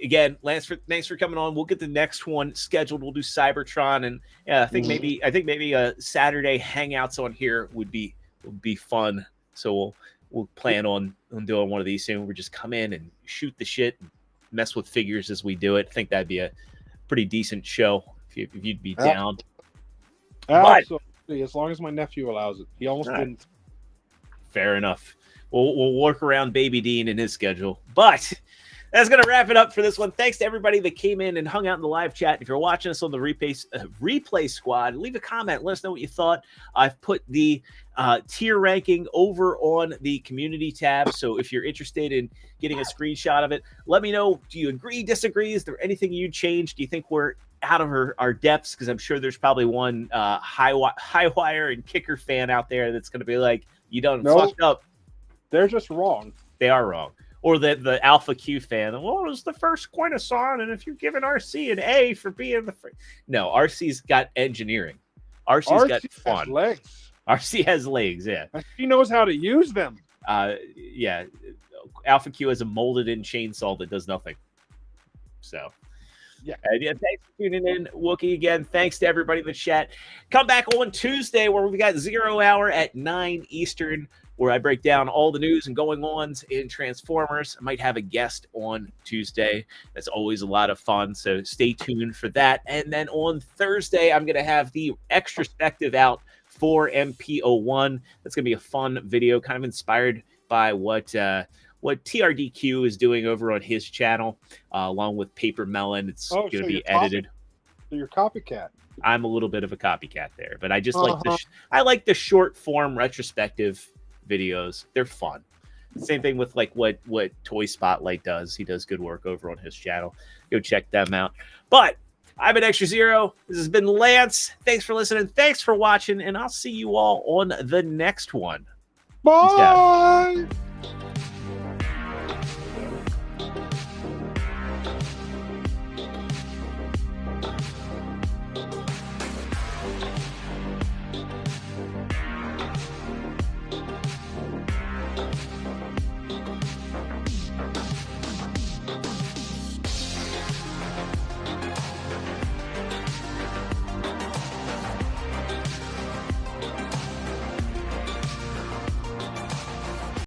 again, Lance, thanks for coming on. We'll get the next one scheduled. We'll do Cybertron, and yeah, I think maybe a Saturday hangouts on here would be fun. So we'll plan on doing one of these soon. We just come in and shoot the shit and mess with figures as we do it. I think that'd be a pretty decent show if you'd be down. Absolutely, as long as my nephew allows it. He almost didn't. Fair enough. We'll work around Baby Dean and his schedule. But that's going to wrap it up for this one. Thanks to everybody that came in and hung out in the live chat. If you're watching us on the replay squad, leave a comment. Let us know what you thought. I've put the tier ranking over on the community tab. So if you're interested in getting a screenshot of it, let me know. Do you agree, disagree? Is there anything you'd change? Do you think we're out of our depths? Because I'm sure there's probably one high wire and kicker fan out there that's going to be like, you done fucked up. They're just wrong. They are wrong. Or the Alpha Q fan. Well, it was the first Quintesson, and if you're giving RC an A for being the first. No, RC's got engineering. RC's got fun. Has legs. RC has legs, yeah. And she knows how to use them. Yeah. Alpha Q has a molded-in chainsaw that does nothing. So... Yeah. Thanks for tuning in, Wookie. Again, thanks to everybody in the chat. Come back on Tuesday where we got 0 hour at 9 Eastern, where I break down all the news and going-ons in Transformers. I might have a guest on Tuesday. That's always a lot of fun, so stay tuned for that. And then on Thursday, I'm going to have the extrospective out for MP01. That's going to be a fun video, kind of inspired by what TRDQ is doing over on his channel, along with Paper Melon. It's going to be edited. So you're copycat. I'm a little bit of a copycat there, but I just like the short form retrospective videos. They're fun. Same thing with like what Toy Spotlight does. He does good work over on his channel. Go check them out. But I've been Extra Zero. This has been Lance. Thanks for listening. Thanks for watching. And I'll see you all on the next one. Bye.